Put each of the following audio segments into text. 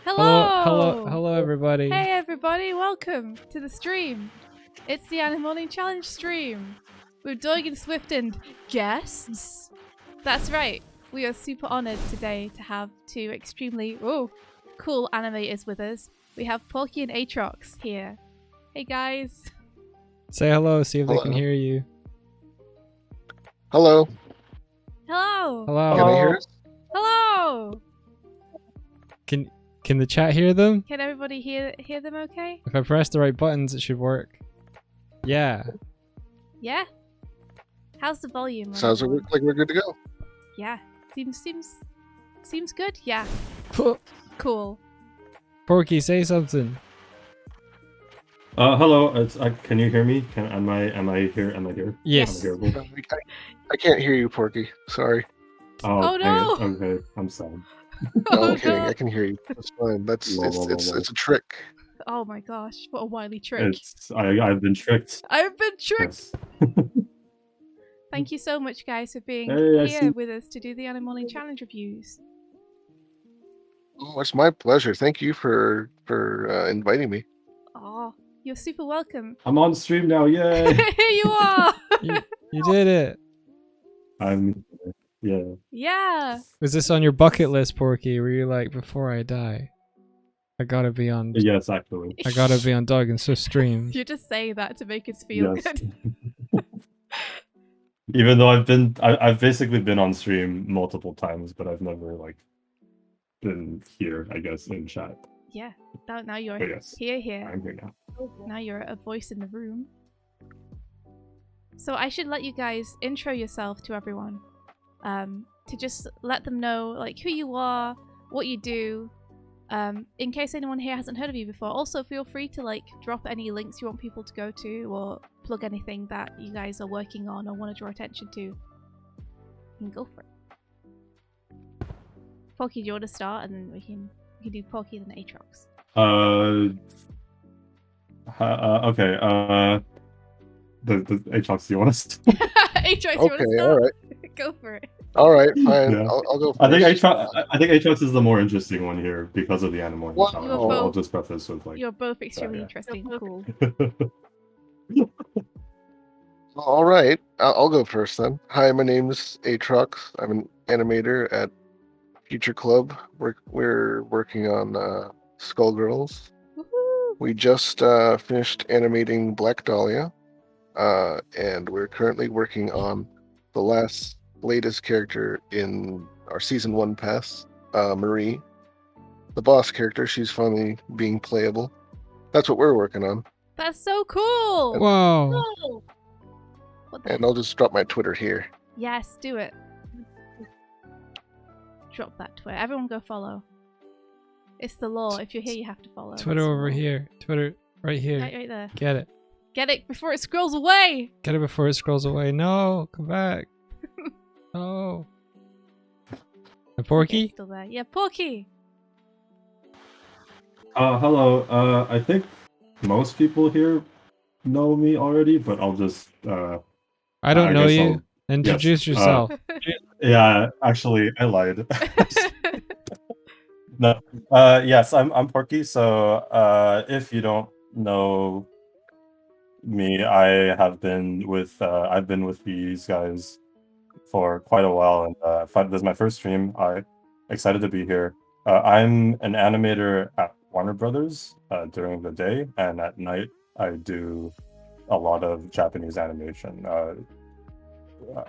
Hello everybody. Hey everybody, welcome to the stream. It's the Animorning Challenge stream with Doig and Swift and guests. That's right, we are super honoured today to have two extremely cool animators with us. We have Porkky and Atrox here. Hey guys. Say hello, see if they can hear you. Hello. Hello. Hello. Can I hear us? Hello. Can the chat hear them? Can everybody hear them okay? If I press the right buttons, it should work. Yeah. Yeah? How's the volume? Sounds like we're good to go. Yeah. Seems good? Yeah. Cool. Porkky, say something. Hello. Can you hear me? Am I here? Am I here? Yes. Am I hearable? I can't hear you, Porkky. Sorry. Oh, no! Okay, I'm sorry. No, I'm kidding. I can hear you. That's fine. It's a trick. Oh my gosh, what a wily trick. I've been tricked. I've been tricked! Yes. Thank you so much, guys, for being Hey, here with us to do the Animorning Challenge reviews. Oh, it's my pleasure. Thank you for inviting me. Oh, you're super welcome. I'm on stream now. Yay! Here you are! You did it. Yeah. Yeah. Was this on your bucket list, Porkky? Were you like, before I die, I gotta be on? Yes, actually. I gotta be on Doug and Swift stream. You just say that to make us feel good. Even though I've basically been on stream multiple times, but I've never been here, I guess, in chat. Yeah. Now you're yes, here. I'm here now. Now you're a voice in the room. So I should let you guys intro yourself to everyone. To just let them know like who you are, what you do, in case anyone here hasn't heard of you before. Also, feel free to like drop any links you want people to go to or plug anything that you guys are working on or want to draw attention to. You can go for it. Porkky, do you want to start, and then we can do Porkky and then Atrox. Okay. The Atrox, do you want to? Atrox, you want to start? All right. Go for it. All right, fine. Yeah. I'll go first. I think Atrox is the more interesting one here because of the Animorning What? challenge. You're I'll both- just preface with like. You're both extremely interesting. Cool. All right. I'll go first then. Hi, my name's Atrox. I'm an animator at Future Club. We're working on Skullgirls. Woohoo! We just finished animating Black Dahlia, and we're currently working on the latest character in our season 1 pass, Marie, the boss character. She's finally being playable. That's what we're working on. That's so cool! Whoa. Cool. What the And I'll just drop my Twitter here. Yes, do it. Drop that Twitter. Everyone go follow. It's the law. If you're here, you have to follow. Twitter It's the over law. here. Twitter right here. Right there. Get it. Get it before it scrolls away! Get it before it scrolls away. No, come back. No. And Porkky? It's still there. Yeah, Porkky! Hello. I think most people here know me already, but I'll just. I don't know guess you. Introduce yes, yourself. Yeah, actually, I lied. No. Yes, I'm Porkky. So, if you don't know me, I've been with these guys for quite a while, and this is my first stream. I'm excited to be here. I'm an animator at Warner Brothers during the day, and at night I do a lot of Japanese animation.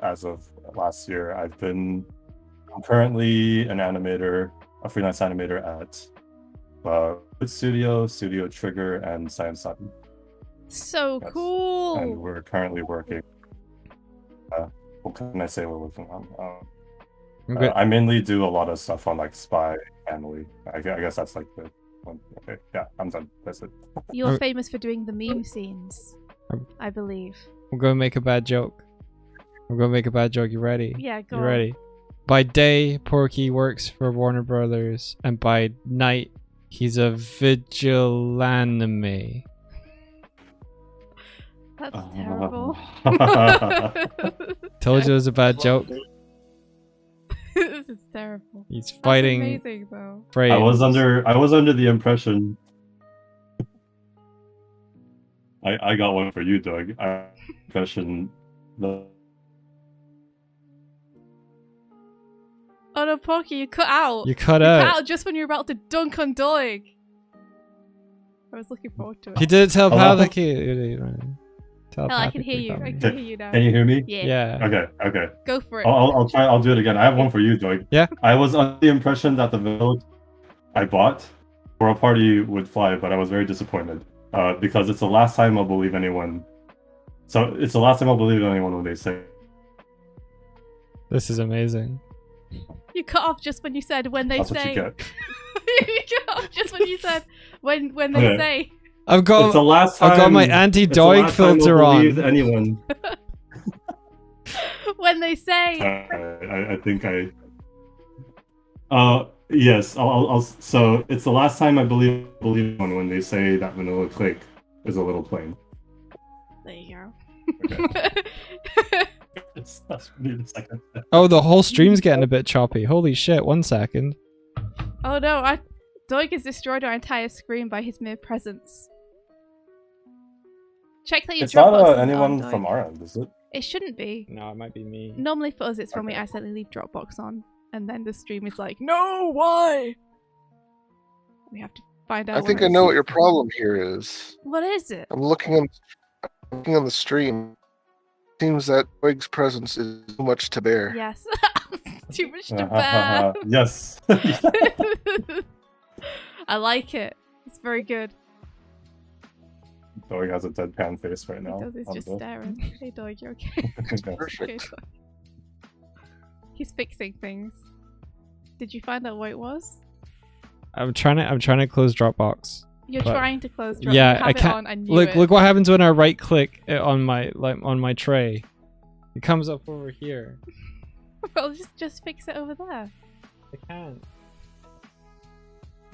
As of last year, I'm currently an animator, a freelance animator at Studio Trigger, and Science Sun. So Yes. cool! And we're currently working. What can I say we're working on? Okay. I mainly do a lot of stuff on like Spy Family. I guess that's like the one. Okay, yeah, I'm done. That's it. You're famous for doing the meme scenes, Um, I believe. I'm gonna make a bad joke. You ready? Yeah, go You on. ready? By day, Porkky works for Warner Brothers, and by night, he's a vigilante. That's terrible. Told you it was a bad joke. This is terrible. He's That's fighting amazing, though. frames. I was under the impression. I got one for you, Doug. Impression. The Oh no, Porky, you cut out. You cut You cut out. out just when you were about to dunk on Doig. I was looking forward to it. He did it telepathically. Hell, I can hear you. I can hear you now. Can you hear me? Yeah. Yeah. Okay. Go for it. I'll try. I'll do it again. I have one for you, Doig. Yeah. I was under the impression that the village I bought for a party would fly, but I was very disappointed because it's the last time I'll believe anyone. So it's the last time I'll believe anyone when they say. This is amazing. You cut off just when you said when they That's say. what you get. You cut off just when you said when they Okay. say. I've It's the got last time. I've got my it's the anti-Doig last time I'll filter believe on. Anyone. When they say. I think I. Yes. I'll. So it's the last time I believe anyone when they say that Vanilla Click is a little plain. There you go. Okay. That's really the second step. Oh, the whole stream's getting a bit choppy. Holy shit! 1 second. Oh no, Doig has destroyed our entire screen by his mere presence. Check that your It's not Dropbox isn't anyone on, from Doig. our end, is it? It shouldn't be. No, it might be me. Normally for us it's when we Okay. accidentally leave Dropbox on and then the stream is like, no, why? We have to find out. I when think I it's- know what your problem here is. What is it? I'm looking on the stream. Seems that Twig's presence is too much to bear. Yes. Too much to bear. Yes. I like it. It's very good. Doig has a deadpan face right now. He does, he's on just the- staring. Hey Doig, you okay? Okay, Perfect. Doig. He's fixing things. Did you find out what it was? I'm trying to close Dropbox. You're But- trying to close Dropbox. Yeah, you have I it can't- on, I knew Look, it. look what happens when I right click on my tray. It comes up over here. Well, just fix it over there. I can't.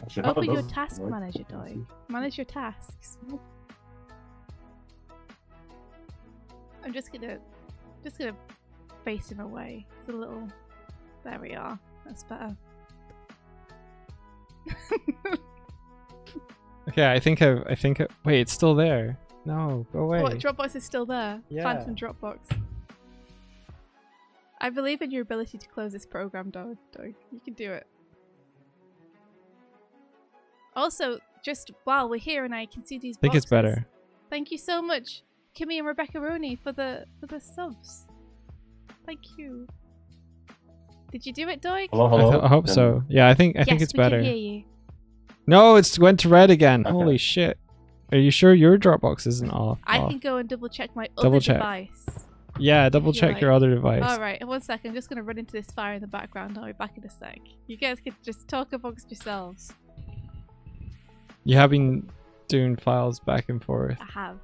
Actually, how Open your does- task right? manager, Doig. Manage your tasks. I'm just gonna face him away. It's a little. There we are. That's better. Okay, I think wait, it's still there. No, go away. What, Dropbox is still there? Yeah. Phantom Dropbox. I believe in your ability to close this program, Doig. You can do it. Also, just while we're here and I can see these I think it's boxes, better. Thank you so much, Kimmy and Rebecca Rooney, for the subs. Thank you. Did you do it, Doig? Hello. I hope Can- so. Yeah, I think Yes, it's we better. can hear you. No, it's went to red again. Okay. Holy shit. Are you sure your Dropbox isn't off? I off? can go and double check my Double other check. device. Yeah, double if you check your like. other device. Alright, 1 second. I'm just gonna run into this fire in the background. I'll be back in a sec. You guys could just talk amongst yourselves. You have been doing files back and forth. I have.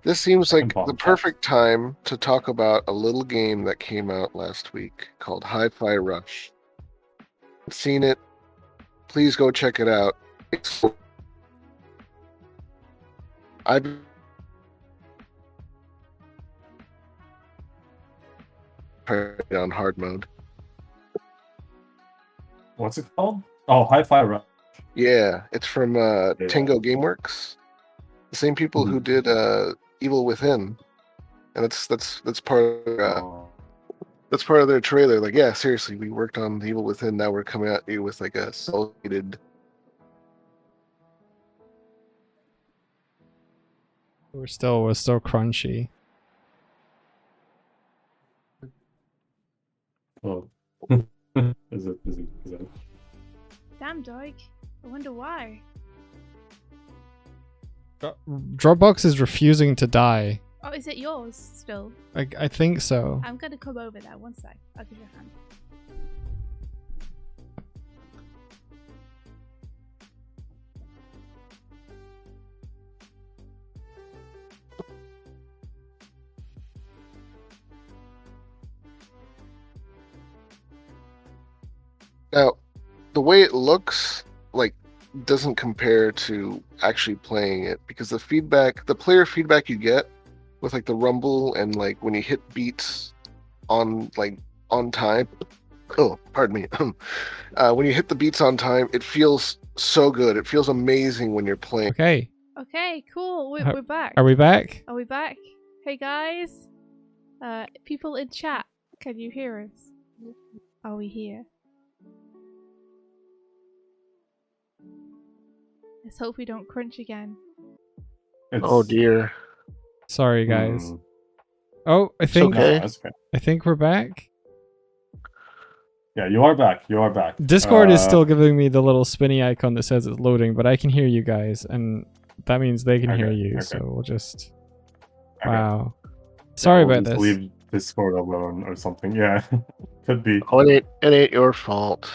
This seems like Bomb the shots. perfect time to talk about a little game that came out last week called Hi-Fi Rush. Seen it? Please go check it out. I've tried it on hard mode. What's it called? Oh, Hi-Fi Rush. Yeah, it's from Tango Gameworks, the same people who did Evil Within, and that's part of that's part of their trailer. Like, yeah, seriously, we worked on Evil Within. Now we're coming at you with like a cel-shaded. We're still crunchy. Oh. Is it? Damn, Doig. I wonder why. Dropbox is refusing to die. Oh, is it yours still? I think so. I'm gonna come over there. 1 sec. I'll give you a hand. Now, the way it looks like doesn't compare to actually playing it because the player feedback you get with like the rumble and like when you hit beats on like on time, oh, pardon me. When you hit the beats on time, it feels so good. It feels amazing when you're playing. Okay. Okay, cool. How- We're back. Are we back? Are we back? Hey guys. People in chat, can you hear us? Are we here? Let's hope we don't crunch again. Oh dear. Sorry, guys. Hmm. Oh, I think okay. That's okay. I think we're back. Yeah, you are back. You are back. Discord is still giving me the little spinny icon that says it's loading, but I can hear you guys, and that means they can hear Okay, you. okay. So we'll just. Okay. Wow. Sorry We'll about just this. Leave Discord alone or something. Yeah, could be. Oh, it ain't your fault.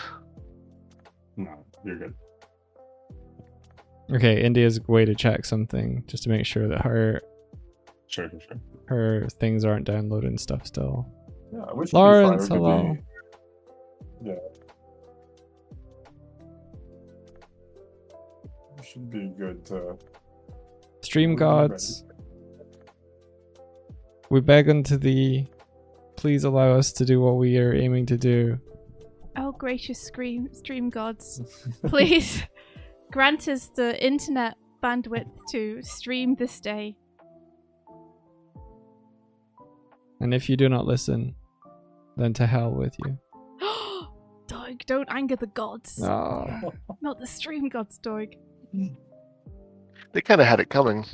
No, you're good. Okay, India's way to check something just to make sure that Sure. her things aren't downloading stuff still. Yeah, we should Lawrence, be fine. hello. Yeah. We should be good. Stream We'll be gods, we beg unto thee, please allow us to do what we are aiming to do. Oh, gracious stream gods. Please grant us the internet bandwidth to stream this day. And if you do not listen, then to hell with you. Doig, don't anger the gods. No. Not the stream gods, Doig. They kind of had it coming.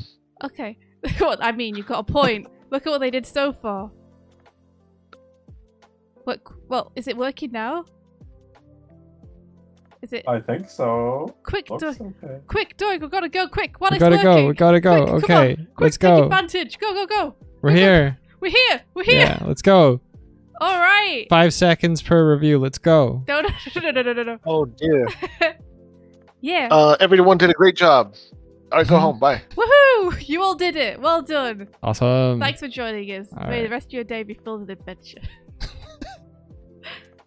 Okay. What I mean, you've got a point. Look at what they did so far. What? Well, is it working now? Is it? I think so. Quick, Looks Doig. okay. Quick, Doig, we've got to go quick. While We it's gotta working. go, we gotta go. Quick, come Okay, on. let's Quick, take go. advantage. Go, go, go. We're Go, go. here. We're here. We're here. Yeah, let's go. All right. 5 seconds per review, let's go. No, no. Oh dear. Yeah. Everyone did a great job. All right, go Mhm. home. Bye. Woohoo! You all did it. Well done. Awesome. Thanks for joining us. All May right. the rest of your day be filled with adventure.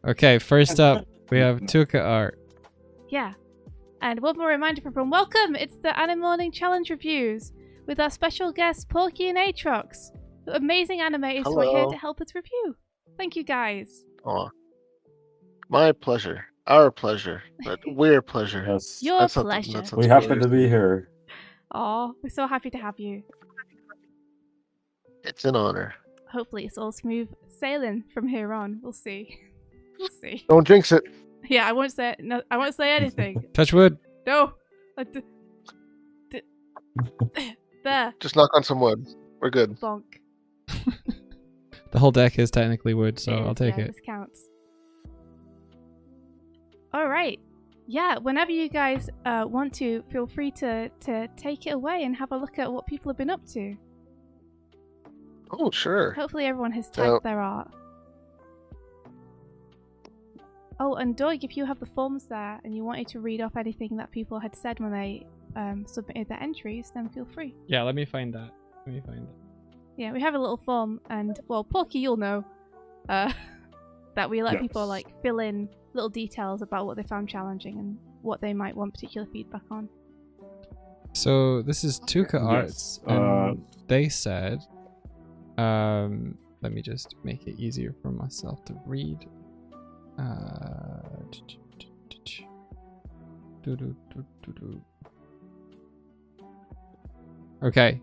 Okay, first up, we have TukeArt. Yeah. And one more reminder for everyone. Welcome! It's the Animorning Challenge Reviews with our special guests, Porkky and Atrox. Amazing animators who are here Hello. to help us review. Thank you, guys. Aw. My pleasure. Our pleasure. But we're pleasure. Yes. Your That's something- pleasure. that's We something happen to be here. Aw, we're so happy to have you. It's an honor. Hopefully it's all smooth sailing from here on. We'll see. We'll see. Don't jinx it. Yeah, I won't say I won't say anything. Touch wood. No. There. Just knock on some wood. We're good. Bonk. The whole deck is technically wood, so It I'll is, take yeah, it. This counts. All right. Yeah, whenever you guys want to, feel free to take it away and have a look at what people have been up to. Oh, sure. Hopefully everyone has tagged their art. Oh, and Doig, if you have the forms there and you wanted to read off anything that people had said when they submitted their entries, then feel free. Yeah, let me find that. Let me find it. Yeah, we have a little form, and well, Porkky, you'll know that we let people like fill in little details about what they found challenging and what they might want particular feedback on. So this is TukeArt, Yes. and they said, let me just make it easier for myself to read. Okay.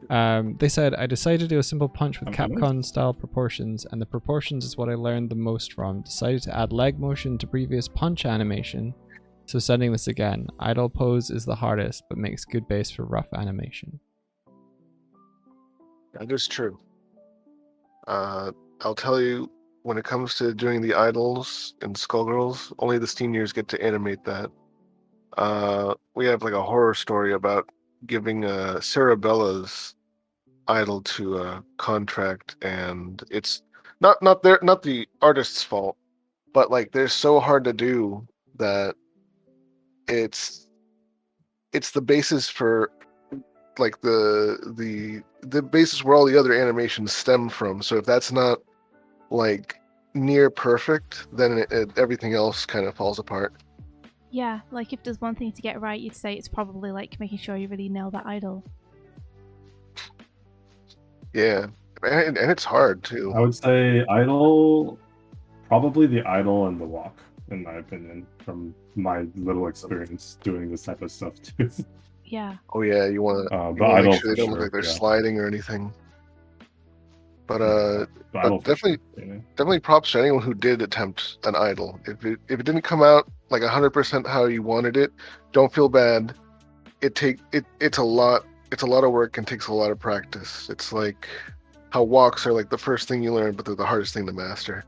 They said, I decided to do a simple punch with Capcom style proportions, and the proportions is what I learned the most from. Decided to add leg motion to previous punch animation, so sending this again. Idle pose is the hardest, but makes good base for rough animation. That is true. I'll tell you, when it comes to doing the idols in Skullgirls, only the seniors get to animate that. We have like a horror story about giving Cerebella's idol to a contract, and it's not the artist's fault, but like they're so hard to do that it's the basis for like the basis where all the other animations stem from. So if that's not like near perfect, then everything else kind of falls apart. Yeah, like if there's one thing to get right, you'd say it's probably like making sure you really nail that idol. Yeah, and it's hard too. I would say idol Probably the idle and the walk, in my opinion, from my little experience doing this type of stuff too. Yeah. Oh yeah, you want to But make idle sure they for don't look sure, like they're yeah. sliding or anything. But But idle for definitely sure, yeah. definitely props to anyone who did attempt an idle. If it didn't come out like 100% how you wanted it, don't feel bad. It's a lot of work and takes a lot of practice. It's like how walks are like the first thing you learn, but they're the hardest thing to master.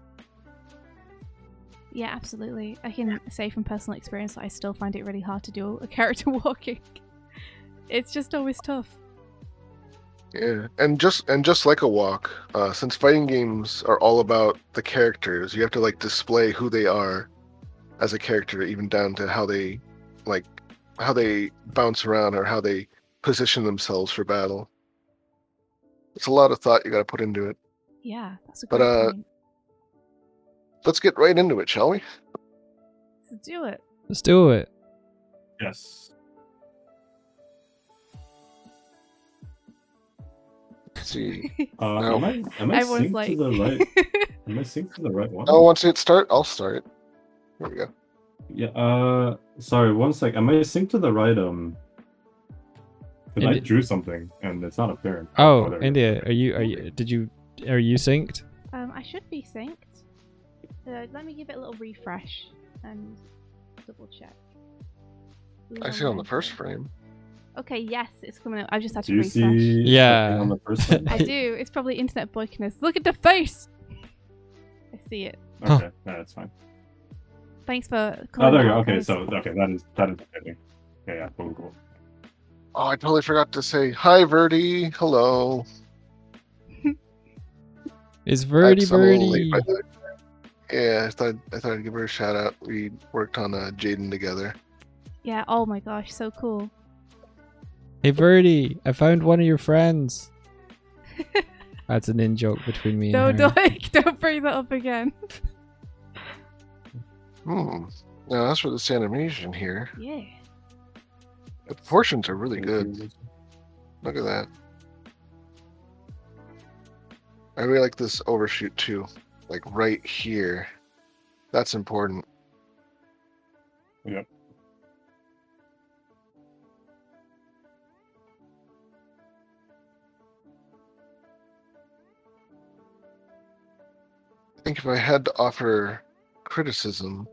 Yeah, absolutely. I can say from personal experience that I still find it really hard to do a character walking. It's just always tough. Yeah, and just like a walk, since fighting games are all about the characters, you have to like display who they are as a character, even down to how they bounce around or how they position themselves for battle. It's a lot of thought you got to put into it. Yeah, that's a But great point. let's get right into it, shall we? Let's do it. Let's do it. Yes. Let's see. Am I Everyone's synced like... to the right? Am I synced to the right one? Oh, once it start, I'll start it. Here we go. Yeah. Sorry. One sec. Am I synced to the right? Because I drew something and it's not apparent. Oh, there we India, go. are you synced? I should be synced. Let me give it a little refresh and double check. I see it on the first frame. Okay, yes, it's coming up. I've just had to Do you refresh. see? Yeah. the thing on the first one? I do. It's probably internet boyconness. Look at the face! I see it. Okay, yeah, that's fine. Thanks for Oh, calling there you that go. out, Okay, guys. so that is okay. Yeah, cool. Oh, I totally forgot to say hi, Verdi. Hello. It's Verdi I'm a little late, Birdie. by the way. Yeah, I thought I'd give her a shout out. We worked on Jaden together. Yeah, oh my gosh, so cool. Hey Verdi, I found one of your friends. That's an in-joke between me and No, her. don't bring that up again. Now that's for this animation here. Yeah. The proportions are really good. Look at that. I really like this overshoot too. Like right here. That's important. Yep. I think if I had to offer criticism,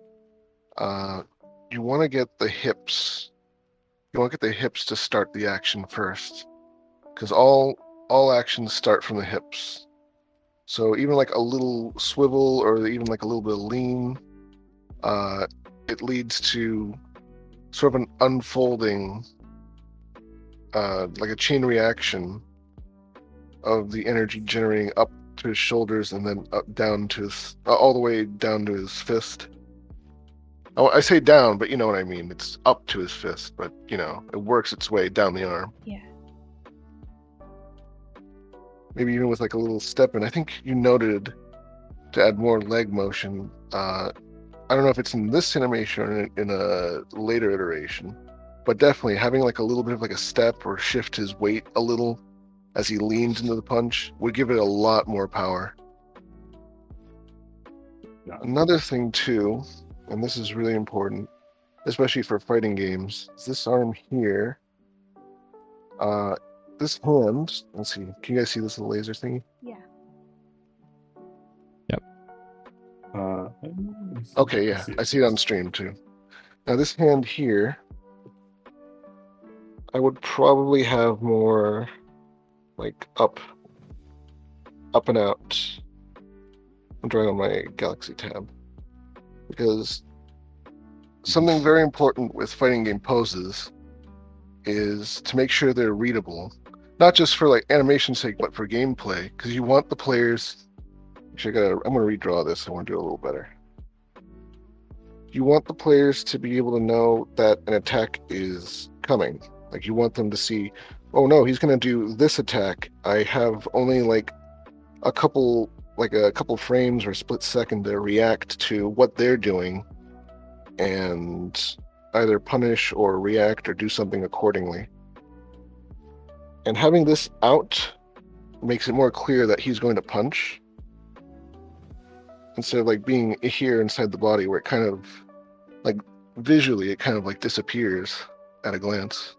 you want to get the hips. You want to get the hips to start the action first, because all actions start from the hips. So even like a little swivel or even like a little bit of lean, it leads to sort of an unfolding, like a chain reaction of the energy generating up to his shoulders and then up down to his, all the way down to his fist. Oh, I say down, but you know what I mean. It's up to his fist, but you know, it works its way down the arm. Yeah. Maybe even with like a little step in. I think you noted to add more leg motion. I don't know if it's in this animation or in a later iteration, but definitely having like a little bit of like a step or shift his weight a little as he leans into the punch would give it a lot more power. Yeah. Another thing too, and this is really important, especially for fighting games, is this arm here. This hand, let's see, can you guys see this little laser thingy? Yeah. Okay, yeah, I see it on stream too. Now this hand here, I would probably have more like up and out. I'm drawing on my Galaxy tab because something very important with fighting game poses is to make sure they're readable, not just for like animation's sake, but for gameplay, because you want the players. Actually, I'm gonna redraw this. I want to do it a little better. You want the players to be able to know that an attack is coming. Like you want them to see, oh no, he's gonna do this attack. I have only like a couple frames or a split second to react to what they're doing and either punish or react or do something accordingly. And having this out makes it more clear that he's going to punch. instead of like being here inside the body where it kind of like visually it kind of like disappears at a glance.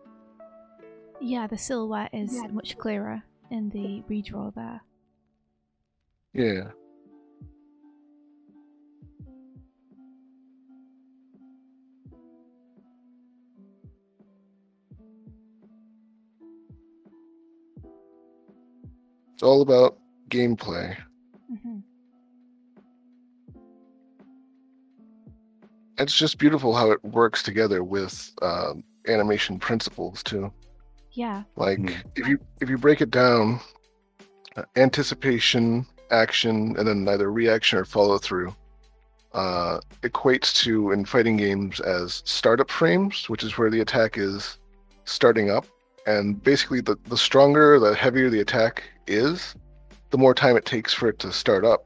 Yeah, the silhouette is much clearer in the redraw there. Yeah. It's all about gameplay. Mm-hmm. It's just beautiful how it works together with animation principles too. Yeah. Like if you break it down, anticipation, action, and then either reaction or follow through equates to in fighting games as startup frames, which is where the attack is starting up. And basically, the stronger, the heavier the attack is, the more time it takes for it to start up.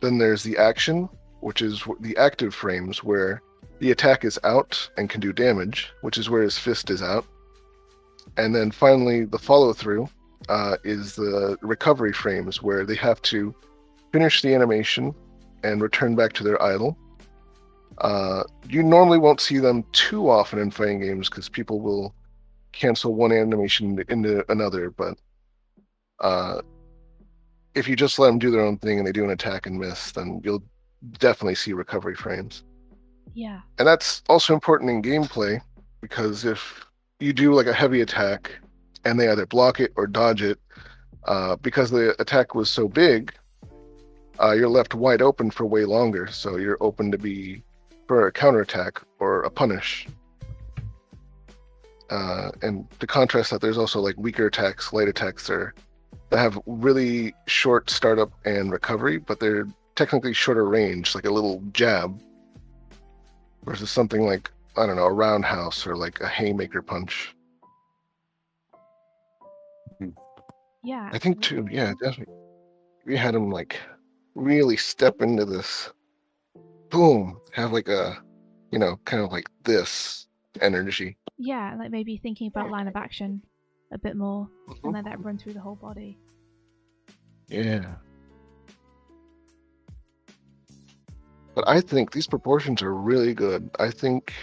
Then there's the action, which is the active frames where the attack is out and can do damage, which is where his fist is out. And then finally, the follow through is the recovery frames where they have to finish the animation and return back to their idle. You normally won't see them too often in fighting games because people will cancel one animation into another, but if you just let them do their own thing and they do an attack and miss, then you'll definitely see recovery frames. Yeah. And that's also important in gameplay because if you do like a heavy attack and they either block it or dodge it, because the attack was so big, you're left wide open for way longer. So you're open to be for a counterattack or a punish. And to contrast that, there's also like weaker attacks, light attacks that have really short startup and recovery, but they're technically shorter range, like a little jab, versus something like, I don't know, a roundhouse or like a haymaker punch. Yeah. I think too, yeah, definitely. We had him like really step into this, boom, have like a, kind of like this energy. Yeah, like maybe thinking about line of action a bit more and let that run through the whole body. Yeah. But I think these proportions are really good. I think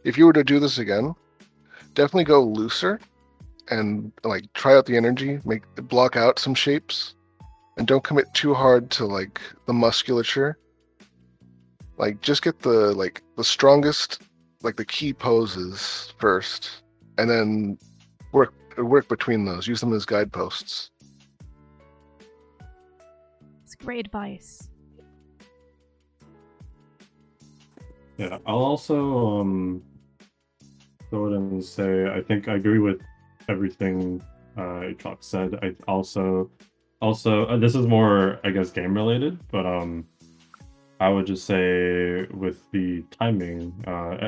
if you were to do this again, definitely go looser and like try out the energy, block out some shapes, and don't commit too hard to like the musculature. Like just get the strongest, like the key poses first, and then work between those. Use them as guideposts. It's great advice. Yeah, I'll also go ahead and say I think I agree with everything Atrox said. I also this is more, I guess, game related, but I would just say with the timing,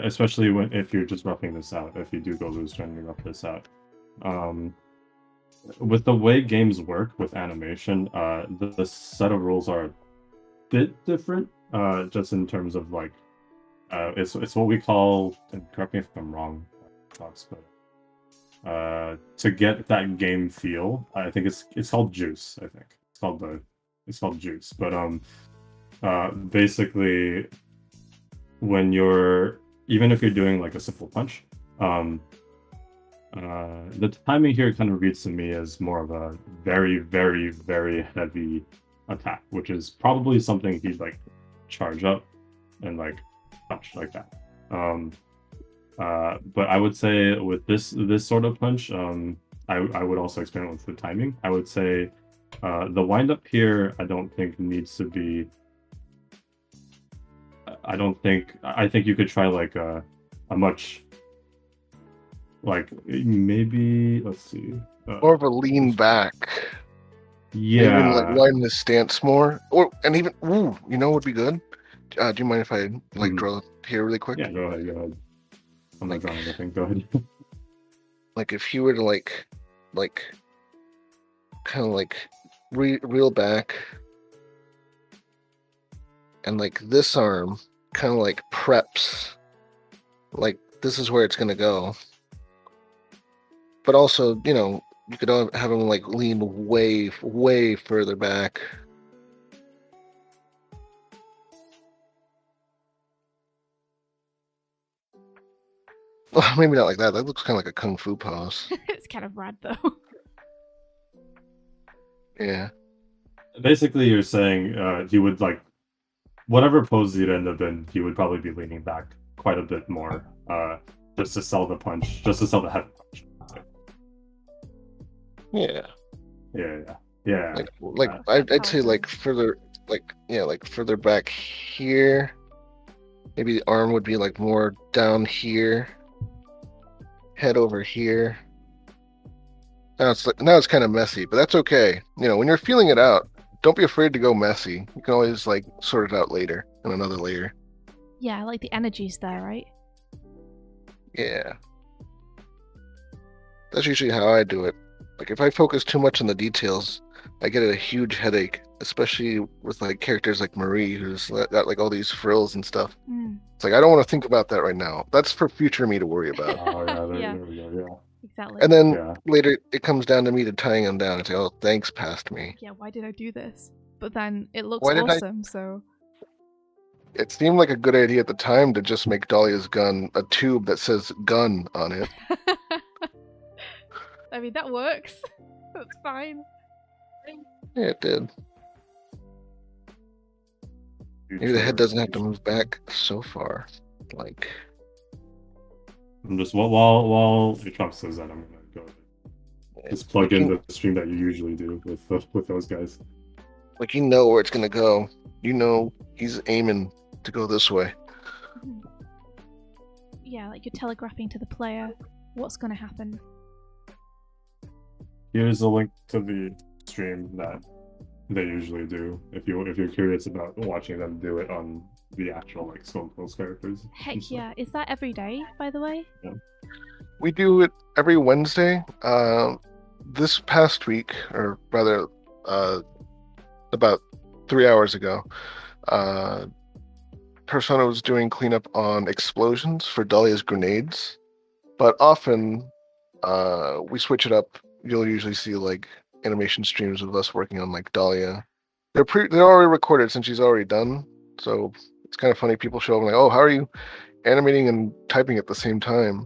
especially if you're just roughing this out, if you do go looser and you rough this out, with the way games work with animation, the set of rules are a bit different, just in terms of like, it's what we call, and correct me if I'm wrong, but to get that game feel, I think it's called juice. I think it's called juice, but basically, when even if you're doing like a simple punch, the timing here kind of reads to me as more of a very, very, very heavy attack, which is probably something he'd like charge up and like punch like that. But I would say with this sort of punch, I would also experiment with the timing. I would say the wind up here, I don't think needs to be. I think you could try like a much, like maybe, let's see, More of a lean back. Yeah. Maybe even like widen the stance more, and even you know what would be good? Do you mind if I like draw here really quick? Yeah, go ahead. I'm not drawing anything. Go ahead. Like if he were to like kind of like reel back, and like this arm kind of like preps, like this is where it's gonna go. But also, you could have him like lean way, way further back. Well, maybe not like that. That looks kind of like a kung fu pose. It's kind of rad though. Yeah. Basically, you're saying he would like whatever pose you'd end up in, he would probably be leaning back quite a bit more, just to sell the punch, just to sell the heavy punch. Yeah. Yeah. I'd say like further, like further back here. Maybe the arm would be like more down here. Head over here. Now it's kind of messy, but that's okay. You know, when you're feeling it out, don't be afraid to go messy. You can always like sort it out later in another layer. Yeah, like the energy's there, right? Yeah. That's usually how I do it. Like if I focus too much on the details, I get a huge headache, especially with like characters like Marie, who's got like all these frills and stuff. Mm. It's like I don't want to think about that right now. That's for future me to worry about. Oh yeah, there, Yeah. there we go. Yeah. Exactly. And then Yeah. later it comes down to me to tying them down and say, "Oh, thanks, past me." Yeah, why did I do this? But then it looks Why did I- awesome, so It seemed like a good idea at the time to just make Dahlia's gun a tube that says "gun" on it. I mean that works. That's fine. Yeah, it did. Maybe the head doesn't have to move back so far. Like, I'm just while Atrox says that, I'm gonna go just plug in the stream that you usually do with those guys. like you know where it's gonna go. You know he's aiming to go this way. Mhm. Yeah, like you're telegraphing to the player what's going to happen. Here's a link to the stream that they usually do if you're curious about watching them do it on the actual like Stone Cold characters. Heck and stuff. yeah. Is that every day, by the way? We do it every Wednesday. This past week, or rather, about 3 hours ago, Persona was doing cleanup on explosions for Dahlia's grenades, but often we switch it up. You'll usually see like animation streams of us working on like Dahlia. They're already recorded since she's already done, so it's kind of funny. People show up and like, "Oh, how are you animating and typing at the same time?"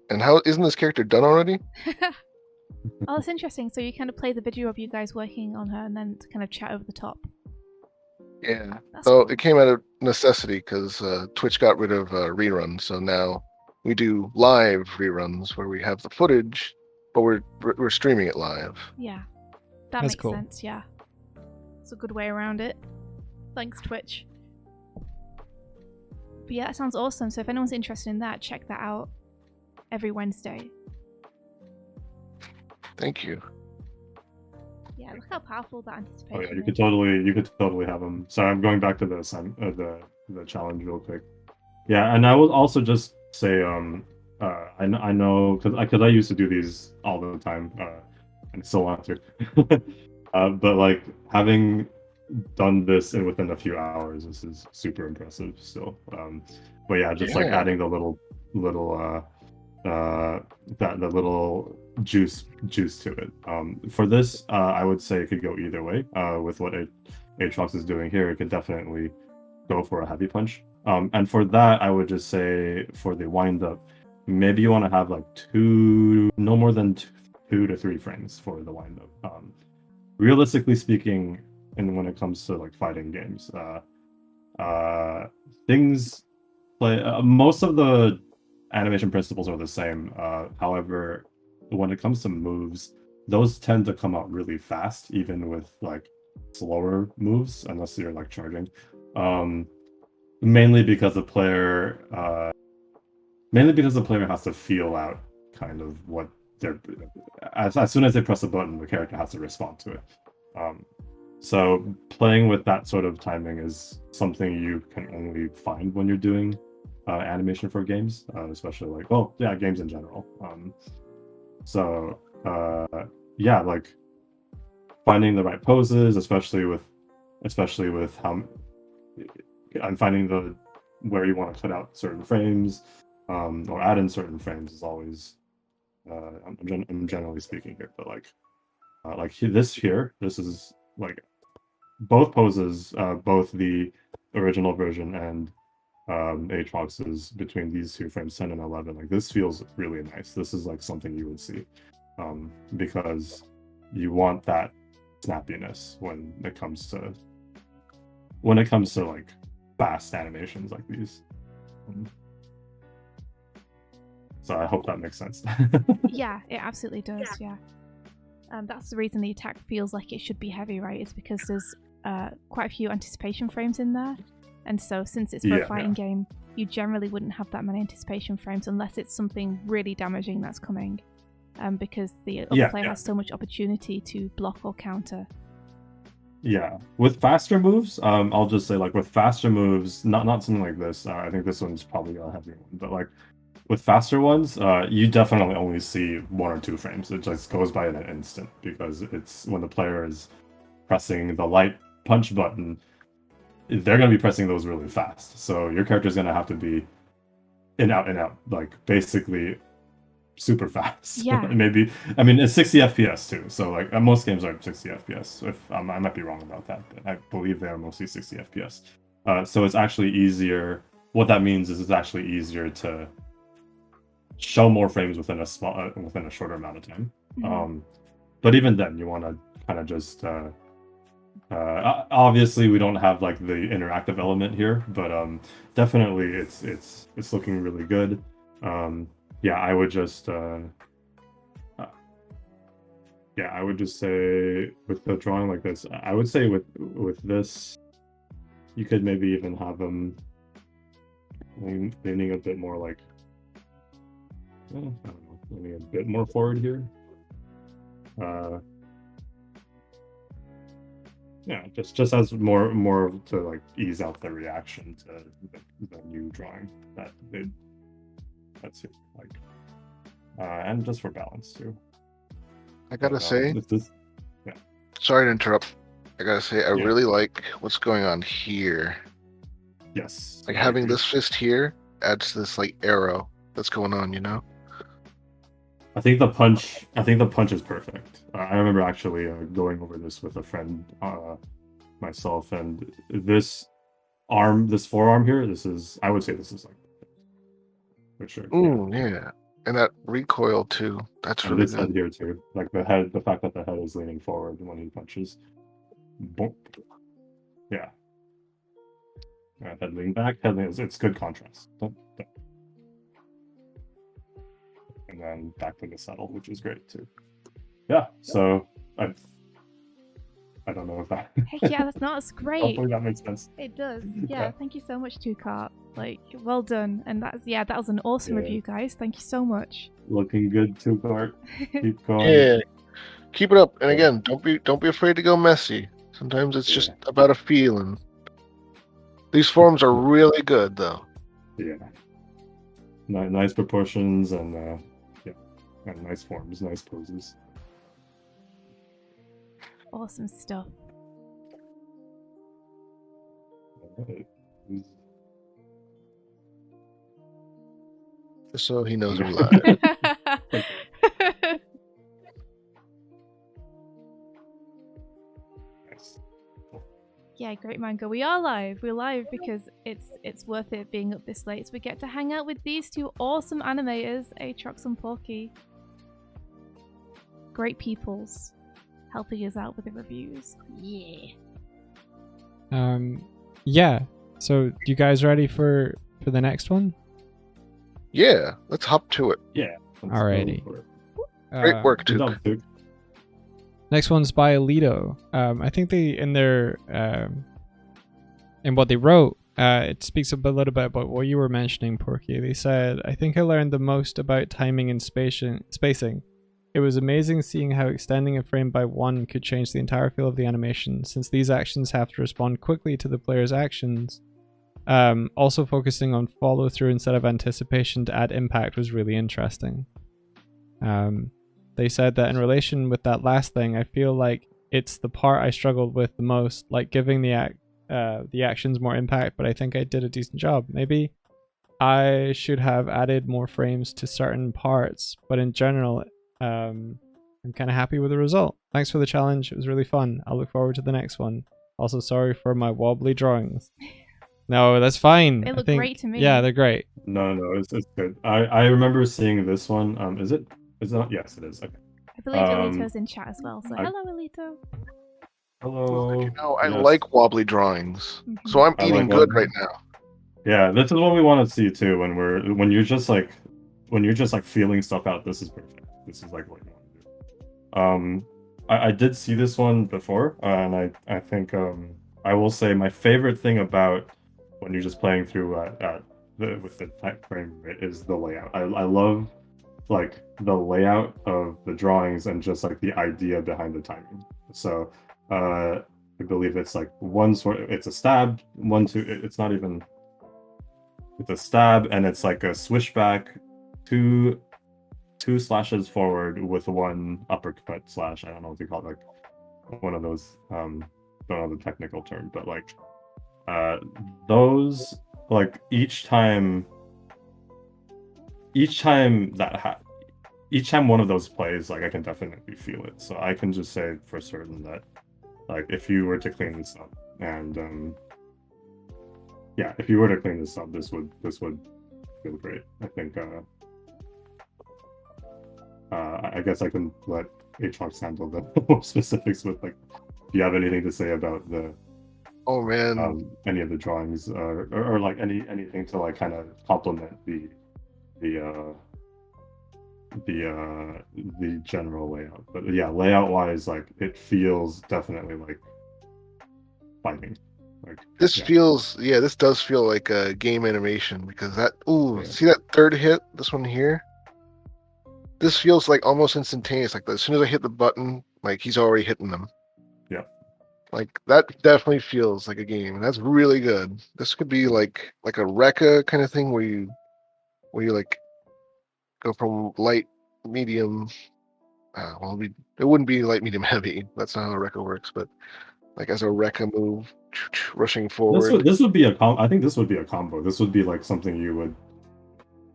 And how isn't this character done already? Oh, that's interesting. So you kind of play the video of you guys working on her and then kind of chat over the top. Yeah. That's So cool. it came out of necessity because Twitch got rid of reruns. So now we do live reruns where we have the footage, but we're streaming it live. Yeah. That That's makes cool. sense, yeah. It's a good way around it. Thanks, Twitch. But yeah, that sounds awesome. So if anyone's interested in that, check that out every Wednesday. Thank you. Yeah, look how powerful that anticipation Oh yeah, is. you could totally have them. Sorry, I'm going back to the challenge real quick. Yeah, and I will also just say I know because I used to do these all the time and still want to, but like having done this within a few hours, this is super impressive still. But yeah, just like Yeah. adding the little the little juice to it. For this, I would say it could go either way. With what Atrox is doing here, it could definitely go for a heavy punch. And for that, I would just say for the wind up, maybe you want to have like no more than 2 to 3 frames for the wind up. Realistically speaking, and when it comes to like fighting games, things play. Most of the animation principles are the same. However, when it comes to moves, those tend to come out really fast, even with like slower moves, unless you're like charging. Mainly because the player has to feel out kind of what they're as soon as they press a button, the character has to respond to it. So playing with that sort of timing is something you can only find when you're doing animation for games, especially like games in general. Yeah, like finding the right poses, especially with how I'm finding where you want to cut out certain frames or add in certain frames is always I'm generally speaking here, but this is like both poses, both the original version and Atrox's between these two frames, 10 and 11. Like this feels really nice. This is like something you would see, because you want that snappiness when it comes to like fast animations like these. So I hope that makes sense. Yeah, it absolutely does. Yeah. That's the reason the attack feels like it should be heavy, right? Is because there's quite a few anticipation frames in there, and so since it's for a fighting game, you generally wouldn't have that many anticipation frames unless it's something really damaging that's coming, because the other player has so much opportunity to block or counter. Yeah, with faster moves, I'll just say like with faster moves, not something like this. I think this one's probably a heavy one, but like with faster ones, you definitely only see 1 or 2 frames. It just goes by in an instant because it's when the player is pressing the light punch button, they're going to be pressing those really fast. So your character's going to have to be in, out, like basically super fast. Yeah. Maybe, I mean, it's 60 FPS too. So like most games are 60 FPS. If I might be wrong about that, but I believe they are mostly 60 FPS. So it's actually easier. What that means is it's actually easier to show more frames within a shorter amount of time. Mm-hmm. But even then, you want to kind of just obviously we don't have like the interactive element here, but definitely it's looking really good. Yeah, I would just say with the drawing like this, I would say with this, you could maybe even have them leaning a bit more like, I don't know, leaning a bit more forward here. Yeah, just as more to like ease out the reaction to the new drawing that's it, like, and just for balance too. I gotta say, sorry to interrupt. I gotta say, I really like what's going on here. Yes. Like having this fist here adds this like arrow that's going on, you know? I think the punch is perfect. I remember actually going over this with a friend myself, and this forearm here, I would say this is like for sure. Yeah. And that recoil too. That's really good. Head here too. Like the fact that the head is leaning forward when he punches. Boom. Yeah. Head leaning back. It's good contrast. And then back to the saddle, which is great too. Yeah. So I don't know if that. Heck yeah, that's great. Hopefully that makes sense. It does. Yeah. Thank you so much, TukeArt. Like, well done. And that was an awesome review, guys. Thank you so much. Looking good, TukeArt. Keep going. Yeah. Keep it up. And again, don't be afraid to go messy. Sometimes it's just about a feeling. These forms are really good, though. Yeah. Nice proportions and and nice forms, nice poses. Awesome stuff. Just so he knows we're live. Yeah, great manga. We are live. We're live because it's worth it being up this late. So we get to hang out with these two awesome animators, Atrox and Porkky. Great peoples, helping us out with the reviews. Yeah. Yeah. So, you guys ready for the next one? Yeah, let's hop to it. Yeah. Alrighty. Great work, Tuke. Next one's by Elito. I think they in what they wrote, it speaks a little bit about what you were mentioning, Porkky. They said, "I think I learned the most about timing and spacing. It was amazing seeing how extending a frame by 1 could change the entire feel of the animation, since these actions have to respond quickly to the player's actions. Also focusing on follow through instead of anticipation to add impact was really interesting." They said that in relation with that last thing, I feel like it's the part I struggled with the most, like giving the actions more impact, but I think I did a decent job. Maybe I should have added more frames to certain parts, but in general, I'm kind of happy with the result. Thanks for the challenge. It was really fun. I'll look forward to the next one. Also, sorry for my wobbly drawings. No, that's fine. They I look think, great to me. Yeah, they're great. No, it's good. I remember seeing this one. Is it? Is it not? Yes, it is. Okay. I believe Elito's in chat as well. So I- hello, Elito. Hello. I Yes. like wobbly drawings, Mhm. so I'm I eating like good wobbly. right now. Yeah, this is what we want to see too. When you're just like feeling stuff out. This is perfect. This is like what you want to do. I did see this one before, and I think I will say my favorite thing about when you're just playing through with the type frame rate is the layout. I love like the layout of the drawings and just like the idea behind the timing. So I believe it's like it's a stab, it's not even, it's a stab and it's like a swishback, two slashes forward with one uppercut slash. I don't know what you call it, like one of those don't know the technical term, but like those, like each time one of those plays, like I can definitely feel it. So I can just say for certain that like if you were to clean this up and yeah, if you were to clean this up, this would feel great. I think I guess I can let Atrox handle the more specifics with like, do you have anything to say about the Oh man, any of the drawings or like anything to like kind of complement the general layout? But yeah, layout wise, like it feels definitely like fighting. Like this does feel like a game animation because see that third hit, this one here? This feels like almost instantaneous. Like as soon as I hit the button, like he's already hitting them. Yeah. Like that definitely feels like a game. That's really good. This could be like a Rekka kind of thing where you like go from light, medium. Well, it wouldn't be light, medium, heavy. That's not how Rekka works. But like as a Rekka move, rushing forward. This would be I think this would be a combo. This would be like something you would.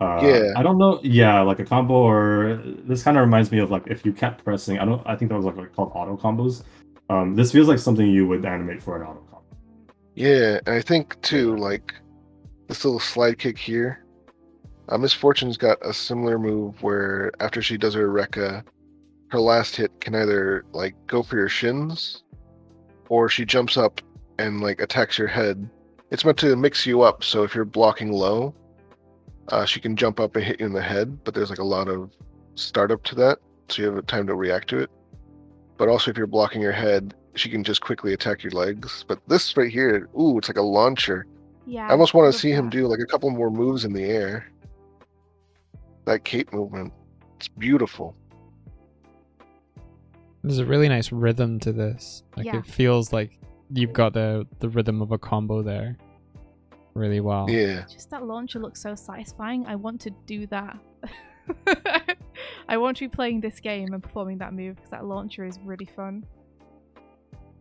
Yeah. I don't know. Yeah, like a combo, or this kind of reminds me of like if you kept pressing. I think that was like called auto combos. This feels like something you would animate for an auto combo. Yeah, and I think too, like this little slide kick here. Miss Fortune's got a similar move where after she does her Rekka, her last hit can either like go for your shins, or she jumps up and like attacks your head. It's meant to mix you up, so if you're blocking low, she can jump up and hit you in the head, but there's like a lot of startup to that, so you have time to react to it. But also if you're blocking your head, she can just quickly attack your legs. But this right here, ooh, it's like a launcher. Yeah. I almost want to love see him that. do like a couple more moves in the air. That cape movement, it's beautiful. There's a really nice rhythm to this. Like Yeah. it feels like you've got the rhythm of a combo there really well. Yeah. Just that launcher looks so satisfying. I want to do that. I want to be playing this game and performing that move because that launcher is really fun.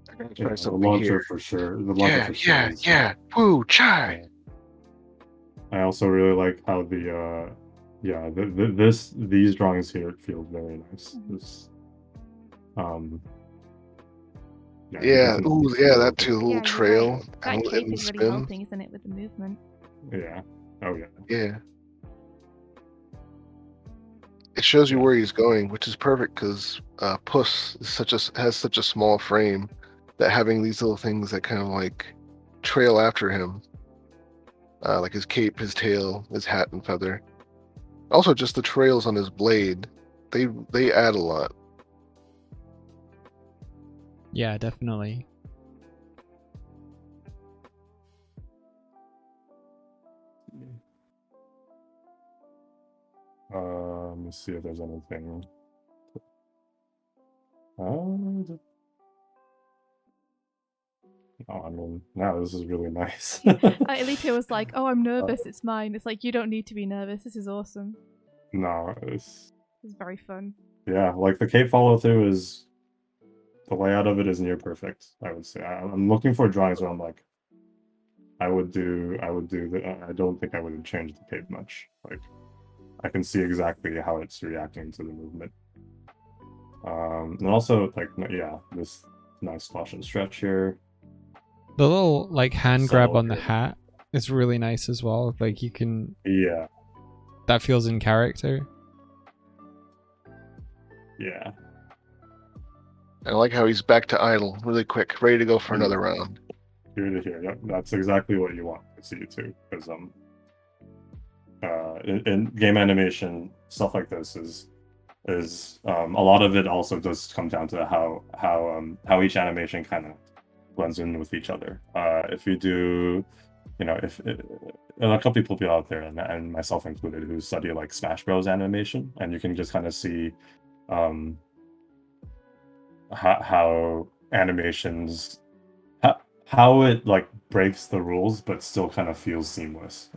I'm gonna Yeah, try the something launcher here. for sure. The launcher for sure. Yeah. Woo, chai. I also really like how the these drawings here feel very nice. This you definitely Ooh, feel yeah, that too. A little Yeah, you're trail right. That and cape and is really spin. helping, isn't it, with the movement? Yeah. Oh yeah. Yeah. It shows you Yeah. where he's going, which is perfect because Puss is has such a small frame that having these little things that kind of like trail after him, like his cape, his tail, his hat and feather. Also, just the trails on his blade, they add a lot. Yeah, definitely. Let me see if there's anything. I mean, no, this is really nice. Elito was like, "Oh, I'm nervous. It's mine." It's like, you don't need to be nervous. This is awesome. No, it's very fun. Yeah, like the cape follow through is, the layout of it is near perfect. I would say I'm looking for drawings where I'm like, I would do the. I don't think I would change the cape much. Like, I can see exactly how it's reacting to the movement. And also like this nice squash and stretch here. The little like hand grab Subtle on the here. hat It's really nice as well. Like you can, Yeah. that feels in character. Yeah. I like how he's back to idle really quick, ready to go for another Yeah. round. Here to here. Yep, that's exactly what you want to see too. Because in game animation, stuff like this is a lot of it also does come down to how each animation kind of blends in with each other. If you do, if and a couple people out there, and myself included, who study like Smash Bros animation, and you can just kind of see how animations, how it like breaks the rules but still kind of feels seamless.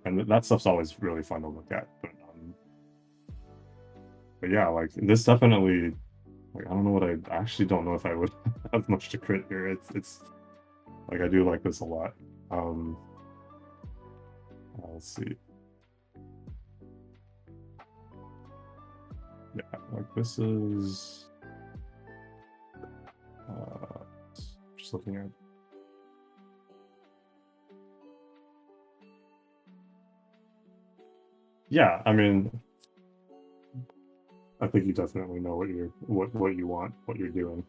And that stuff's always really fun to look at. But yeah, like this definitely, like I don't know what I actually don't know if I would have much to crit here. It's like I do like this a lot. Let's see. Yeah, like this is just looking at. Yeah, I mean, I think you definitely know what you want, what you're doing.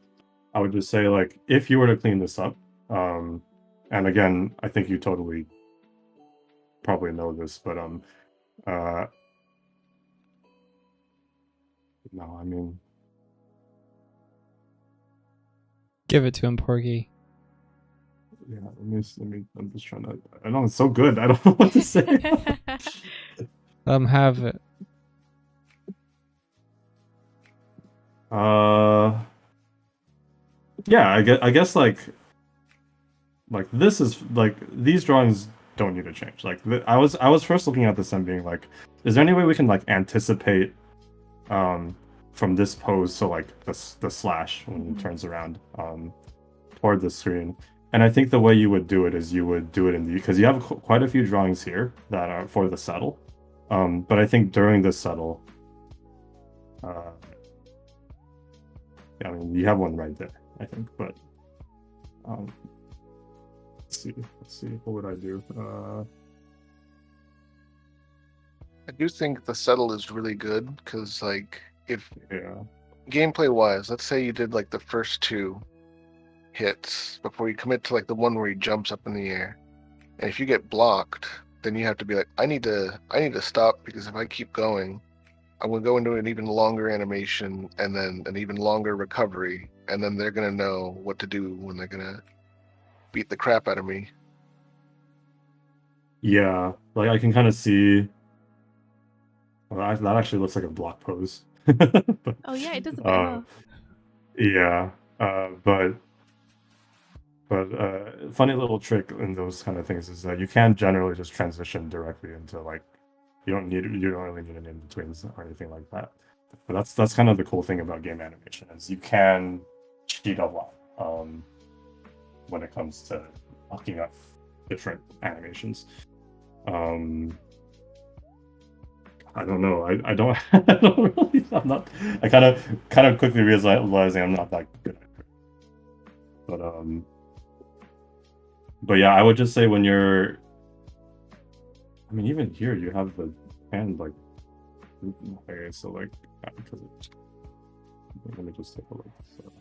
I would just say, like, if you were to clean this up, and again, I think you totally probably know this, but no, I mean, Give it to him, Porkky. yeah, let me. I'm just trying to. I know it's so good. I don't know what to say. Have it. Yeah, I guess like this is like these drawings don't need to change. Like I was first looking at this and being like, is there any way we can like anticipate from this pose to like the slash when it turns around toward the screen? And I think the way you would do it is you would do it in the, because you have quite a few drawings here that are for the settle, but I think during the settle, I mean, you have one right there, I think, but let's see, what would I do? I do think the settle is really good because, like, if Yeah, gameplay wise, let's say you did like the first two hits before you commit to like the one where he jumps up in the air, and if you get blocked, then you have to be like, I need to stop, because if I keep going, I'm gonna go into an even longer animation and then an even longer recovery, and then they're gonna know what to do when they're gonna beat the crap out of me. yeah, like I can kind of see. Well, that actually looks like a block pose. But, Oh yeah, it does a bit. Huh? yeah, but funny little trick in those kind of things is that you can generally just transition directly into like you don't really need an in-betweens or anything like that. But that's kind of the cool thing about game animation, is you can cheat a lot when it comes to locking up different animations. I don't know. I don't. I don't really. I'm not. I kind of quickly realizing I'm not that good at it. But yeah, I would just say when you're. I mean, even here you have the hand like. Okay, so like, because let me just take a look. So.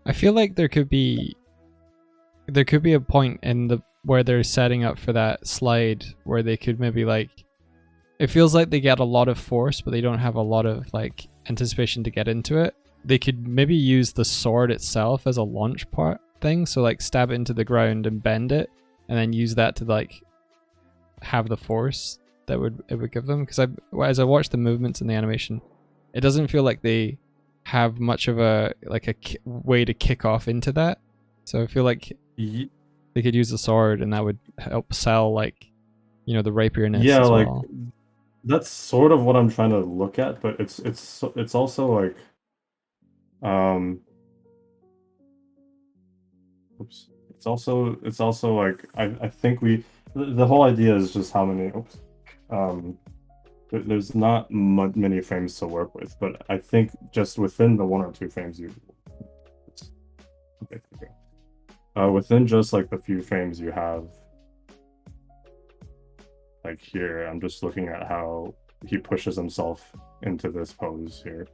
I feel like there could be a point in the where they're setting up for that slide where they could maybe like, it feels like they get a lot of force but they don't have a lot of like anticipation to get into it. They could maybe use the sword itself as a launch part thing, so like stab it into the ground and bend it and then use that to like have the force that it would give them. Because as I watch the movements in the animation, it doesn't feel like they have much of a way to kick off into that. So I feel like they could use the sword and that would help sell like, the rapierness. Yeah, as like well. That's sort of what I'm trying to look at, but it's also like oops. It's also like I think the whole idea is just how many there's not many frames to work with, but I think just within the 1 or 2 frames okay, Within just like the few frames you have, like here, I'm just looking at how he pushes himself into this pose here.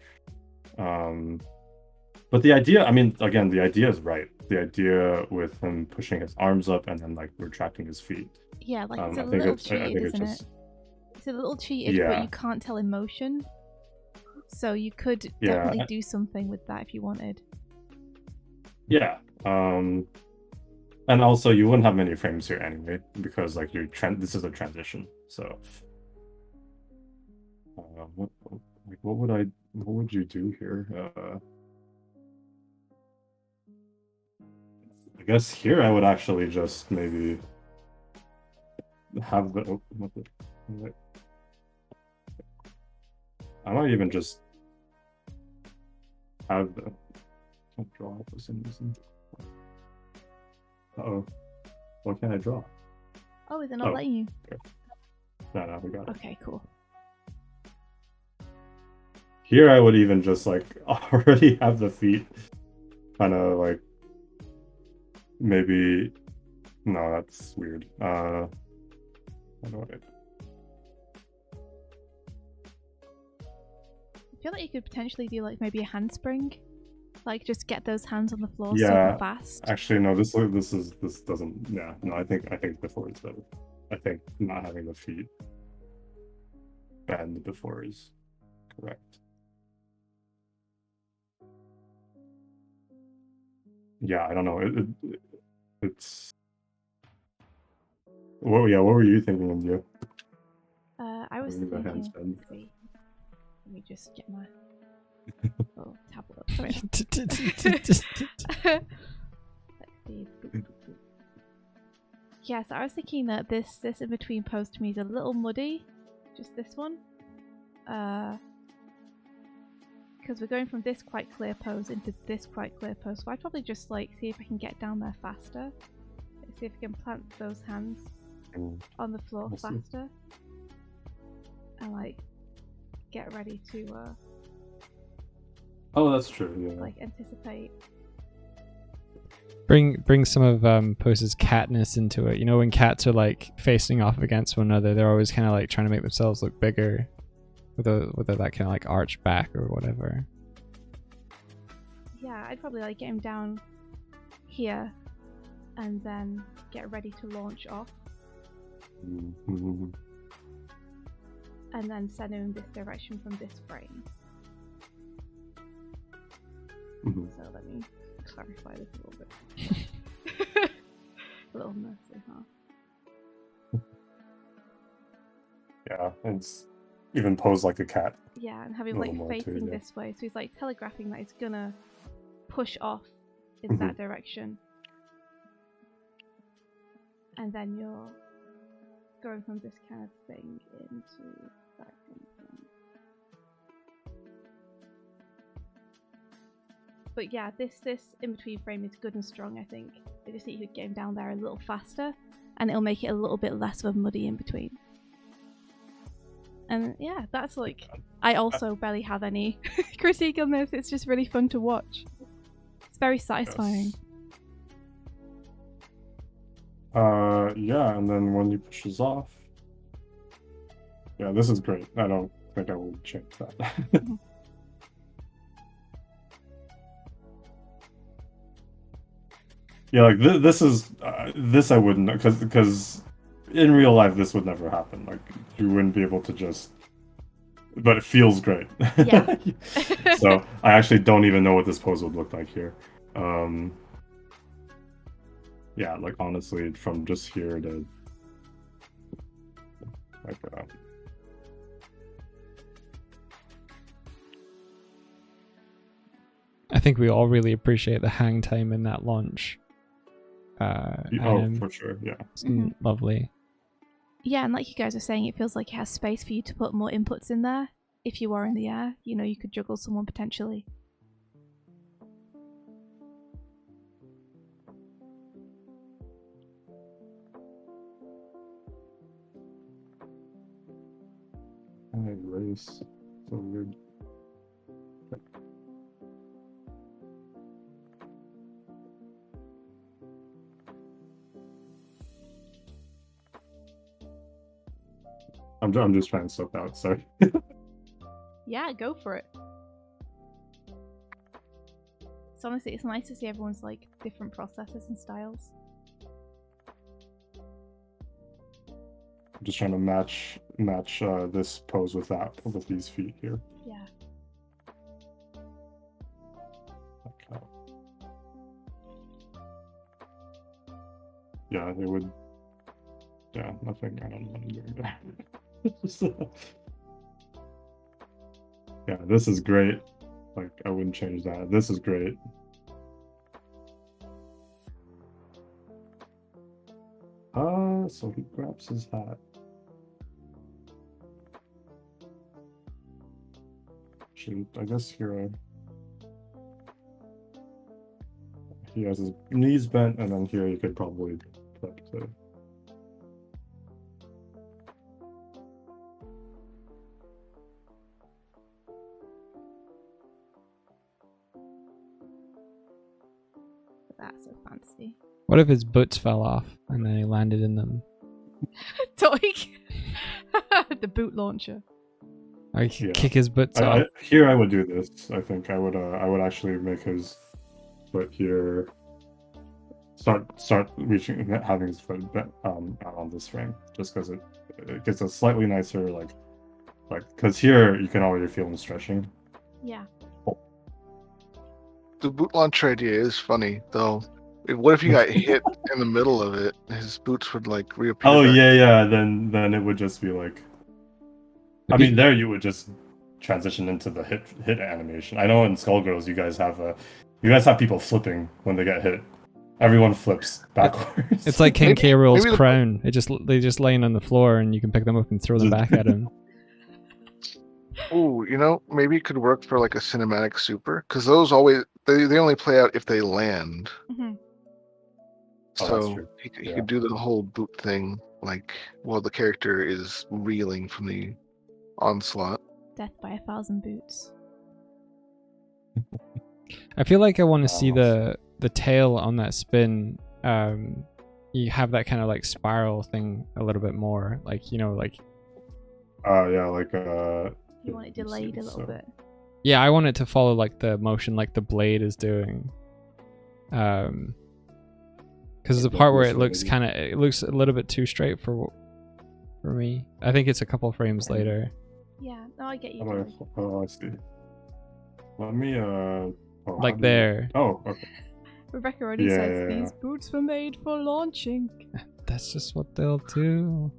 But the idea, I mean, again, the idea is right. The idea with him pushing his arms up and then like retracting his feet. Yeah, like it's I a think little it's, I cheated, think it's isn't just, it? It's a little cheated, but yeah, you can't tell in motion. So you could yeah, definitely do something with that if you wanted. yeah. And also you wouldn't have many frames here anyway because like this is a transition. So, what would you do here? I guess here I would actually just maybe have the. Oh, what the wait. I might even just have the. Can't draw for some reason. Uh-oh. What can I draw? Oh, is it not letting you? No, we got it. Okay, cool. Here I would even just like already have the feet kind of like maybe. No, that's weird. How do I? I feel like you could potentially do like maybe a handspring, like just get those hands on the floor Yeah, super fast. actually, no. This doesn't. Yeah, no. I think before is better. I think not having the feet bend before is correct. Yeah, I don't know. It's. What? Yeah, what were you thinking, India? I was Having the hands thinking. bend. Let's see. Let me just get my little tablet up. Sorry. Let's see. Yeah, so I was thinking that this in between pose to me is a little muddy. Just this one. Because we're going from this quite clear pose into this quite clear pose. So I'd probably just like see if I can get down there faster. See if I can plant those hands on the floor faster. And like get ready to Oh, that's true. Yeah. like anticipate. Bring some of Pose's catness into it. You know, when cats are like facing off against one another, they're always kind of like trying to make themselves look bigger, with that kind of like arch back or whatever. Yeah, I'd probably like get him down here, and then get ready to launch off, Mm-hmm. and then send him in this direction from this frame. Mm-hmm. So let me clarify this a little bit. A little messy, huh? Yeah, it's even posed like a cat. Yeah, and have him A like little more too, facing yeah. this way, so he's like telegraphing that he's gonna push off in that direction. And then you're going from this kind of thing into that kind of thing. But yeah, this in between frame is good and strong, I think. I just think you could get him down there a little faster, and it'll make it a little bit less of a muddy in between. And yeah, that's like, I also barely have any critique on this. It's just really fun to watch. It's very satisfying. Yes. Yeah, and then when he pushes off, yeah, this is great. I don't think I will change that. Yeah, like this is this I wouldn't, because in real life this would never happen. Like you wouldn't be able to just, but it feels great. Yeah. So I actually don't even know what this pose would look like here. Yeah, like honestly, from just here to like I think we all really appreciate the hang time in that launch. for sure, yeah. It's lovely. Yeah, and like you guys are saying, it feels like it has space for you to put more inputs in there. If you are in the air, you know, you could juggle someone potentially. Race, so weird. I'm just trying to stuff out. Sorry. Yeah, go for it. So honestly, it's nice to see everyone's like different processes and styles. I'm just trying to match this pose with these feet here. Yeah. Okay. Yeah, it would. Yeah, nothing. I don't know what I'm doing there. Yeah, this is great. Like, I wouldn't change that. This is great. So he grabs his hat. I guess here he has his knees bent, and then here you could probably flip to. That's so fancy. What if his boots fell off and then he landed in them? Toy. The boot launcher. Or he could kick his boots off. Here I would do this. I think I would actually make his foot here start reaching, having his foot out on this frame, just because it gets a slightly nicer like because here you can already feel him stretching. Yeah. The boot launcher idea is funny though. What if he got hit in the middle of it? His boots would like reappear. Oh yeah. Then it would just be like. I mean, there you would just transition into the hit animation. I know in Skullgirls you guys have people flipping when they get hit. Everyone flips backwards. It's like King K. Rool's crown. They just laying on the floor and you can pick them up and throw them back at him. Oh, maybe it could work for like a cinematic super, because those always they only play out if they land. Mm-hmm. So he could do the whole boot thing, like while the character is reeling from the onslaught. Death by 1,000 boots. I feel like I want to see the tail on that spin. You have that kind of like spiral thing a little bit more, like like. You want it delayed a little bit. Yeah, I want it to follow like the motion, like the blade is doing. Because there's a part where it looks a little bit too straight for me. I think it's a couple frames later. Yeah, no, I get you. Oh, I see. Let me like there. Oh, okay. Rebecca already says these boots were made for launching. That's just what they'll do.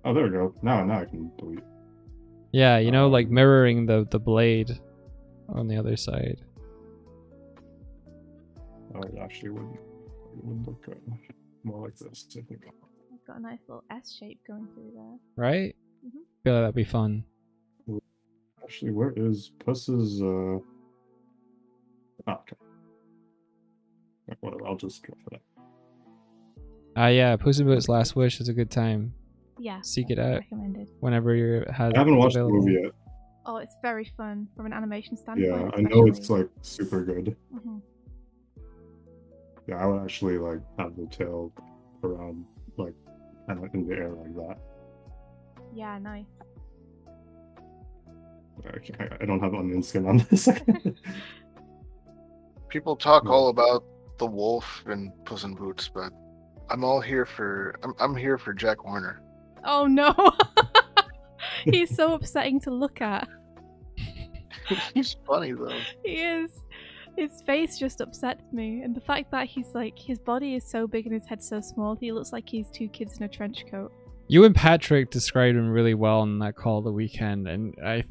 Oh, there we go. Now I can delete. Yeah, like mirroring the blade on the other side. Oh, it actually would look good. More like this, I think. I've got a nice little S shape going through there. Right? Mm-hmm. Feel like that'd be fun. Actually, where is Puss's okay. Whatever, I'll just go for that. Yeah, Puss in Boots Last Wish is a good time. Yeah. Seek it out. Recommended. Whenever you have. I haven't watched the movie yet. Oh, it's very fun from an animation standpoint. Yeah, I know it's like super good. Mm-hmm. Yeah, I would actually like have the tail around like kind of in the air like that. Yeah, nice. I don't have onion skin on this. People talk all about the wolf and Puss in Boots, but I'm here for Jack Warner. Oh no. He's so upsetting to look at. He's funny though. He is. His face just upsets me, and the fact that he's like, his body is so big and his head so small, he looks like he's two kids in a trench coat. You and Patrick described him really well on that call the weekend, and I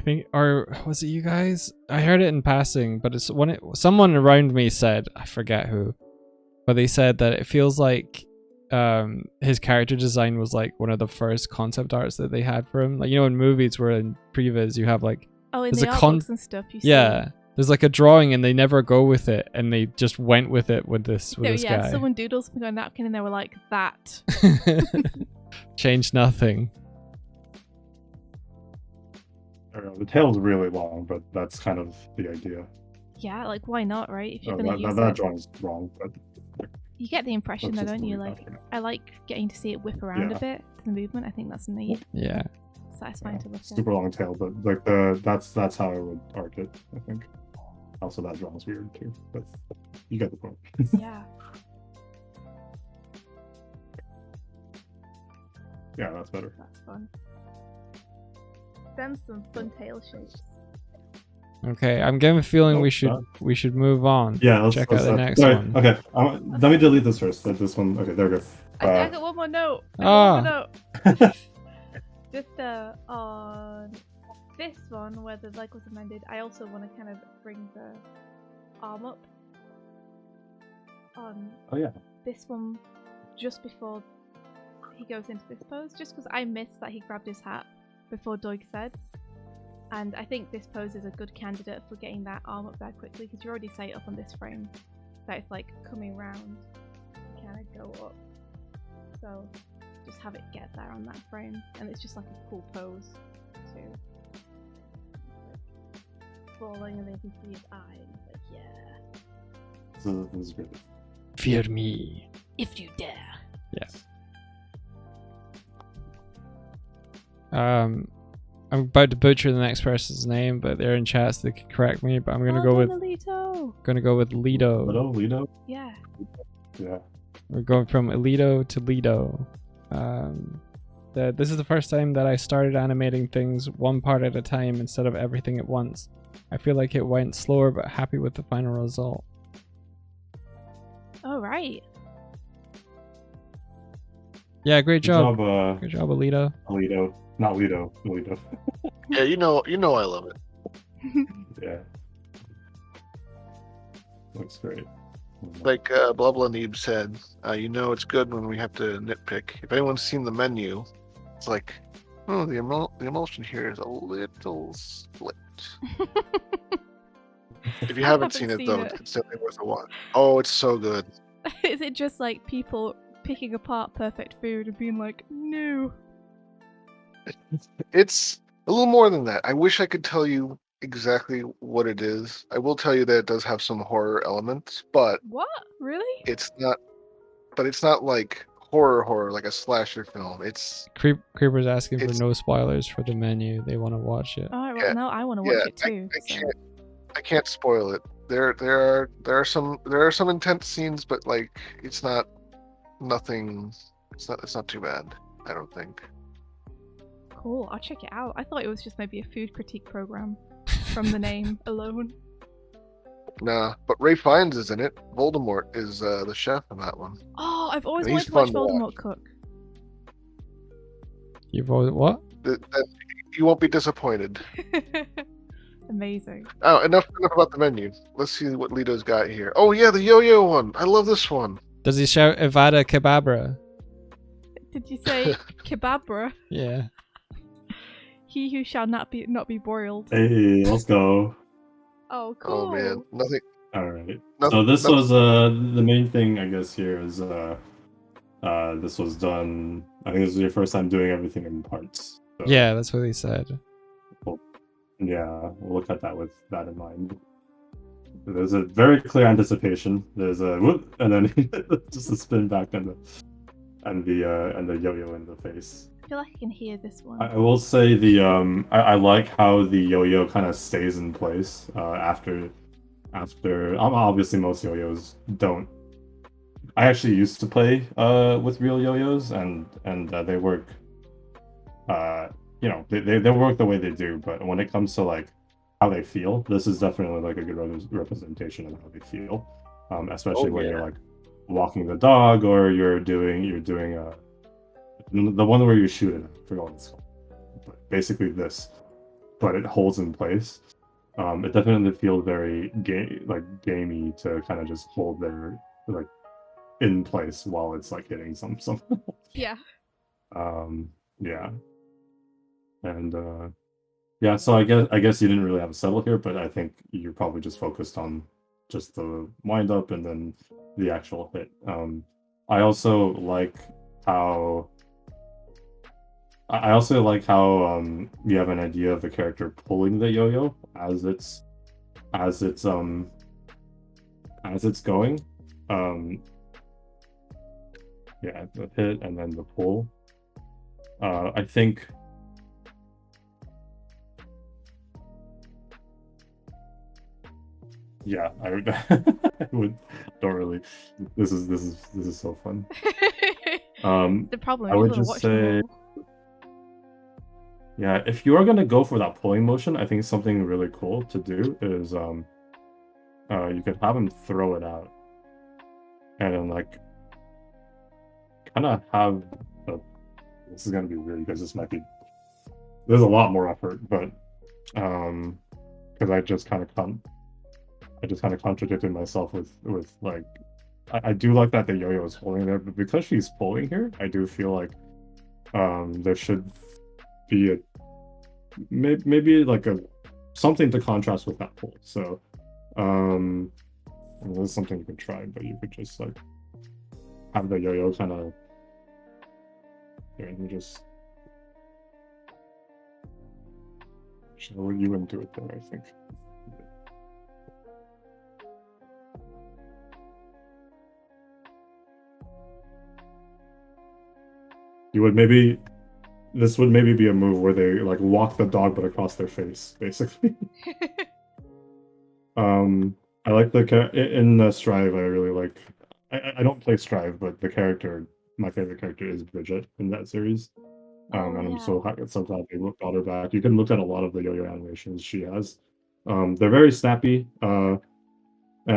think, or was it you guys? I heard it in passing, but it's someone around me said, I forget who, but they said that it feels like his character design was like one of the first concept arts that they had for him. Like, in movies where in previs you have like, in the art books and stuff. There's like a drawing and they never go with it, and they just went with it with this guy. Someone doodled something on a napkin and they were like, that. Change nothing. I don't know, the tail's really long, but that's kind of the idea. Yeah, like why not, right? If you're that, gonna use that it. drawing's wrong, but You get the impression though, don't you? Like, I like getting to see it whip around a bit. the movement. I think that's neat. Yeah. Satisfying to look at. Super long tail, but like that's how I would arc it, I think. Also, that draw's weird too, but you get the point. Yeah. Yeah, that's better. That's fun. Then some fun tail shapes. Okay, I'm getting a feeling Oh, we should move on. Yeah, let's check out the next Sorry, one. Okay, let me delete this first. This one. Okay, there we go. I got one more note. I got one more note. Just on this one where the leg was amended, I also want to kind of bring the arm up on this one just before he goes into this pose, just because I missed that he grabbed his hat before Doig said, and I think this pose is a good candidate for getting that arm up there quickly, because you already set it up on this frame that it's like coming round to kind of go up, so just have it get there on that frame, and it's just like a cool pose too. Like, falling, and then you can see his eye, and it's like, yeah. This is great. Fear me. If you dare. Yeah. I'm about to butcher the next person's name, but they're in chat, so they can correct me. But I'm gonna go with Elito. Lido. Lido? Yeah. Yeah. We're going from Elito to Lido. This is the first time that I started animating things one part at a time instead of everything at once. I feel like it went slower, but happy with the final result. Oh, right. Yeah, great job. Good Good job, Elito. Elito. Not Lido. Elito. Yeah, you know I love it. Yeah. Looks great. Like Blublaneeb said, you know it's good when we have to nitpick. If anyone's seen the menu, it's like, oh, the emulsion here is a little split. If you haven't seen it though, it's definitely worth a watch. Oh, it's so good. Is it just like people picking apart perfect food and being like, no? It's a little more than that. I wish I could tell you exactly what it is. I will tell you that it does have some horror elements, but What? Really? it's not. But it's not like horror like a slasher film. It's Creeper's asking for no spoilers for the menu. They want to watch it. Alright, well, no, I want to watch it too. I can't spoil it. There are some intense scenes, but like it's not nothing. It's not too bad. I don't think. Cool, I'll check it out. I thought it was just maybe a food critique program from the name alone. Nah, but Ray Fiennes is in it. Voldemort is the chef in that one. Oh, I've always And wanted he's to watch fun to Voldemort cook. You voted what? You won't be disappointed. Amazing. Oh, enough about the menu. Let's see what Lido's got here. Oh yeah, the yo-yo one. I love this one. Does he shout Evada Kebabra? Did you say kebabra? Yeah. He who shall not be broiled. Hey, let's go. Oh, cool. Oh man, nothing. All right. So this was the main thing, I guess. Here is this was done. I think this was your first time doing everything in parts. So, Yeah, that's what he said. yeah, we'll look at that with that in mind. There's a very clear anticipation. There's a whoop, and then just a spin back and the yo-yo in the face. I feel like I can hear this one. I will say I like how the yo-yo kind of stays in place after obviously most yo-yos don't. I actually used to play with real yo-yos and they work they work the way they do, but when it comes to like how they feel, this is definitely like a good representation of how they feel, especially when you're like walking the dog or you're doing the one where you shoot it. I forgot what it's called. But basically this, but it holds in place. It definitely feels very gamey to kind of just hold there like in place while it's like hitting some. Yeah. Yeah. And yeah, so I guess you didn't really have a settle here, but I think you're probably just focused on just the wind up and then the actual hit. I also like how you have an idea of the character pulling the yo-yo as it's going. Yeah, the hit and then the pull. I think. Yeah, I would. I would. Don't really. This is so fun. The problem. I You would want to just watch them say, all. yeah, if you are gonna go for that pulling motion, I think something really cool to do is you could have him throw it out, and then like kind of have a. This is gonna be weird because this might be. There's a lot more effort, but because I just kind of contradicted myself with like I do like that the yo-yo is holding there, but because she's pulling here, I do feel like there should be a maybe like a something to contrast with that pull. So this is something you could try, but you could just like have the yo-yo kind of here and just show you wouldn't do it there, I think. You would maybe this would maybe be a move where they like walk the dog but across their face, basically. I like in the Strive. I really like. I don't play Strive, but my favorite character is Bridget in that series. And I'm so happy they brought her back. You can look at a lot of the yo-yo animations she has. They're very snappy. And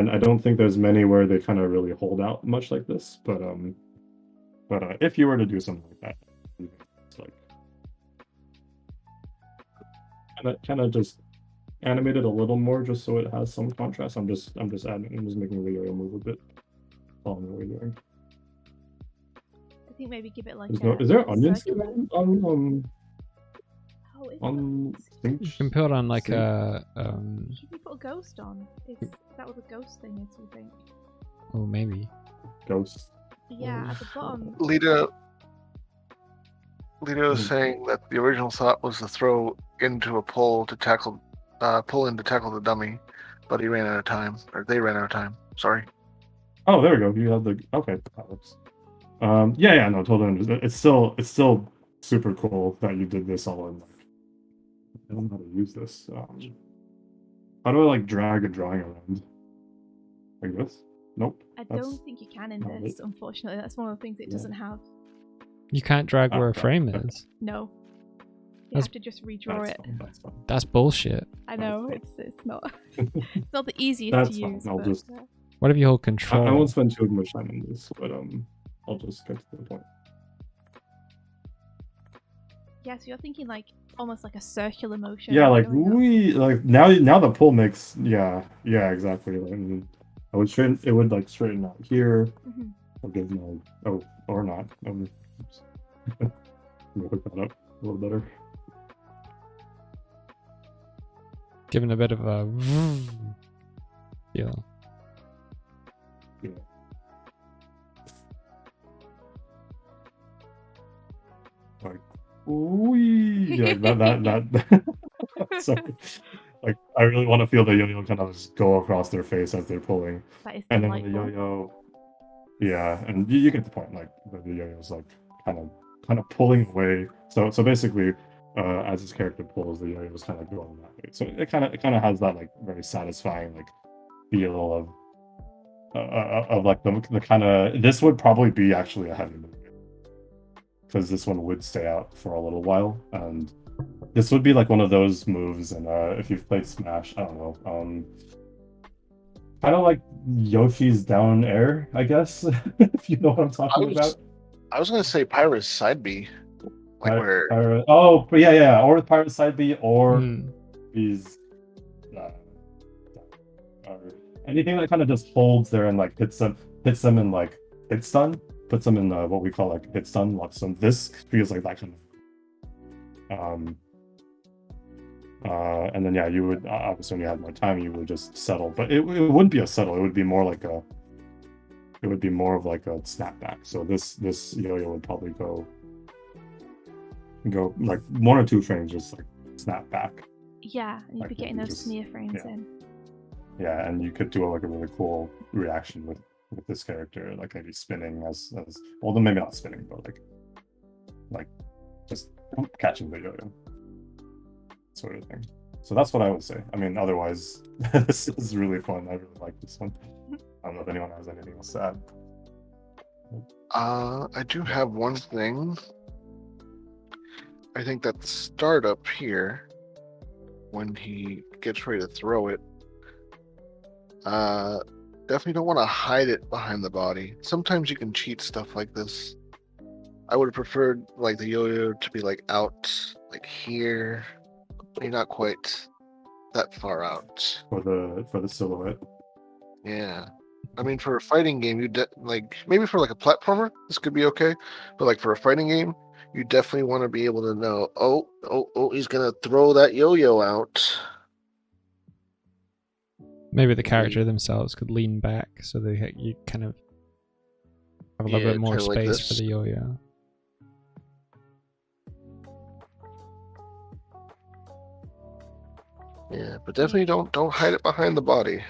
I don't think there's many where they kind of really hold out much like this. But if you were to do something like that, it's like kind of just animate it a little more, just so it has some contrast. I'm just making the yo-yo move a bit. Following what we're doing. I think maybe give it like. Is there onions on You can put on like a Should we put a ghost on? Is that what the ghost thing is? You think? Oh, maybe. Ghost. Yeah, at the bottom. Lido is saying that the original thought was to throw into a pull to tackle, pull in to tackle the dummy, but he ran out of time, or they ran out of time. Sorry. Oh, there we go. You have the okay. That works. Yeah, no, totally understand. It's still super cool that you did this all in. I don't know how to use this. How do I like drag a drawing around? Like this? Nope. I don't think you can in this. Unfortunately, that's one of the things it doesn't have. You can't drag where a frame is. No. You have to just redraw it. That's bullshit. I know it's not. It's not the easiest to use. I'll just. What if you hold control? I won't spend too much time on this, but I'll just get to the point. Yeah, so you're thinking like almost like a circular motion. Yeah, like now the pull makes exactly. Like, I would straighten it would like straighten out here. I'll give or not. Let me hook that up a little better. Giving a bit of a feel. Yeah. Like, yeah, that. Sorry. Like, I really want to feel the yo-yo kind of just go across their face as they're pulling, and then the yo-yo. Yeah, and you get the point. Like the yo-yo's like kind of pulling away. So basically, as his character pulls, the yo-yo's kind of going that way. So it kind of has that like very satisfying like feel of like the kind of. This would probably be actually a heavy movie because this one would stay out for a little while, and this would be like one of those moves. And if you've played Smash, I don't know, kind of like Yoshi's down air, I guess, if you know what I'm talking about. I was gonna say Pyra's side B, like where. But yeah, or Pyra's side B, or he's anything that kind of just holds there and like hits them in like hit stun, puts them in what we call like hit stun. So this feels like that kind of. And then yeah, you would obviously when you had more time, you would just settle, but it wouldn't be a settle. It would be more like a. It would be more of like a snapback. So this yo-yo would probably go like 1 or 2 frames, just like snap back. Yeah, and you'd be getting those smear frames in. Yeah, and you could do like a really cool reaction with this character, like maybe spinning as well, then maybe not spinning, but like just catching the yo-yo sort of thing. So that's what I would say. I mean, otherwise, this is really fun. I really like this one. I don't know if anyone has anything else to add. I do have one thing. I think that startup here, when he gets ready to throw it, definitely don't want to hide it behind the body. Sometimes you can cheat stuff like this. I would have preferred like the yo-yo to be like out like here. You're not quite that far out. For the silhouette. Yeah. I mean, for a fighting game, like maybe for like a platformer, this could be okay. But like for a fighting game, you definitely want to be able to know, oh, he's gonna throw that yo-yo out. Maybe the character themselves could lean back so you kind of have a little bit more kinda like space for this. the yo-yo. Yeah, but definitely don't hide it behind the body.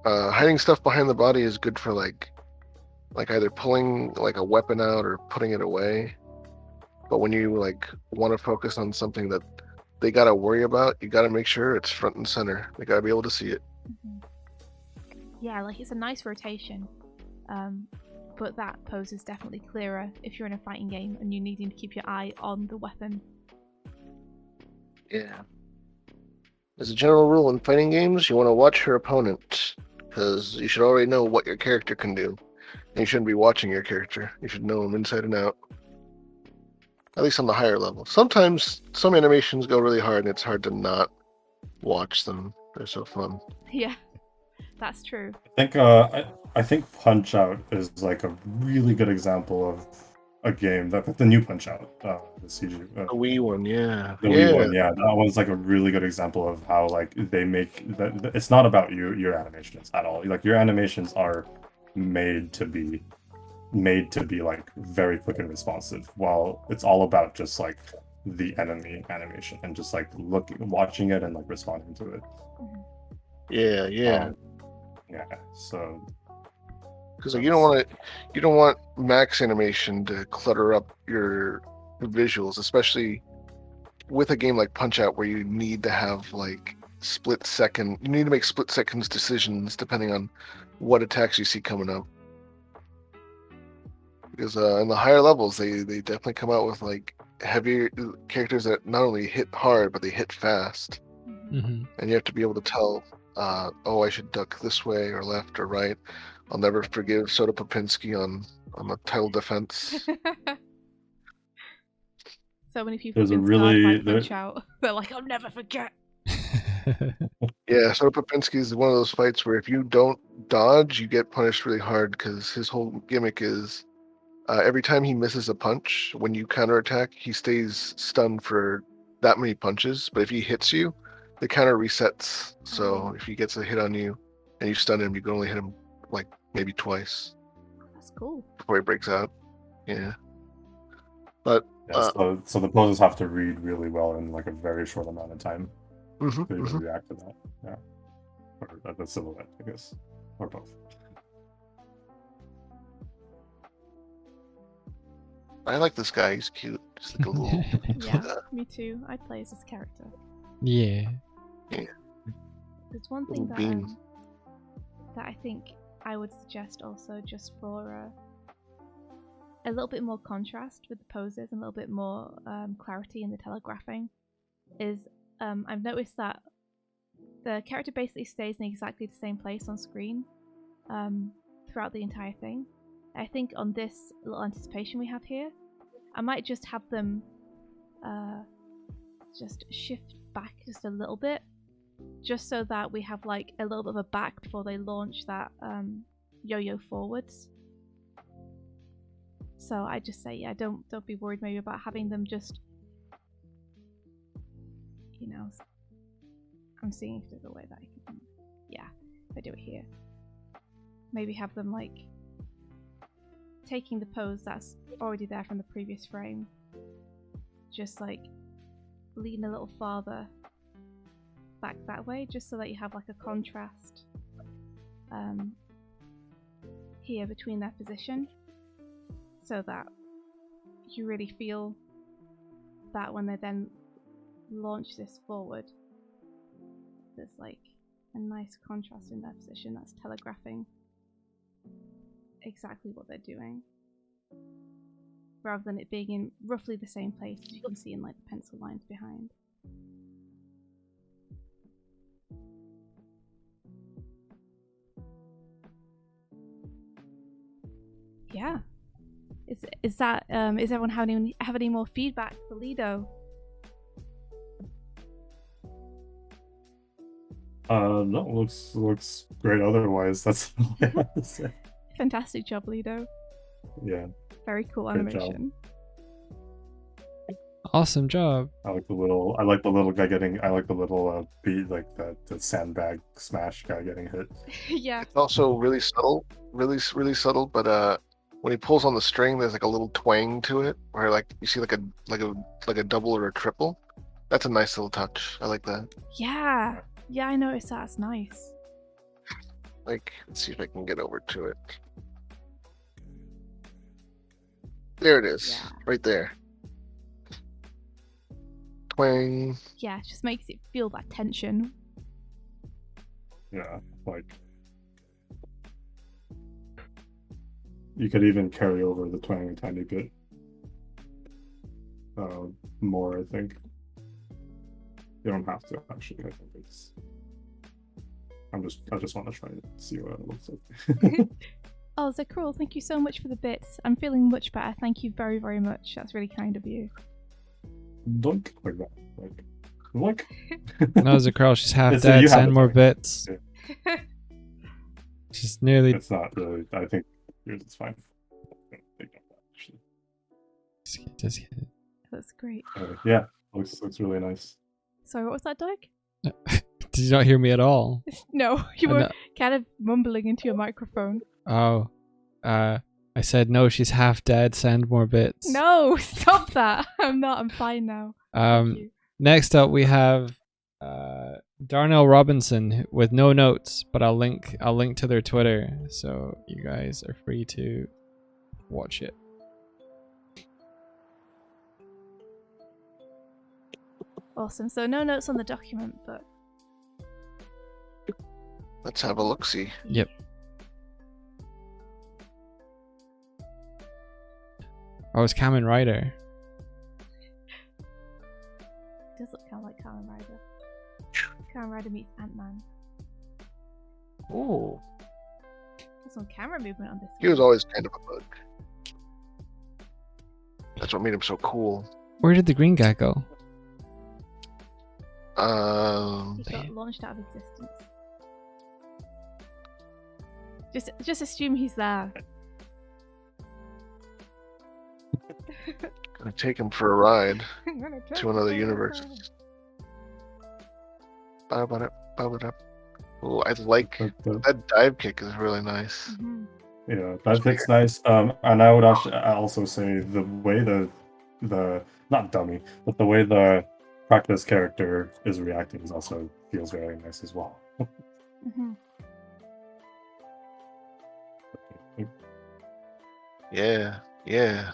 Hiding stuff behind the body is good for like either pulling like a weapon out or putting it away. But when you like want to focus on something that they gotta worry about, you gotta make sure it's front and center. They gotta be able to see it. Yeah, like it's a nice rotation. But that pose is definitely clearer if you're in a fighting game and you're needing to keep your eye on the weapon. Yeah. As a general rule in fighting games, you want to watch your opponent, because you should already know what your character can do. And you shouldn't be watching your character. You should know them inside and out. At least on the higher level. Sometimes some animations go really hard and it's hard to not watch them. They're so fun. Yeah, that's true. I think Punch Out is like a really good example of a game that the new Punch Out, the CG, The Wii one, yeah. the Wii one, yeah, that one's like a really good example of how like they make that. It's not about your animations at all. Like your animations are made to be like very quick and responsive, while it's all about just like the enemy animation and just like watching it and like responding to it. Yeah. Yeah, so Because like, you don't want max animation to clutter up your visuals, especially with a game like Punch Out where you need to have like you need to make split seconds decisions depending on what attacks you see coming up. Because in the higher levels, they definitely come out with like heavier characters that not only hit hard but they hit fast, and you have to be able to tell, I should duck this way or left or right. I'll never forgive Soda Popinski on the title defense. So many people there's have a been scarred really by Punch Out. They're like, I'll never forget. Yeah, Soda Popinski is one of those fights where if you don't dodge, you get punished really hard because his whole gimmick is every time he misses a punch, when you counterattack, he stays stunned for that many punches. But if he hits you, the counter resets. So if he gets a hit on you and you stun him, you can only hit him like maybe twice. That's cool. Before he breaks out. Yeah. But yeah, so the poses have to read really well in like a very short amount of time to even react to that. Yeah, or the silhouette, I guess, or both. I like this guy. He's cute. Just like a little. Yeah, me too. I'd play as this character. Yeah. There's one thing that I think I would suggest also, just for a little bit more contrast with the poses and a little bit more clarity in the telegraphing, is I've noticed that the character basically stays in exactly the same place on screen throughout the entire thing. I think on this little anticipation we have here, I might just have them just shift back just a little bit, just so that we have like a little bit of a back before they launch that yo-yo forwards. So I just say, yeah, don't be worried maybe about having them just, you know, I'm seeing if there's a way that I can, yeah, if I do it here, maybe have them like taking the pose that's already there from the previous frame, just like lean a little farther back that way, just so that you have like a contrast here between their position, so that you really feel that when they then launch this forward. There's like a nice contrast in their position that's telegraphing exactly what they're doing, rather than it being in roughly the same place as you can see in like the pencil lines behind. Yeah. Is everyone have any more feedback for LIDO? No, looks great otherwise. That's all I have to say. Fantastic job, LIDO. Yeah. Very cool Great animation. Awesome job. I like the little guy getting. I like the little beat, like the sandbag smash guy getting hit. Yeah. It's also really subtle, really subtle. But when he pulls on the string, there's like a little twang to it, where like you see like a double or a triple. That's a nice little touch. I like that. Yeah. Yeah, I noticed that. It's nice. Like, let's see if I can get over to it. There it is, Yeah. right there. Twang. Yeah, it just makes it feel that tension. Yeah, like you could even carry over the twang a tiny bit more. I think you don't have to actually. I think it's. I just want to try and see what it looks like. Oh, Zakruel, thank you so much for the bits. I'm feeling much better. Thank you very, very much. That's really kind of you. Don't like that. Like. No, Zakruel, she's half It's dead. you have Send it, more right? bits. Yeah. She's nearly. It's not really. I think yours is fine. Actually. Just hit it. That's great. Yeah, looks really nice. Sorry, what was that, Doug? Did you not hear me at all? No, you I'm were not- kind of mumbling into your microphone. Oh, I said no. She's half dead. Send more bits. No, stop that. I'm not. I'm fine now. Thank you. Next up we have Darnell Robinson with no notes, but I'll link to their Twitter, so you guys are free to watch it. Awesome. So no notes on the document, but Let's have a look-see. Yep. Oh, it's Kamen Rider. it does look kind of like Kamen Rider. Kamen Rider meets Ant-Man. Ooh, There's some camera movement on this he was one. always kind of a bug. That's what made him so cool. Where did the green guy go? He got launched out of existence. Just assume he's there. Gonna take him for a ride to another universe. Oh, I like that dive kick is really nice. Mhm. Yeah, that kick's nice. And I would also say the way the not dummy, but the way the practice character is reacting is also feels very nice as well. Mhm. Yeah. Because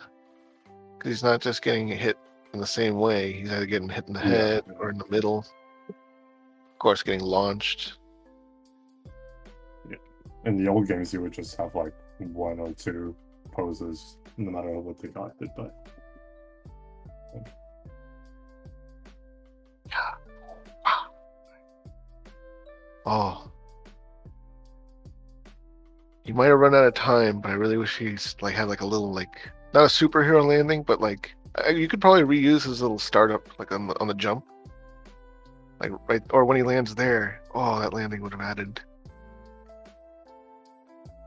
he's not just getting hit in the same way. He's either getting hit in the head or in the middle. Of course, getting launched. In the old games, you would just have like one or two poses, no matter what they got it. But Oh. He might have run out of time, but I really wish he's like had like a little like not a superhero landing, but like you could probably reuse his little startup like on the jump, like right or when he lands there. Oh, that landing would have added.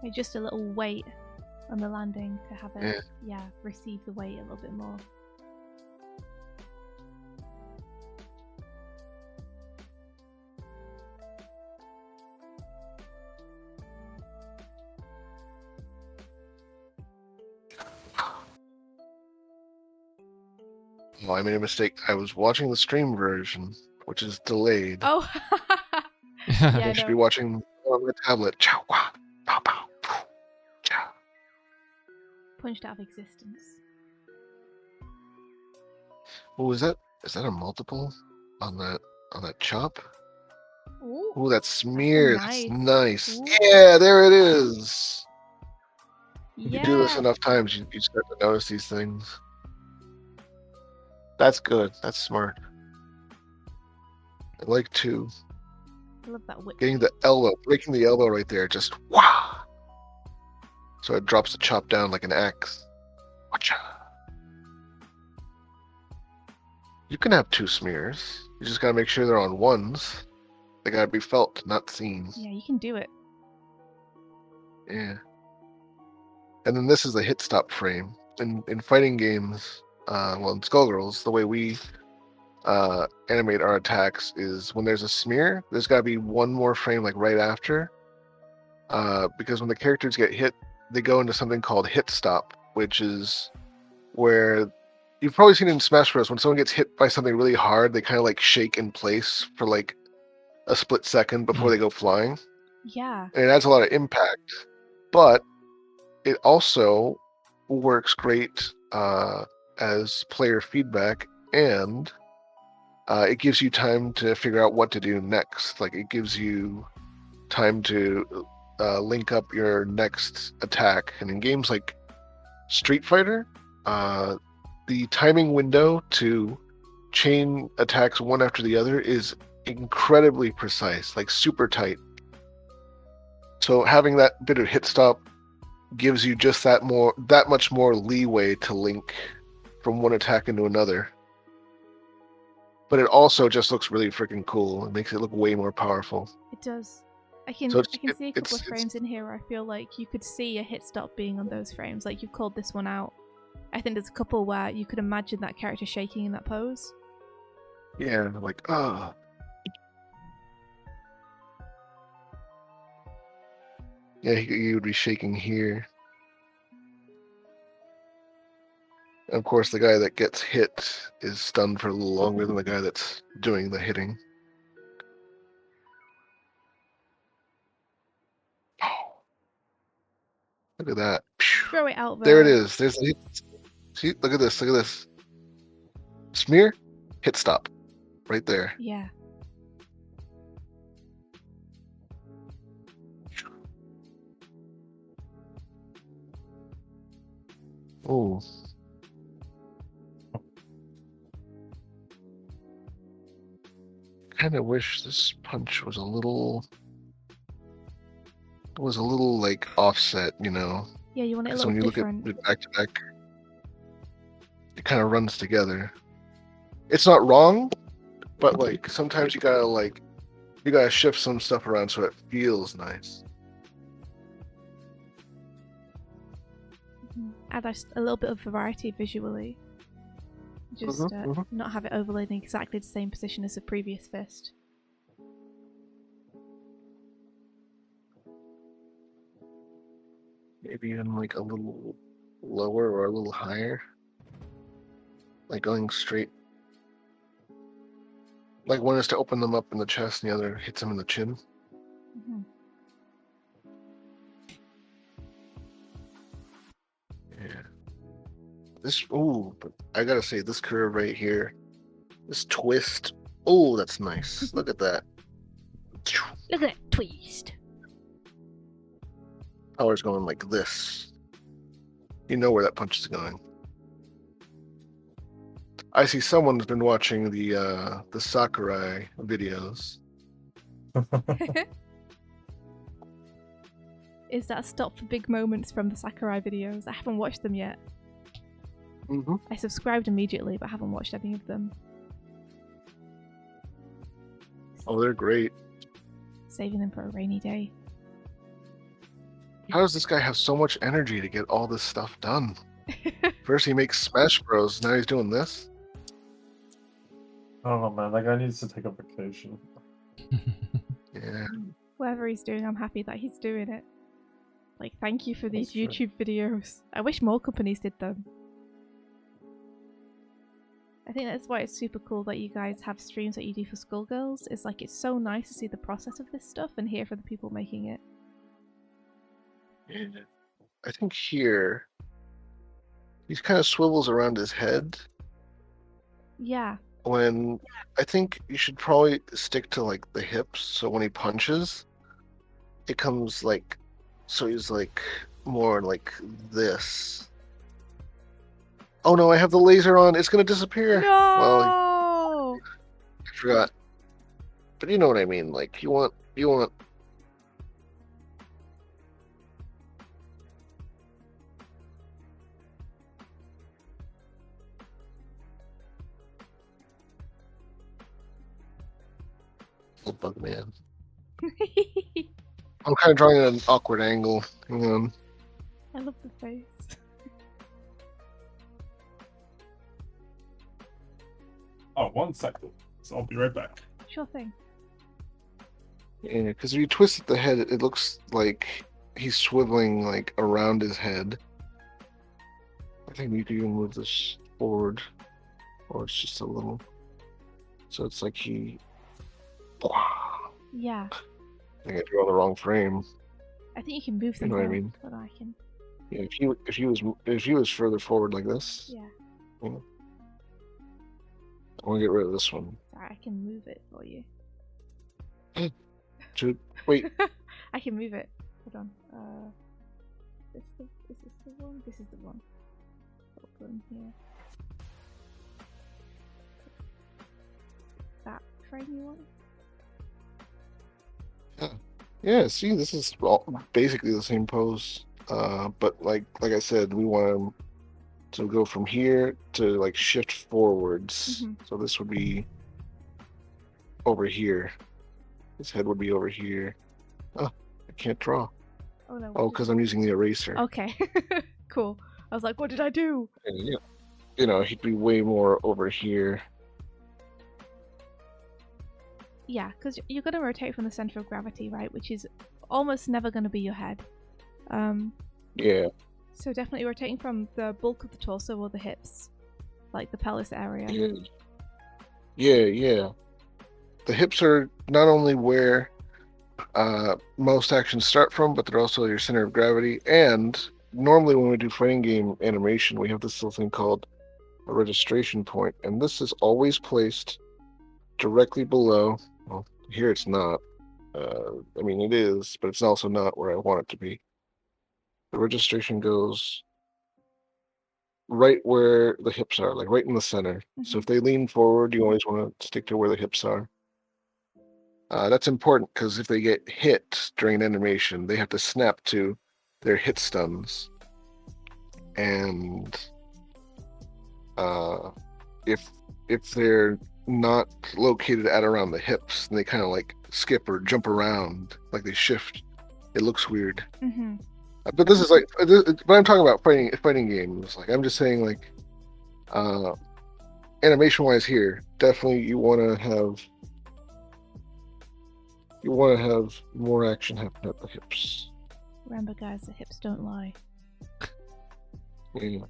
Like just a little weight on the landing to have it, receive the weight a little bit more. Oh, I made a mistake. I was watching the stream version, which is delayed. Oh, I yeah, should no. be watching on my tablet. Chow, wah, pow, pow, poof, chow. Punched out of existence. Oh, is that a multiple on that chop? Ooh. Oh, that smear. nice. That's nice. Ooh. Yeah, there it is. You do this Yeah. enough times, you start to notice these things. That's good. That's smart. I like to I love that whip. getting the elbow, breaking the elbow right there. Just wow. So it drops the chop down like an axe. Watcha. You can have 2 smears. You just gotta make sure they're on ones. They gotta be felt, not seen. Yeah, you can do it. Yeah. And then this is the hit stop frame. In fighting games, well, in Skullgirls, the way we animate our attacks is when there's a smear, there's got to be one more frame like right after, because when the characters get hit, they go into something called hit stop, which is where you've probably seen in Smash Bros. When someone gets hit by something really hard, they kind of like shake in place for like a split second before they go flying, Yeah. and it adds a lot of impact. But it also works great as player feedback, and it gives you time to figure out what to do next. Like it gives you time to link up your next attack. And in games like Street Fighter, the timing window to chain attacks one after the other is incredibly precise, like super tight. So having that bit of hit stop gives you just that much more leeway to link from one attack into another. But it also just looks really freaking cool. It makes it look way more powerful. It does. I can So see a couple of frames in here where I feel like you could see a hit stop being on those frames. Like you've called this one out. I think there's a couple where you could imagine that character shaking in that pose. Yeah, like yeah, he would be shaking here. And of course, the guy that gets hit is stunned for a little longer than the guy that's doing the hitting. Oh, look at that. Throw it out There it there. is. There's the hit. See, look at this. Look at this. Smear, hit stop. Right there. Yeah. Oh. Kind of wish this punch was a little like offset, you know. Yeah, you want it a So little when you different. look at it back to back, it kind of runs together. It's not wrong, but like sometimes you gotta shift some stuff around so it feels nice. Add a little bit of variety visually. Just not have it overlaid in exactly the same position as the previous fist. Maybe even like a little lower or a little higher. Like going straight. Like one is to open them up in the chest and the other hits them in the chin. Mm-hmm. Yeah. But I gotta say, this curve right here, this twist, that's nice. Look at that. Look at that twist. Power's going like this. You know where that punch is going. I see someone's been watching the Sakurai videos. Is that a stop for big moments from the Sakurai videos? I haven't watched them yet. Mm-hmm. I subscribed immediately, but haven't watched any of them. Oh, they're great. Saving them for a rainy day. How does this guy have so much energy to get all this stuff done? First he makes Smash Bros, now he's doing this. I don't know, man. That guy needs to take a vacation. Yeah. Whatever he's doing, I'm happy that he's doing it. Like, thank you for these That's true. YouTube videos. I wish more companies did them. I think that's why it's super cool that you guys have streams that you do for Skullgirls. It's like, it's so nice to see the process of this stuff and hear from the people making it. Yeah. I think here, he kind of swivels around his head. Yeah. when I think you should probably stick to like the hips, so when he punches, it comes like, so he's like more like this. Oh no, I have the laser on. It's gonna disappear. Well, I No. forgot. But you know what I mean. Like you want. Oh, bug man. I'm kind of drawing at an awkward angle. Hang on. I love the face. Oh, 1 second. So I'll be right back. Sure thing. Yeah, because if you twist the head, it looks like he's swiveling like around his head. I think you could even move this forward, or it's just a little. So it's like he. Yeah. I think I drew on the wrong frame. I think you can move You things know what I out, mean? but I can. Yeah, if he was further forward like this, Yeah. you know. I want to get rid of this one. Sorry, I can move it for you. Wait, I can move it. Hold on. Is this the one? This is the one. Open here. That frame you want? yeah. See, this is basically the same pose. But like I said, we want him to go from here to like shift forwards. Mhm. So this would be over here. His head would be over here. Oh, I can't draw. Oh no. Oh, because I'm using the eraser. Okay. Cool. I was like, what did I do? And, you know, he'd be way more over here. Yeah, because you're going to rotate from the center of gravity, right? Which is almost never going to be your head. Yeah. So definitely rotating from the bulk of the torso or the hips, like the pelvis area. Yeah. The hips are not only where most actions start from, but they're also your center of gravity. And normally when we do fighting game animation, we have this little thing called a registration point, and this is always placed directly below. Well, here it's not. I mean, it is, but it's also not where I want it to be. The registration goes right where the hips are, like right in the center. So if they lean forward, you always want to stick to where the hips are. That's important because if they get hit during an animation, they have to snap to their hit stuns. And if they're not located at around the hips, and they kind of like skip or jump around, like they shift, it looks weird. But this is like, but I'm talking about fighting games. Like I'm just saying, like, animation wise here, definitely you want to have more action happen at the hips. Remember, guys, the hips don't lie. Yeah.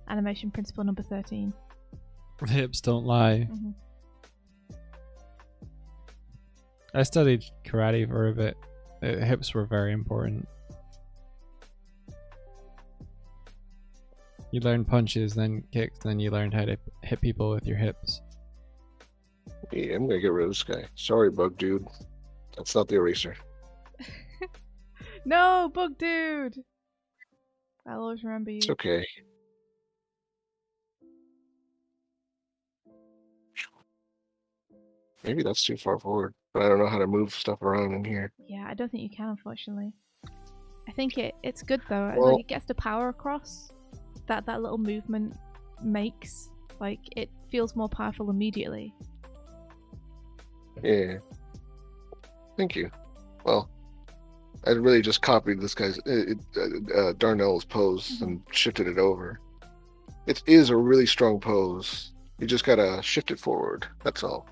Animation principle number 13. The hips don't lie. I studied karate for a bit. The hips were very important. You learn punches, then kicks, then you learned how to hit people with your hips. Yeah, I'm gonna get rid of this guy. Sorry, bug dude. That's not the eraser. No, bug dude! I'll always remember you. It's okay. Maybe that's too far forward, but I don't know how to move stuff around in here. Yeah, I don't think you can, unfortunately. I think it's good though. Well, like it gets the power across that little movement makes. Like it feels more powerful immediately. Yeah. Thank you. Well, I really just copied this guy's Darnell's pose and shifted it over. It is a really strong pose. You just gotta shift it forward. That's all.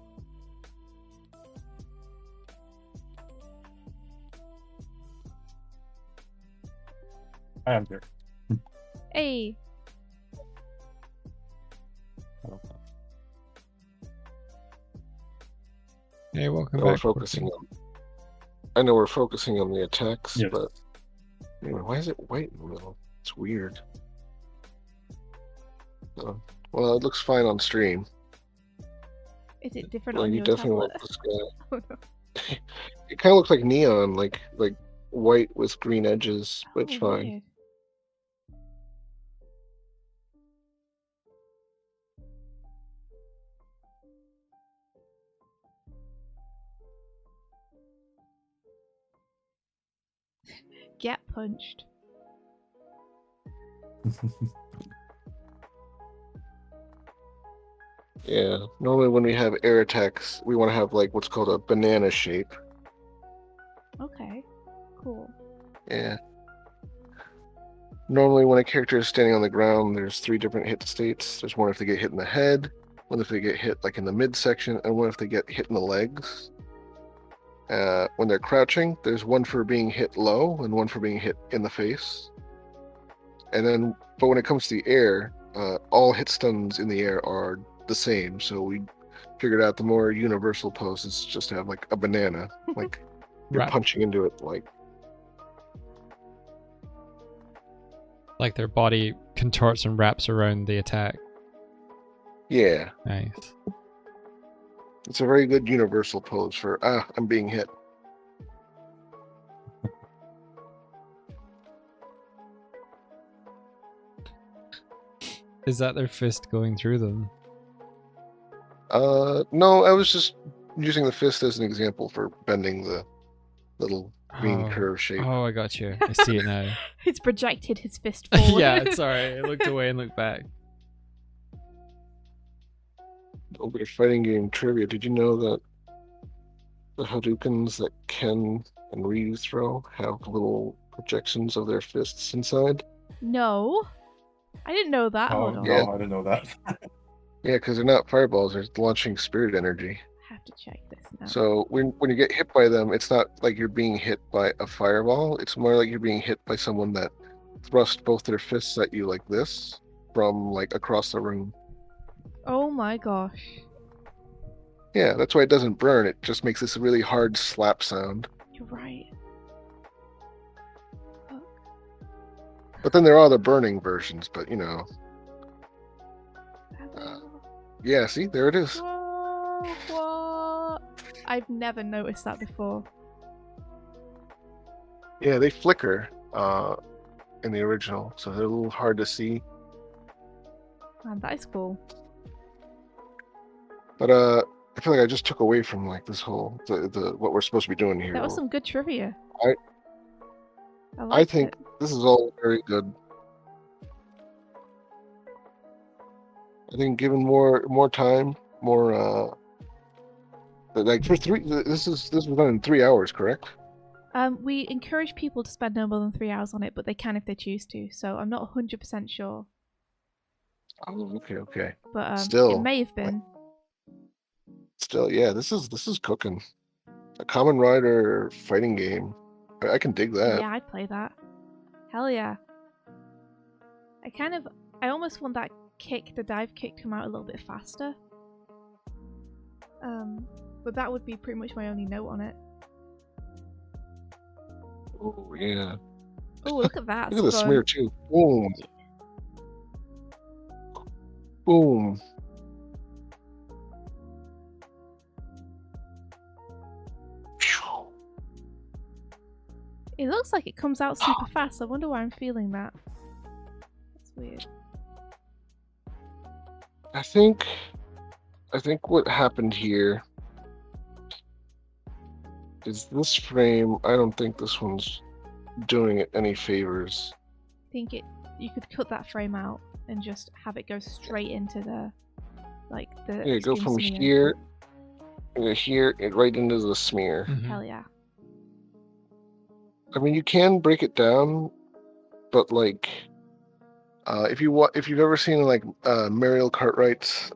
I am here. Hey. Hey, welcome We're back. focusing on. I know we're focusing on the attacks, Yes. but anyway, why is it white in the middle? It's weird. Well, it looks fine on stream. Is it different Well, on you your definitely tablet? want this guy. Oh, no. It kind of looks like neon, like white with green edges, but it's Oh, fine. weird. Get punched. Yeah. Normally when we have air attacks, we want to have like what's called a banana shape. Okay. Cool. Yeah. Normally when a character is standing on the ground, there's 3 different hit states. There's one if they get hit in the head, one if they get hit like in the midsection, and one if they get hit in the legs. When they're crouching, there's one for being hit low and one for being hit in the face. And then, but when it comes to the air, all hit stuns in the air are the same. So we figured out the more universal pose is just to have like a banana, like you're Right. punching into it, Like their body contorts and wraps around the attack. yeah. Nice. It's a very good universal pose for I'm being hit. Is that their fist going through them? No, I was just using the fist as an example for bending the little green curve shape. Oh, I got you. I see it now. He's projected his fist forward. Yeah, sorry. I looked away and looked back. Over to fighting game trivia, did you know that the Hadoukens that Ken and Ryu throw have little projections of their fists inside? No. I didn't know that. Oh Hold on. no, Yeah. I didn't know that. Yeah, because they're not fireballs, they're launching spirit energy. I have to check this now. So when you get hit by them, it's not like you're being hit by a fireball, it's more like you're being hit by someone that thrust both their fists at you like this from like across the room. Oh my gosh. Yeah, that's why it doesn't burn, it just makes this really hard slap sound. You're right. Fuck. But then there are the burning versions, but you know. Yeah, see, there it is. Whoa, what? I've never noticed that before. Yeah, they flicker in the original, so they're a little hard to see. Man, that is cool. But I feel like I just took away from like this whole the what we're supposed to be doing here. That was some good trivia. I liked think it. this is all very good. I think given more time, more like for 3, this was done in 3 hours, correct? We encourage people to spend no more than 3 hours on it, but they can if they choose to. So I'm not 100% sure, Oh, okay. but Still, it may have been. Still, yeah, this is cooking. A Kamen Rider fighting game. I can dig that. Yeah, I'd play that. Hell yeah. I almost want that kick, the dive kick, to come out a little bit faster. But that would be pretty much my only note on it. Oh yeah. Oh, look at that. Look at the fun. smear too. Boom. Boom. It looks like it comes out super fast. I wonder why I'm feeling that. That's weird. I think what happened here is this frame, I don't think this one's doing it any favors. I think you could cut that frame out and just have it go straight into the Yeah, go extreme from smear. here and right into the smear. Mhm. Hell yeah. I mean, you can break it down, but like, if you've ever seen like Mariel Cartwright's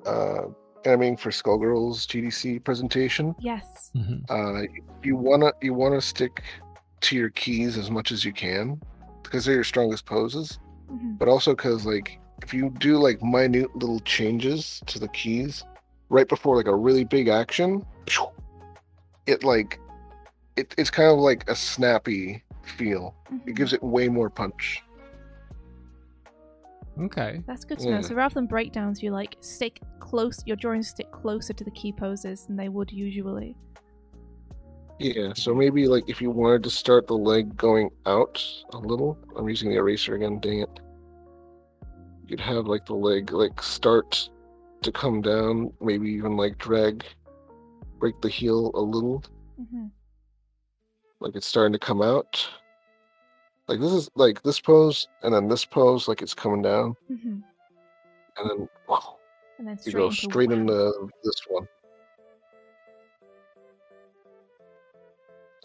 animating for Skullgirls GDC presentation, Yes. Mhm. you wanna stick to your keys as much as you can because they're your strongest poses, Mhm. but also because like if you do like minute little changes to the keys right before like a really big action, it's kind of like a snappy feel. It Mhm. gives it way more punch. Okay. That's good to know. Yeah. So rather than breakdowns, you like stick close. Your drawings stick closer to the key poses than they would usually. Yeah, so maybe like if you wanted to start the leg going out a little, I'm using the eraser again, dang it. You'd have like the leg like start to come down, maybe even like break the heel a little, Mm-hmm. like it's starting to come out. Like this is like this pose, and then this pose, like it's coming down, Mm-hmm. and then wow, And then you go straight wow. into this one.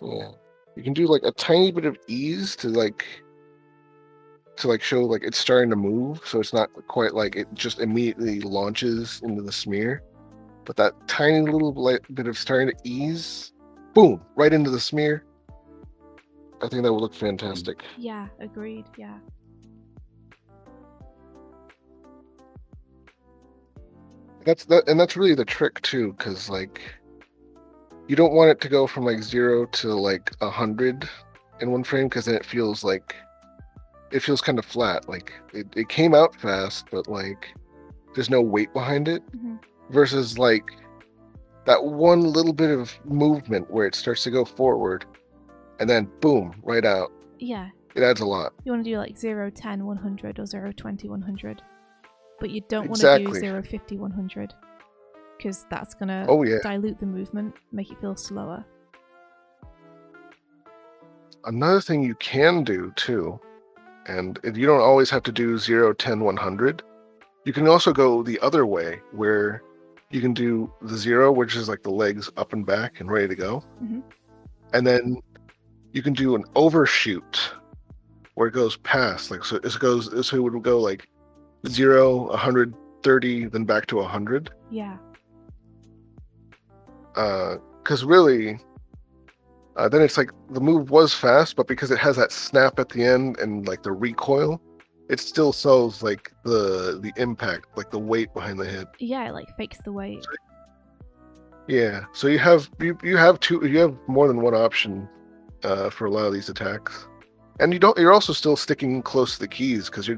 Yeah, you can do like a tiny bit of ease to show like it's starting to move, so it's not quite like it just immediately launches into the smear, but that tiny little bit of starting to ease, boom, right into the smear. I think that would look fantastic. Yeah, agreed. Yeah. That's really the trick too, because like you don't want it to go from like 0 to like 100 in one frame, because then it feels kind of flat. Like it came out fast, but like there's no weight behind it. Mm-hmm. Versus like that one little bit of movement where it starts to go forward and then boom, right out. Yeah. It adds a lot. You want to do like 0, 10, 100 or 0, 20, 100. But you don't want Exactly. to do 0, 50, 100. Because that's going to Oh yeah. dilute the movement, make it feel slower. Another thing you can do too, and you don't always have to do 0, 10, 100. You can also go the other way, where you can do the 0, which is like the legs up and back and ready to go. Mm-hmm. And then you can do an overshoot where it goes past, like so it would go like 0, 130, then back to 100. Yeah. Because really, then it's like the move was fast, but because it has that snap at the end and like the recoil, it still sells like the impact, like the weight behind the hit. Yeah, it like fakes the weight. Yeah, so you have more than one option for a lot of these attacks, and you're also still sticking close to the keys, because you're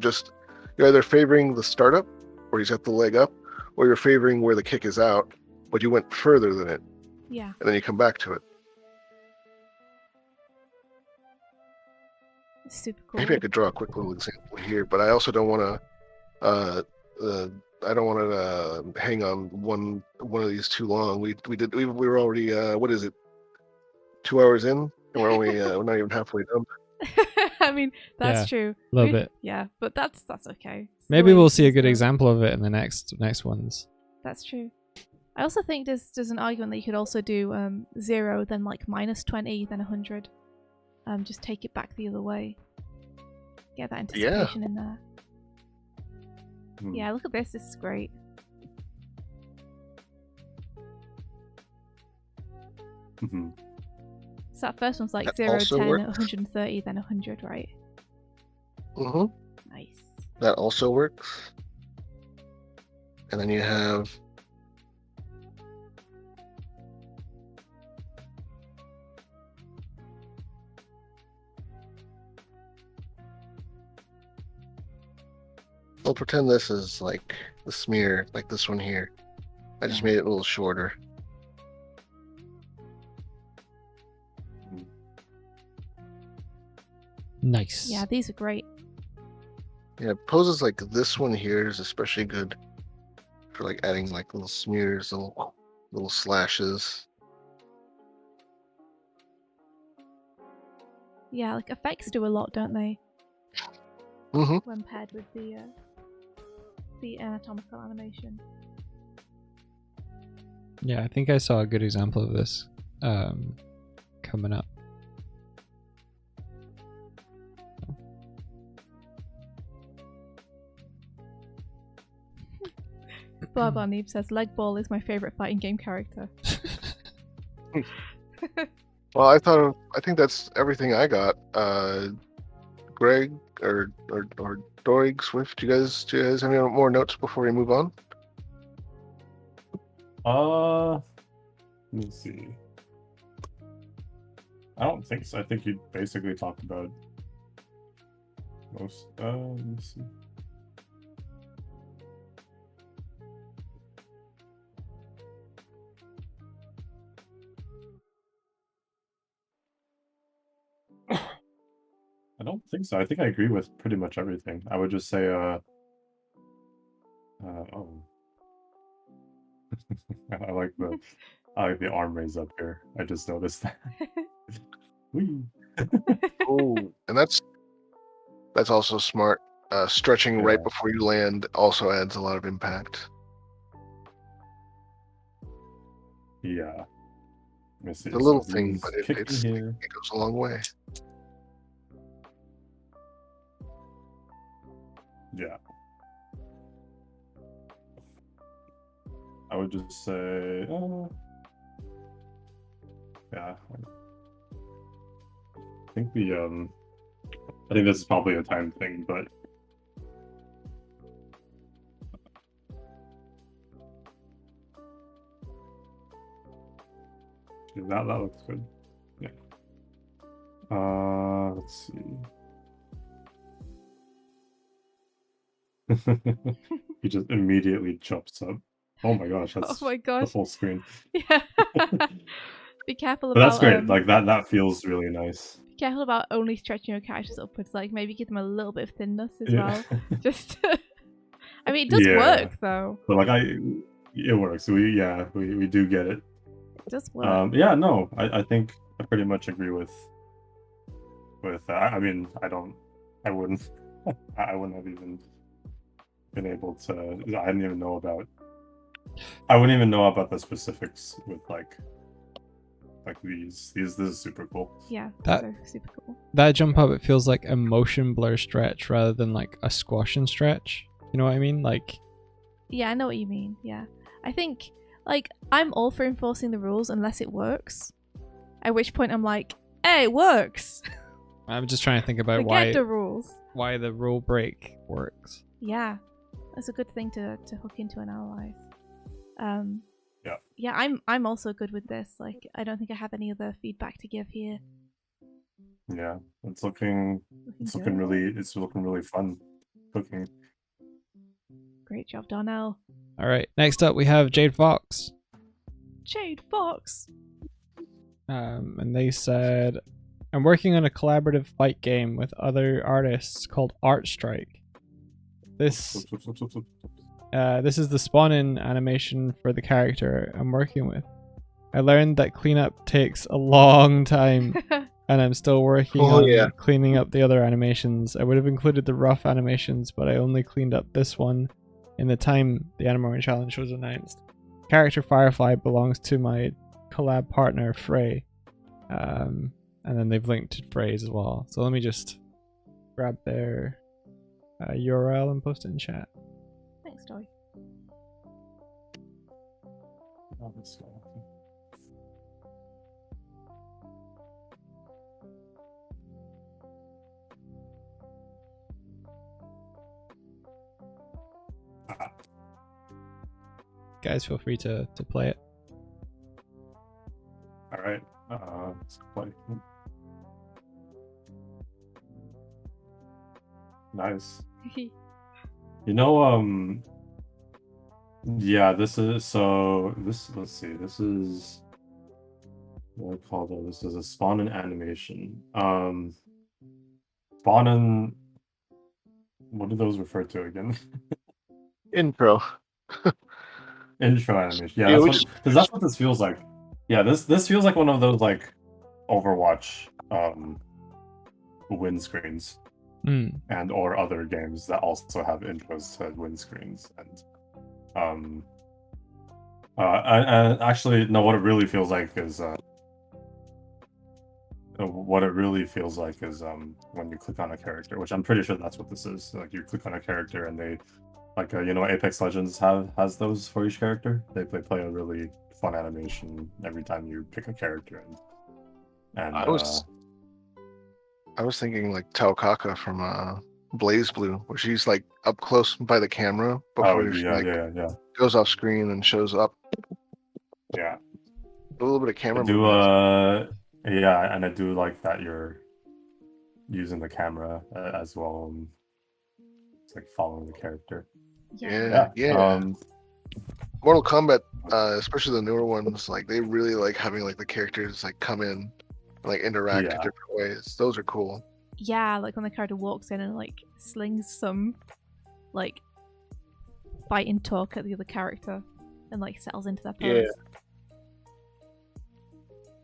either favoring the startup where he's got the leg up, or you're favoring where the kick is out, but you went further than it. Yeah. And then you come back to it. Super cool. Maybe I could draw a quick little example here, but I also don't want to. I don't want to hang on one of these too long. We were already what is it? 2 hours in, and we're only we're not even halfway done. I mean, that's Yeah, true. A little bit. Yeah, but that's okay. It's the Maybe way we'll see a things good go. example of it in the next ones. That's true. I also think there's an argument that you could also do 0, then like -20, then 100. Just take it back the other way. Get that anticipation in there. Yeah, look at this. This is great. Mm-hmm. So that first one's like That 0, also 10, works. 130, then 100, right? Mm-hmm. Nice. That also works. And then you have I'll pretend this is like the smear, like this one here. I just made it a little shorter. Nice. Yeah, these are great. Yeah, poses like this one here is especially good for like adding like little smears, little slashes. Yeah, like effects do a lot, don't they? Mm-hmm. When paired with the anatomical animation. Yeah, I think I saw a good example of this coming up. Barbar Neeb says Leg Ball is my favorite fighting game character. Well, I think that's everything I got. Greg or Dorig, Swift, do you guys have any more notes before we move on? Let me see. I don't think so. I think you basically talked about most. Let me see. think so. I think I agree with pretty much everything. I would just say, oh, I like the arm raise up here. I just noticed that. Whee! Oh, and that's also smart. Stretching right Yeah. before you land also adds a lot of impact. Yeah. Let me see. It's a little So thing, he's but kicking here. it goes a long way. Yeah. I would just say, yeah. I think I think this is probably a time thing, but that looks good. Yeah. Let's see. He just immediately jumps up. Oh my gosh, that's Oh my the gosh. full screen. Yeah. Be careful But about that's great. Like that feels really nice. be careful about only stretching your characters upwards. Like maybe give them a little bit of thinness as Yeah. well. Just I mean, it does Yeah. work though. But like it works. We do get it. It does work. Yeah, no, I think I pretty much agree with I mean, I wouldn't I wouldn't have even been able to. I didn't even know about. I wouldn't even know about the specifics with like these. This is super cool. Yeah, That- they're super cool. That jump up, it feels like a motion blur stretch rather than like a squash and stretch. You know what I mean? Like, Yeah, I know what you mean. Yeah. I think, like, I'm all for enforcing the rules unless it works. At which point I'm like, hey, it works! I'm just trying to think about Forget the rules. why the rule break works. Yeah. That's a good thing to hook into and analyze. Yeah. Yeah, I'm also good with this. Like, I don't think I have any other feedback to give here. Yeah, it's looking good. really fun cooking. Great job, Darnell. All right. Next up, we have Jade Fox. Jade Fox. And they said, I'm working on a collaborative fight game with other artists called Art Strike. This is the spawn-in animation for the character I'm working with. I learned that cleanup takes a long time, and I'm still working on cleaning up the other animations. I would have included the rough animations, but I only cleaned up this one in the time the Animorning challenge was announced. Character Firefly belongs to my collab partner Frey, and then they've linked to Frey's as well. So let me just grab their URL and post it in chat. Thanks, Toy. Guys, feel free to play it. All right. Let's play. Nice. You know, yeah, this is let's see, this is what I call it. This is a spawn-in animation. Spawn-in, what do those refer to again? Intro. Intro animation. Yeah, that's what this feels like. Yeah, this feels like one of those like Overwatch win screens. And or other games that also have intros to win screens. And actually no, what it really feels like is when you click on a character, which I'm pretty sure that's what this is. Like you click on a character and they like you know, Apex Legends has those for each character. They play a really fun animation every time you pick a character, and I was thinking like Taokaka from Blaze Blue, where she's like up close by the camera before she goes off screen and shows up. Yeah. A little bit of camera movement. Yeah, and I do like that you're using the camera as well. It's like following the character. Yeah. Mortal Kombat, especially the newer ones, like they really like having like the characters like come in, like interact in different ways. Those are cool. Yeah, like when the character walks in and like slings some like fighting talk at the other character and like settles into their pose.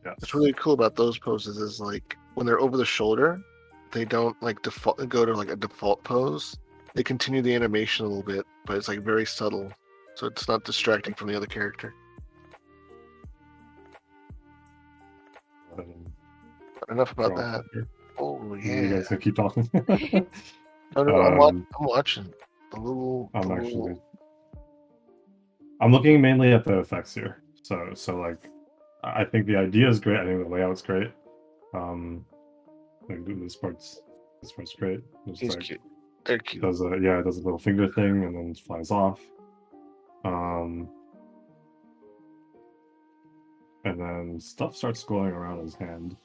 Yeah. What's really cool about those poses is like when they're over the shoulder, they don't like go to like a default pose. They continue the animation a little bit, but it's like very subtle, so it's not distracting from the other character. But enough about that. Oh yeah. You guys can keep talking. No, I'm watching the little. I'm looking mainly at the effects here. So like, I think the idea is great. I think the layout's great. Like this part's great. He's like, cute. They're cute. It does a little finger thing and then it flies off. And then stuff starts going around his hand.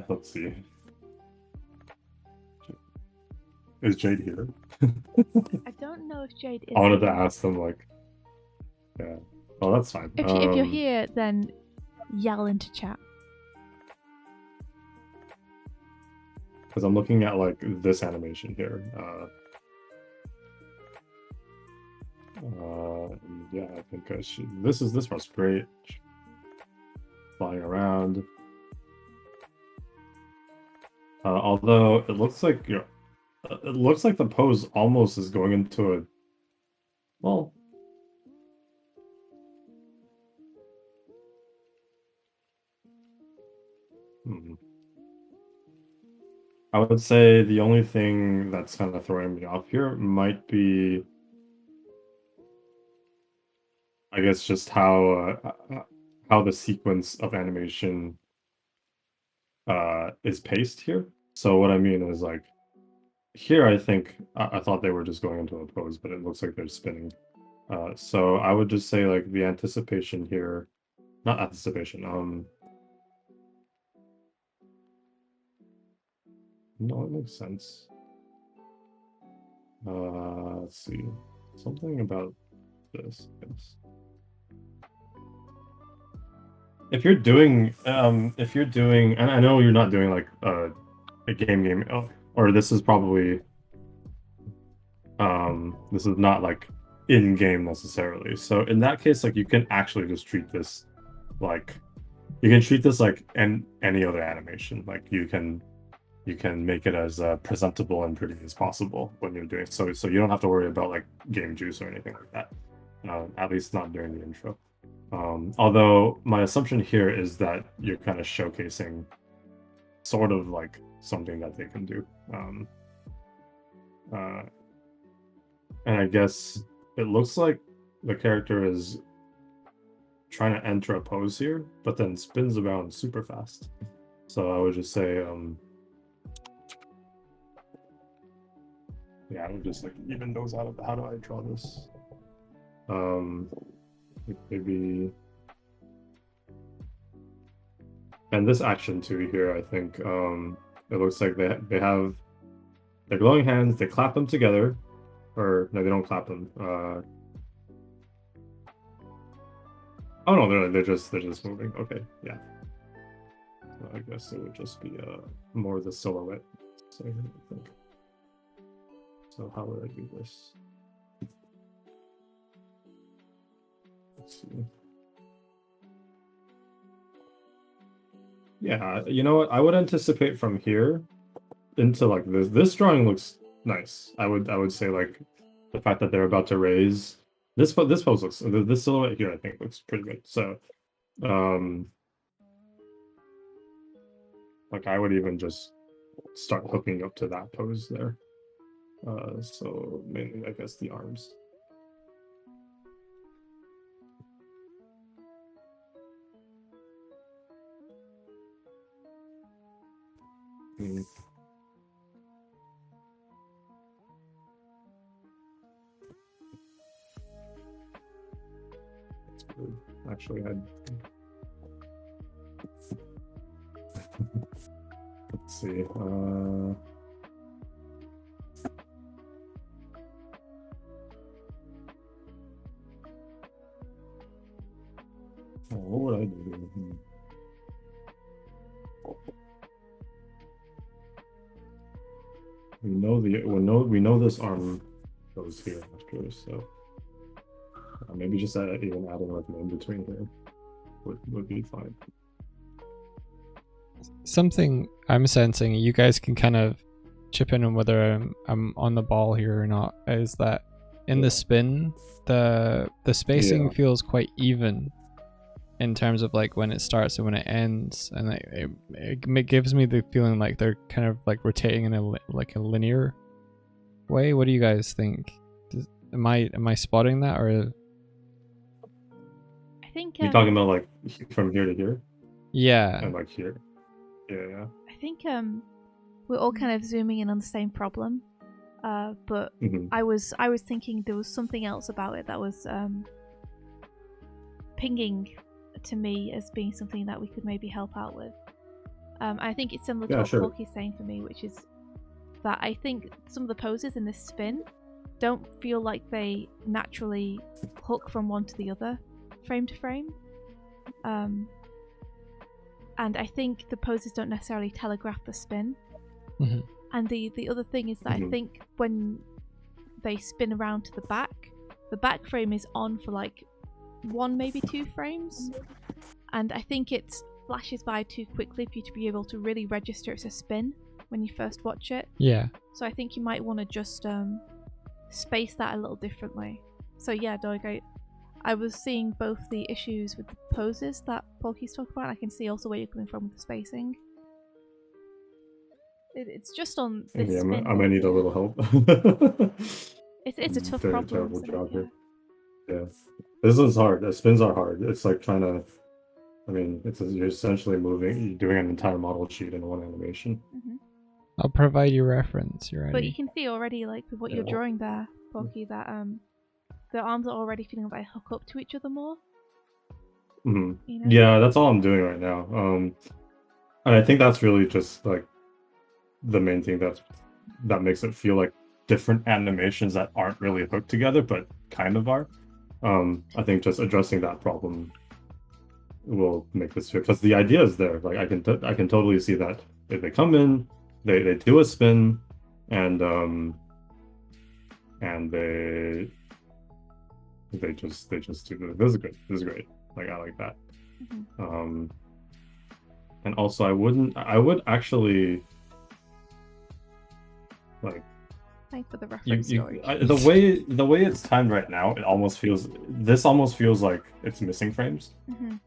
Let's see. Is Jade here? I don't know if Jade is. I wanted to ask them, like, yeah. Oh, that's fine. If you're here, then yell into chat. Because I'm looking at like this animation here. Yeah, I think I should. This part's great. Flying around. Although it looks like the pose almost is going into a, well, I would say the only thing that's kind of throwing me off here might be, I guess, just how the sequence of animation is paced here. So what I mean is, like, here I think I thought they were just going into a pose, but it looks like they're spinning. So I would just say, like, the anticipation here, not anticipation. No, it makes sense. Let's see, something about this. Yes. If you're doing, and I know you're not doing like a game, or this is probably, this is not like in game necessarily. So in that case, like, you can actually just treat this like, any other animation. Like, you can make it as presentable and pretty as possible when you're doing so you don't have to worry about like game juice or anything like that, at least not during the intro. Although my assumption here is that you're kind of showcasing sort of like something that they can do. And I guess it looks like the character is trying to enter a pose here, but then spins around super fast. So I would just say, yeah, I would just like even those out of how do I draw this? Maybe, and this action too here, I think it looks like they have their glowing hands, they clap them together, or no, they don't clap them. Oh no, they're just moving. Okay, yeah. So I guess it would just be more the silhouette. So I think. So how would I do this? Let's see. Yeah, you know what? I would anticipate from here into like this. This drawing looks nice. I would say, like, the fact that they're about to raise this pose looks, this silhouette here I think looks pretty good. So, like, I would even just start hooking up to that pose there. So mainly, I guess, the arms. That's good. Actually, let's see. Oh, what would I do? We know this arm goes here after, so maybe just even adding like an in between here would be fine. Something I'm sensing, you guys can kind of chip in on whether I'm on the ball here or not, is that in the spin, the spacing feels quite even in terms of like when it starts and when it ends, and it gives me the feeling like they're kind of like rotating in a linear way. What do you guys think? Am I spotting that, or I think you're talking about like from here to here? Yeah. And like here. Yeah. I think we're all kind of zooming in on the same problem. But I was thinking there was something else about it that was pinging to me as being something that we could maybe help out with. I think it's similar to what Porkky's saying for me, which is that I think some of the poses in this spin don't feel like they naturally hook from one to the other, frame to frame. And I think the poses don't necessarily telegraph the spin. And the other thing is that I think when they spin around to the back frame is on for like 1, maybe 2 frames. And I think it flashes by too quickly for you to be able to really register it's a spin when you first watch it. Yeah. So I think you might want to just space that a little differently. So yeah, Doig, I was seeing both the issues with the poses that Porkky's talking about. I can see also where you're coming from with the spacing. It's just on this spin. I might need a little help. It's a tough problem. Terrible job here. Yeah, this is hard. The spins are hard. It's like trying to. I mean, you're essentially you're doing an entire model sheet in one animation. I'll provide you reference. You're ready. But you can see already, like with what you're drawing there, Porkky, that the arms are already feeling like they hook up to each other more. You know? Yeah, that's all I'm doing right now. And I think that's really just like the main thing that makes it feel like different animations that aren't really hooked together, but kind of are. I think just addressing that problem will make this fit, because the idea is there. Like I can totally see that if they come in, they do a spin, and they just do this is great. This is great. Like I like that. And also I would actually like. Thanks for the reference. The way it's timed right now, it almost feels like it's missing frames,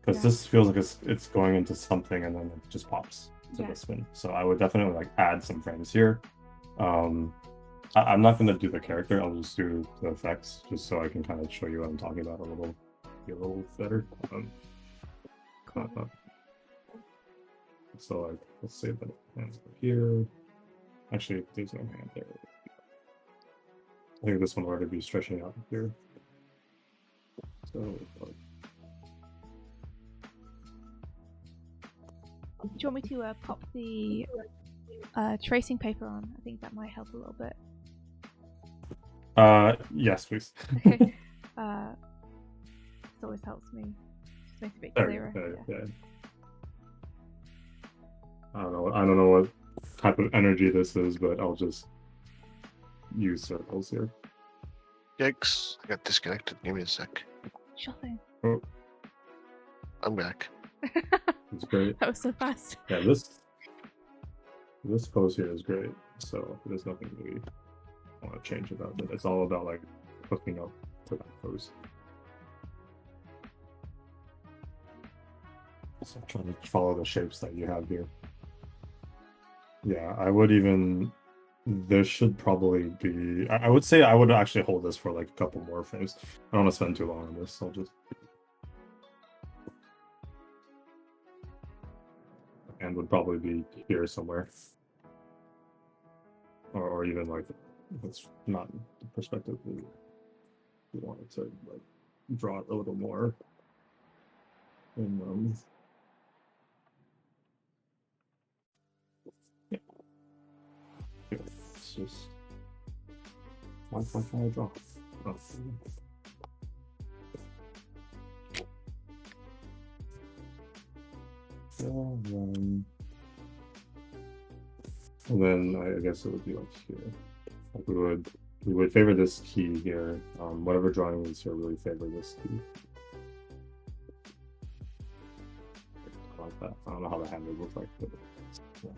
because this feels like it's going into something and then it just pops to this spin. So I would definitely like add some frames here. I'm not going to do the character. I'll just do the effects just so I can kind of show you what I'm talking about a little better. So like let's say that hands are here. Actually, there's no hand there. I think this one will already be stretching out here. So, do you want me to pop the tracing paper on? I think that might help a little bit. Yes, please. Okay. This always helps me. Just makes it a bit clearer. Yeah. I don't know what type of energy this is, but I'll just use circles here. Yikes, I got disconnected. Give me a sec. Sure thing. Oh. I'm back. It's great. That was so fast. Yeah, this pose here is great. So there's nothing really I want to change about it. It's all about like hooking up to that pose. So I'm trying to follow the shapes that you have here. Yeah, I would even. There should probably be. I would say I would actually hold this for like a couple more frames. I don't want to spend too long on this. I'll just. And would probably be here somewhere. Or even like, it's not the perspective we wanted to like draw it a little more. And yeah. It's just 1.5 draw. Oh. And then I guess it would be like here. Like we would favor this key here. Whatever drawing is here, really favor this key. I like that. I don't know how the hand would look like, but yeah.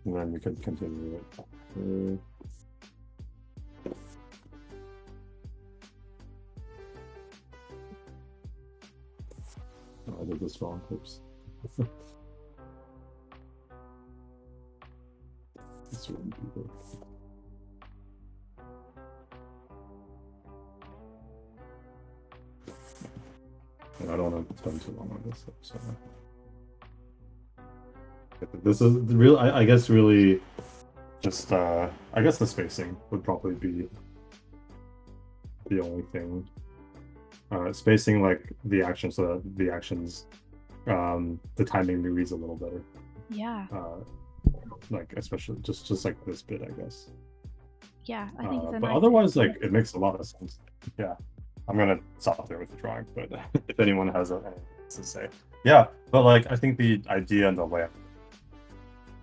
And then we could continue it. Oh, I did this wrong. Oops. This wouldn't be good. And I don't want to spend too long on this, so. This is real. I guess really just I guess the spacing would probably be the only thing. Spacing like the action so that the actions, the timing reads a little better. Yeah. Like especially just like this bit, I guess. Yeah, I think it's a but nice otherwise, like it makes a lot of sense. Yeah, I'm gonna stop there with the drawing, but if anyone has anything to say, yeah. But like I think the idea and the layout.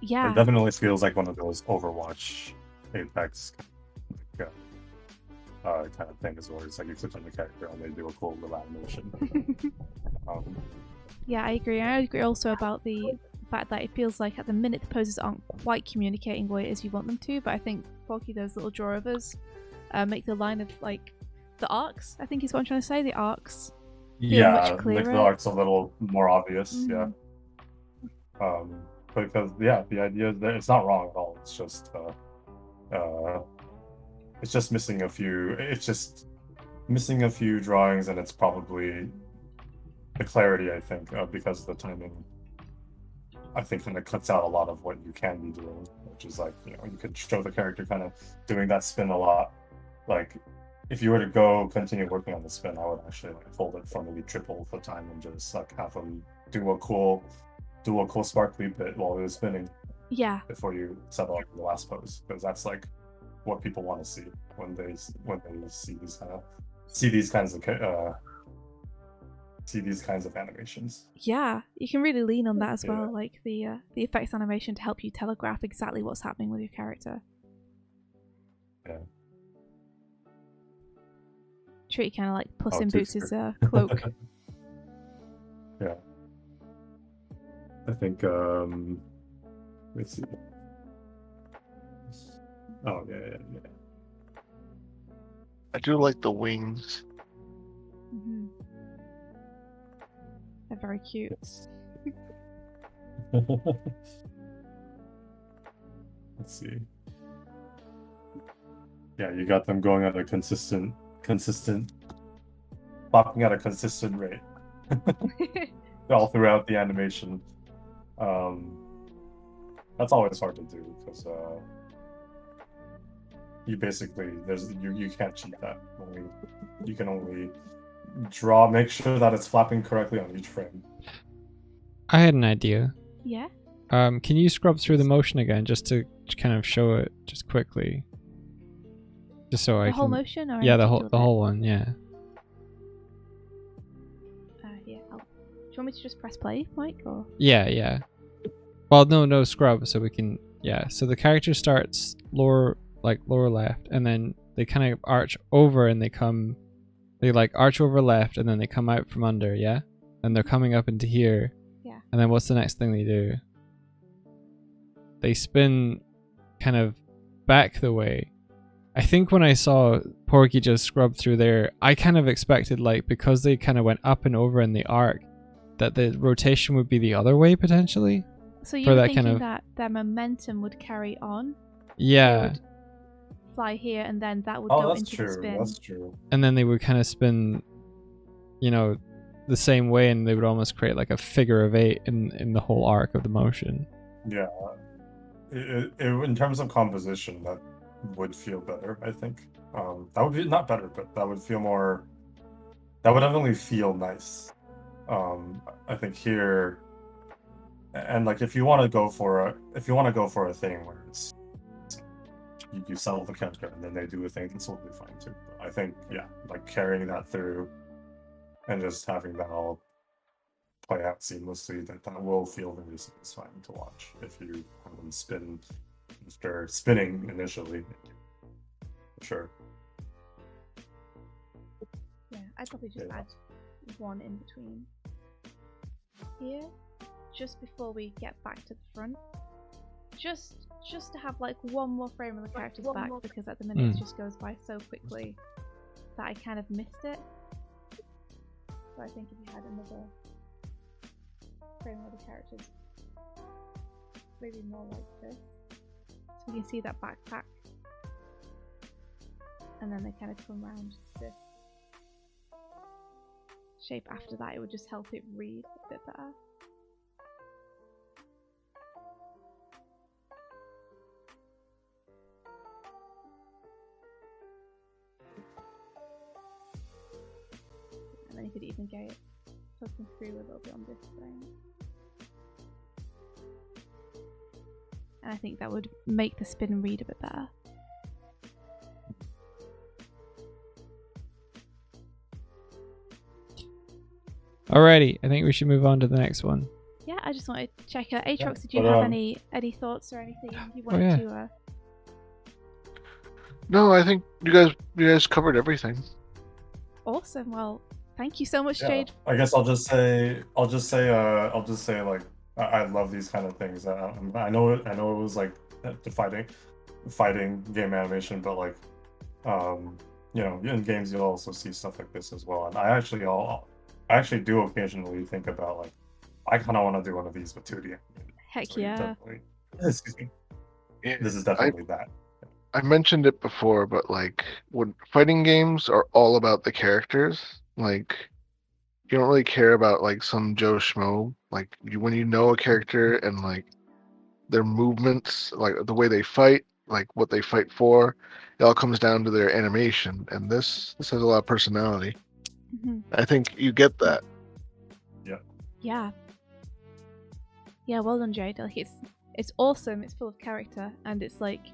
Yeah. It definitely feels like one of those Overwatch, Apex, like, kind of things where it's like you click on the character and they do a cool little animation. Yeah, I agree. I agree also about the fact that it feels like at the minute the poses aren't quite communicating what it is you want them to, but I think Porkky, those little drawovers make the line of like the arcs, I think is what I'm trying to say, the arcs feel much clearer. Like the arc's a little more obvious, yeah. Because yeah, the idea is that it's not wrong at all. It's just missing a few. It's just missing a few drawings, and it's probably the clarity. I think because the timing, I think, kind of cuts out a lot of what you can be doing, which is like you could show the character kind of doing that spin a lot. Like if you were to continue working on the spin, I would actually like hold it for maybe triple the time and just like have them do a cool sparkly bit while it was spinning. Yeah. Before you settle on the last pose, because that's like what people want to see when they see these kinds of animations. Yeah, you can really lean on that as well, like the effects animation to help you telegraph exactly what's happening with your character. Yeah. Treat kind of like Puss in Boots' cloak. Yeah. I think, let's see. Oh, yeah. I do like the wings. Mm-hmm. They're very cute. Let's see. Yeah, you got them going at a consistent, popping at a consistent rate. All throughout the animation. That's always hard to do because you basically you can't cheat that. You can only make sure that it's flapping correctly on each frame. I had an idea. Yeah. Can you scrub through the motion again just to kind of show it just quickly? Just so the whole motion, or yeah, the whole one, yeah. Yeah. Do you want me to just press play, Mike? Or Yeah. Well, no scrub, so we can. Yeah. So the character starts lower left, and then they kind of arch over, and they like arch over left, and then they come out from under, yeah. And they're coming up into here. Yeah. And then what's the next thing they do? They spin, kind of back the way. I think when I saw Porkky just scrub through there, I kind of expected, like, because they kind of went up and over in the arc, that the rotation would be the other way potentially. So you were thinking that their momentum would carry on? Yeah. Would fly here, and then that would go into the spin. That's true. And then they would kind of spin, the same way, and they would almost create like a figure of 8 in the whole arc of the motion. Yeah. In terms of composition, that would feel better, I think. That would be not better, but that would feel more. That would definitely feel nice. I think here, and like if you want to go for a thing where it's you sell the character and then they do a thing that's totally fine too. But I think like carrying that through and just having that all play out seamlessly, that will feel very satisfying to watch if you have them spin after spinning initially. For sure. Yeah, I'd probably just add one in between here, just before we get back to the front. Just to have like one more frame of the character's back, because at the minute it just goes by so quickly that I kind of missed it. So I think if you had another frame of the characters, maybe more like this, so we can see that backpack, and then they kind of come around this shape after that, it would just help it read a bit better. And then you could even get it poking through a little bit on this frame. And I think that would make the spin read a bit better. Alrighty, I think we should move on to the next one. Yeah, I just wanted to check out. Atrox, did you have any thoughts or anything you wanted to? No, I think you guys covered everything. Awesome. Well, thank you so much, Jade. I guess I'll just say like I love these kind of things. I know it was like the fighting game animation, but like in games you'll also see stuff like this as well. And I actually do occasionally think about like I kind of want to do one of these with 2D. Heck yeah. Excuse me. This is definitely that. I mentioned it before, but like when fighting games are all about the characters, like you don't really care about like some Joe Schmo. Like when you know a character and like their movements, like the way they fight, like what they fight for, it all comes down to their animation. And this has a lot of personality. Mm-hmm. I think you get that. Yeah. Yeah, well done, Jade. Like it's awesome. It's full of character, and it's like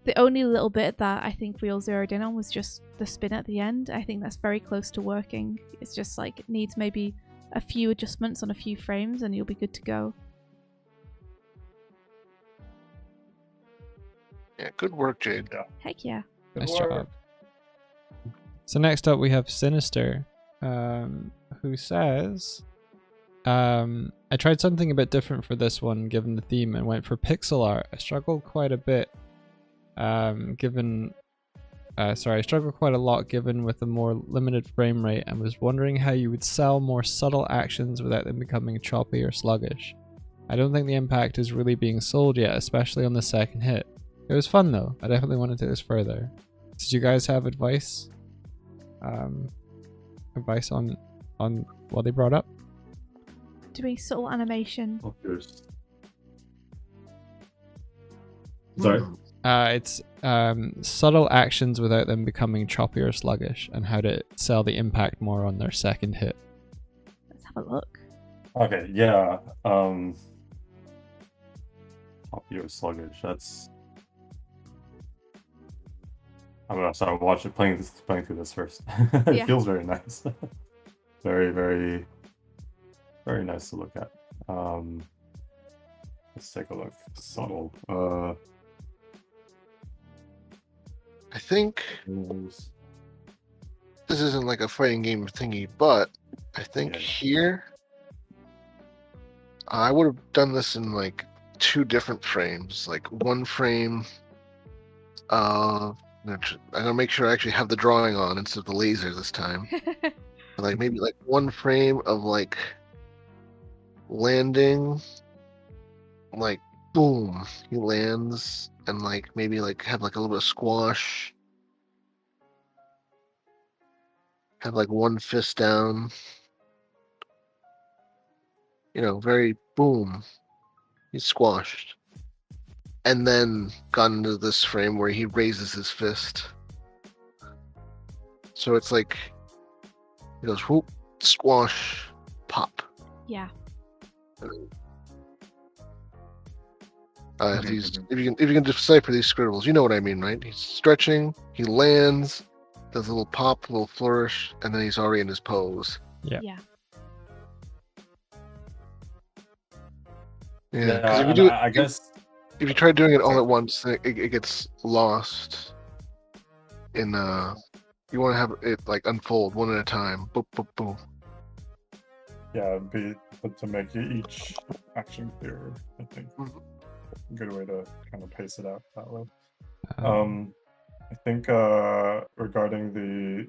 the only little bit that I think we all zeroed in on was just the spin at the end. I think that's very close to working. It's just like it needs maybe a few adjustments on a few frames, and you'll be good to go. Yeah, good work, Jade. Heck yeah. Nice job. So next up we have Sinister, who says, I tried something a bit different for this one given the theme and went for pixel art. I struggled quite a bit I struggled quite a lot given with a more limited frame rate, and was wondering how you would sell more subtle actions without them becoming choppy or sluggish. I don't think the impact is really being sold yet, especially on the second hit. It was fun though. I definitely want to take this further. Did you guys have advice? Advice on what they brought up? Doing subtle animation. Sorry? It's subtle actions without them becoming choppy or sluggish, and how to sell the impact more on their second hit. Let's have a look. Okay, yeah. Choppy or sluggish. That's. I'm gonna start playing through this first. It feels very nice. Very, very, very nice to look at. Let's take a look. Subtle. I think this isn't like a fighting game thingy, but I think here I would have done this in like 2 different frames. Like one frame, I'm gonna make sure I actually have the drawing on instead of the laser this time. Like maybe like one frame of like landing, like boom, he lands, and like maybe like have like a little bit of squash, have like one fist down, very boom, he's squashed, and then gone into this frame where he raises his fist, so it's like he goes whoop, squash, pop. Yeah. If you can decipher these scribbles, you know what I mean, right? He's stretching, he lands, does a little pop, a little flourish, and then he's already in his pose. Yeah. Yeah. Yeah, because if you do it, I guess if you try doing it all at once, it gets lost. In you want to have it like unfold one at a time. Boop boop boop. yeah, but to make each action clearer, I think a good way to kind of pace it out that way. I think regarding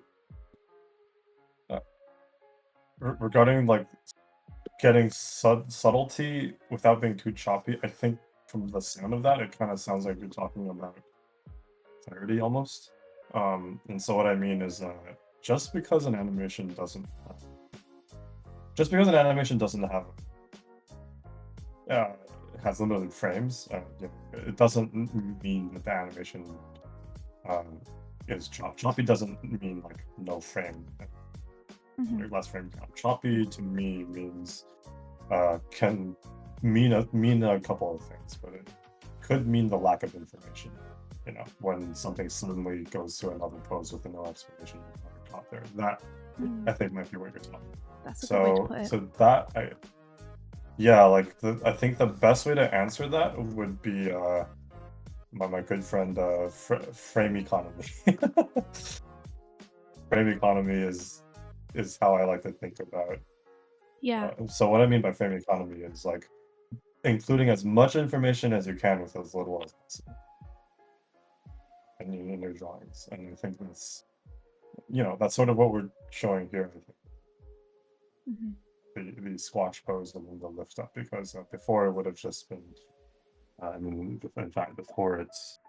regarding like getting subtlety without being too choppy, I think from the sound of that, it kind of sounds like you're talking about clarity almost. And so what I mean is, just because an animation doesn't have has limited frames, it doesn't mean that the animation is choppy. Choppy doesn't mean like no frame, less frame count. Choppy to me means can mean a couple of things, but it could mean the lack of information. You know, when something suddenly goes to another pose with no explanation you never caught there. That I think might be what you're talking about. That's a good way to put it. So that I think the best way to answer that would be my good friend frame economy. Frame economy is how I like to think about. Yeah. So what I mean by frame economy is like including as much information as you can with as little as possible in your drawings, and I think that's sort of what we're showing here. I think the squash pose and then the lift up, because before it would have just been, in fact, before it's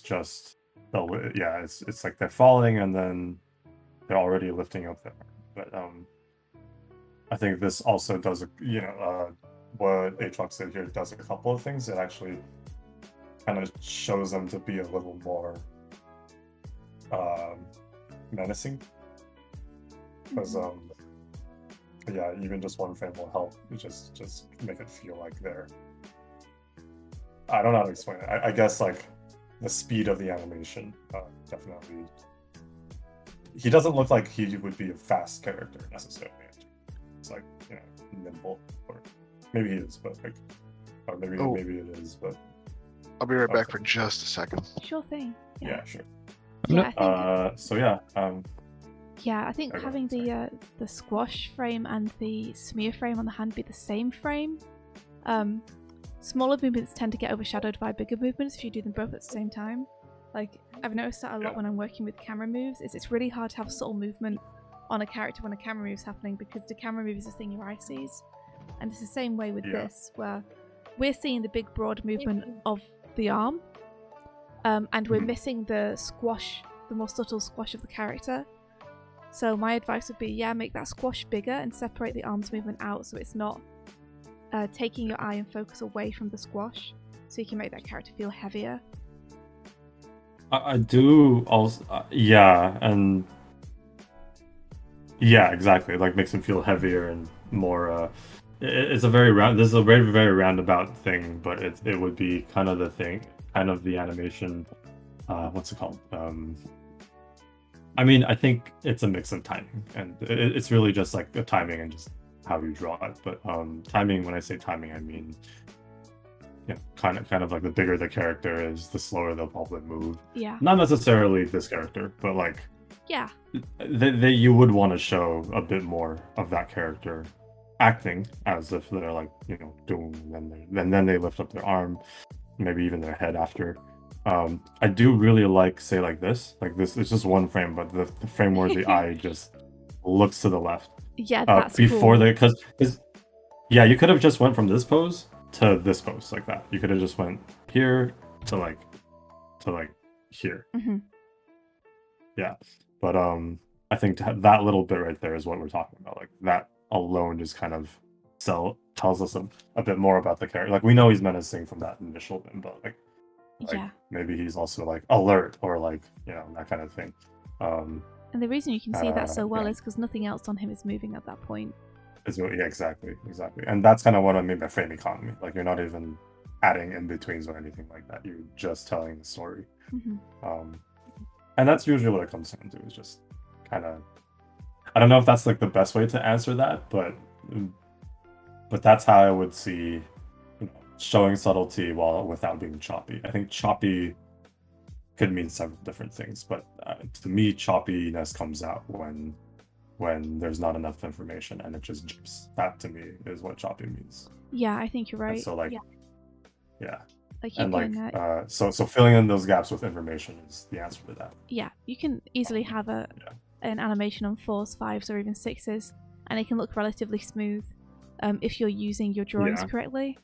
just it's like they're falling and then they're already lifting up there. But I think this also does what Atrox did here does a couple of things. It actually kind of shows them to be a little more menacing, because even just one frame will help just make it feel like they're, I don't know how to explain it. I guess like the speed of the animation definitely, he doesn't look like he would be a fast character necessarily. It's like, nimble, or maybe he is, but like, or maybe it is, but I'll be right back for just a second. Sure thing. Yeah, sure. Yeah, I think, I think having the squash frame and the smear frame on the hand be the same frame. Smaller movements tend to get overshadowed by bigger movements if you do them both at the same time. Like, I've noticed that a lot when I'm working with camera moves. It's really hard to have subtle movement on a character when a camera move's happening, because the camera move is the thing your eye sees. And it's the same way with this, where we're seeing the big broad movement of the arm, and we're missing the squash, the more subtle squash of the character. So my advice would be, make that squash bigger and separate the arm's movement out so it's not taking your eye and focus away from the squash, so you can make that character feel heavier. I do also, and exactly, like makes him feel heavier and more. This is a very, very roundabout thing, but it would be kind of the thing, kind of the animation. What's it called? I mean, I think it's a mix of timing, and it's really just like the timing and just how you draw it. But timing, when I say timing, I mean, kind of like the bigger the character is, the slower they'll probably move. Yeah. Not necessarily this character, but like, yeah, you would want to show a bit more of that character acting as if they're like, doing, and then they lift up their arm, maybe even their head after. I do really like, say, like this. It's just one frame, but the frame where the eye just looks to the left. Yeah, that's before cool. because you could have just went from this pose to this pose like that. You could have just went here to like here. Yeah, but I think that little bit right there is what we're talking about. Like that alone just kind of tells us a bit more about the character. Like we know he's menacing from that initial bit, but like maybe he's also like alert, or like that kind of thing. And the reason you can see that so well is because nothing else on him is moving at that point. Yeah, exactly. And that's kind of what I mean by frame economy. Like you're not even adding in betweens or anything like that. You're just telling the story. And that's usually what it comes down to. Is just kind of. I don't know if that's like the best way to answer that, but that's how I would see, showing subtlety while without being choppy. I think choppy could mean several different things, but to me, choppiness comes out when there's not enough information and it just jumps. That to me is what choppy means. Yeah, I think you're right. And so yeah. Like and so filling in those gaps with information is the answer to that. Yeah, you can easily have an animation on 4s, 5s, or even 6s, and it can look relatively smooth if you're using your drawings correctly.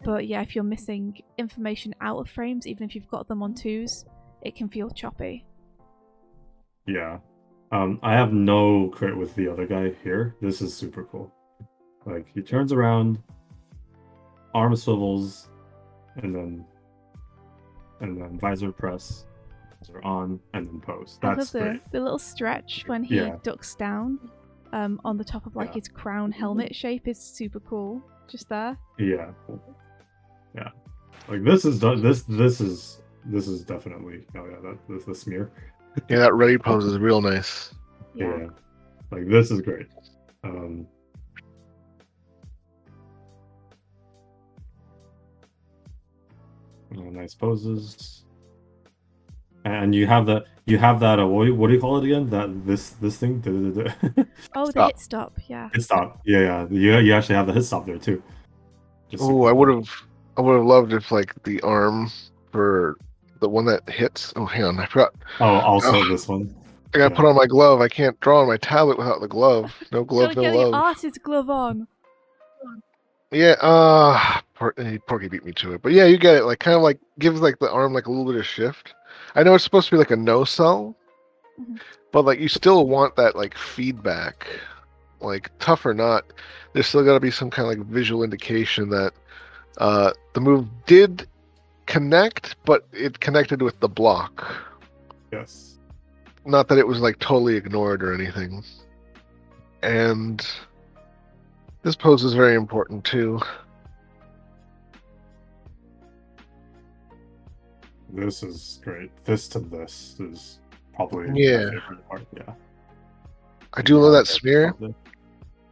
But yeah, if you're missing information out of frames, even if you've got them on 2s, it can feel choppy. Yeah. I have no crit with the other guy here. This is super cool. Like, he turns around, arm swivels, and then visor press, visor on, and then pose. That's great. The little stretch when he ducks down on the top of his crown helmet shape is super cool. Just there. Yeah. Yeah. Like this is definitely that's the smear. Yeah, that ready pose is real nice. Yeah. Like this is great. Nice poses. And you have that what do you call it again? This thing? Oh, the hit stop, yeah. Hit stop. Yeah. You actually have the hit stop there too. Oh, I would have loved if the arm for the one that hits. Oh, hang on, I forgot. Oh, also this one. I gotta put on my glove. I can't draw on my tablet without the glove. No glove, no get love. the artist glove on. Yeah, Porky beat me to it. But yeah, you get it. Kind of gives the arm a little bit of shift. I know it's supposed to be a no-sell, but you still want that feedback. Tough or not, there's still got to be some kind of visual indication that the move did connect, but it connected with the block. Yes. Not that it was totally ignored or anything. And this pose is very important too. This is great. This is probably my favorite part. Yeah. I do love that smear.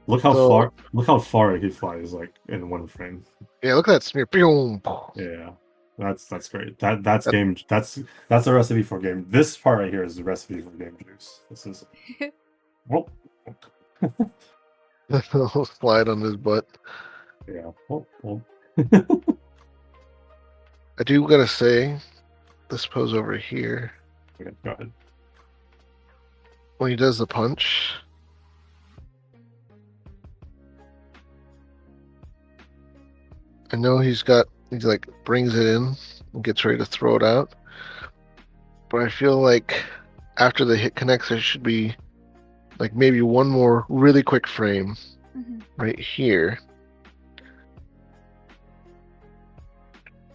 Look how far he flies in one frame. Yeah, look at that smear. Yeah. That's great. That's game. That's a recipe for game. This part right here is the recipe for game juice. This is. Well. Slide on his butt. Yeah. I do gotta say, this pose over here. Okay, go ahead. When he does the punch. I know he brings it in and gets ready to throw it out. But I feel after the hit connects, there should be maybe one more really quick frame right here.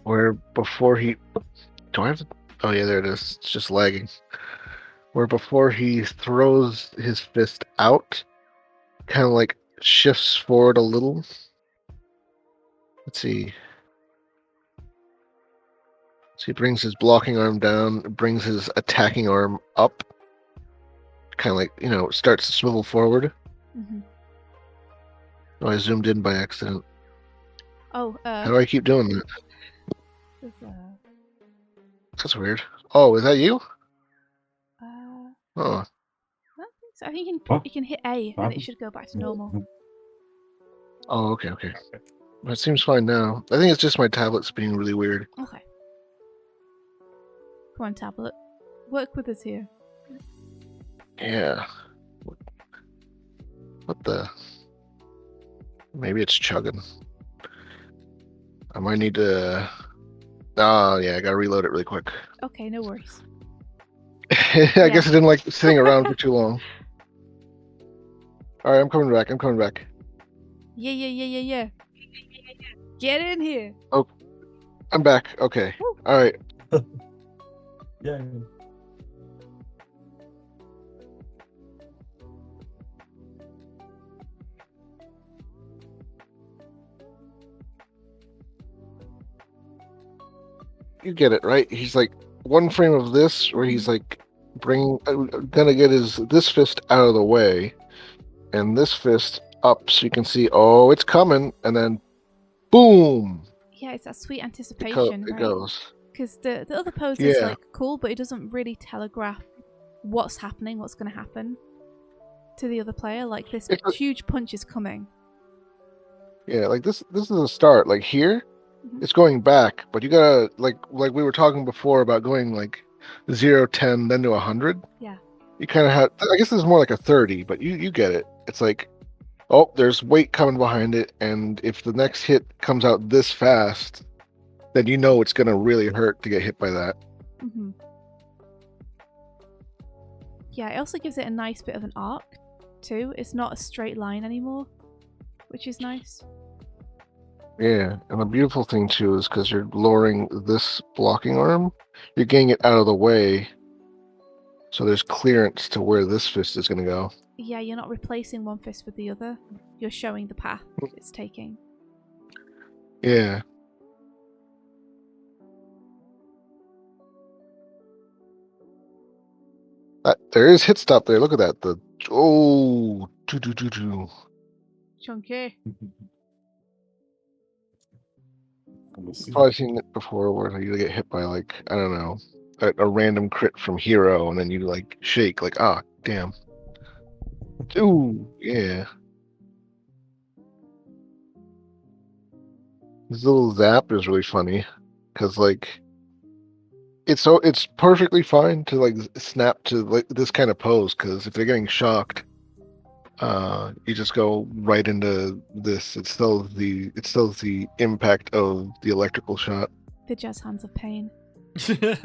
Where before he... Do I have to... Oh yeah, there it is. It's just lagging. Where before he throws his fist out, kind of shifts forward a little. Let's see. So he brings his blocking arm down, brings his attacking arm up. Kind of starts to swivel forward. Oh, I zoomed in by accident. Oh, how do I keep doing that? That's weird. Oh, is that you? Oh. I don't think so. I think you can hit A and it should go back to normal. Oh, okay. That seems fine now. I think it's just my tablet's being really weird. Okay. Come on, tablet. Work with us here. Yeah. What the? Maybe it's chugging. I might need to... Oh, yeah, I gotta reload it really quick. Okay, no worries. I guess I didn't like sitting around for too long. Alright, I'm coming back. Yeah. Get in here. Oh, I'm back. Okay. Alright. Yeah. you get it, right? He's like one frame of this where he's like gonna get this fist out of the way, and this fist up so you can see, oh, it's coming, and then boom, Yeah, it's that sweet anticipation, it right? goes. Because the other pose is Yeah. like cool, but it doesn't really telegraph what's happening, what's going to happen to the other player. Like this huge punch is coming. Yeah, like this is a start. Like here, it's going back, but you gotta like we were talking before about going like 0, 10, then to 100. Yeah. You kind of have. I guess this is more like a 30, but you get it. It's like, oh, there's weight coming behind it, and if the next hit comes out this fast, then you know it's gonna really hurt to get hit by that. Mm-hmm. Yeah, it also gives it a nice bit of an arc too. It's not a straight line anymore, which is nice. Yeah, and the beautiful thing too is because you're lowering this blocking arm, you're getting it out of the way, so there's clearance to where this fist is gonna go. Yeah, you're not replacing one fist with the other. You're showing the path it's taking. Yeah. There is hit stop there. Look at that. Chunky. You've probably seen it before where you get hit by like, I don't know, a random crit from hero, and then you like shake like, ah, damn. Ooh, yeah. This little zap is really funny because like it's perfectly fine to like snap to like this kind of pose, because if they're getting shocked, you just go right into this. It's still the impact of the electrical shot. The jazz hands of pain. Yeah.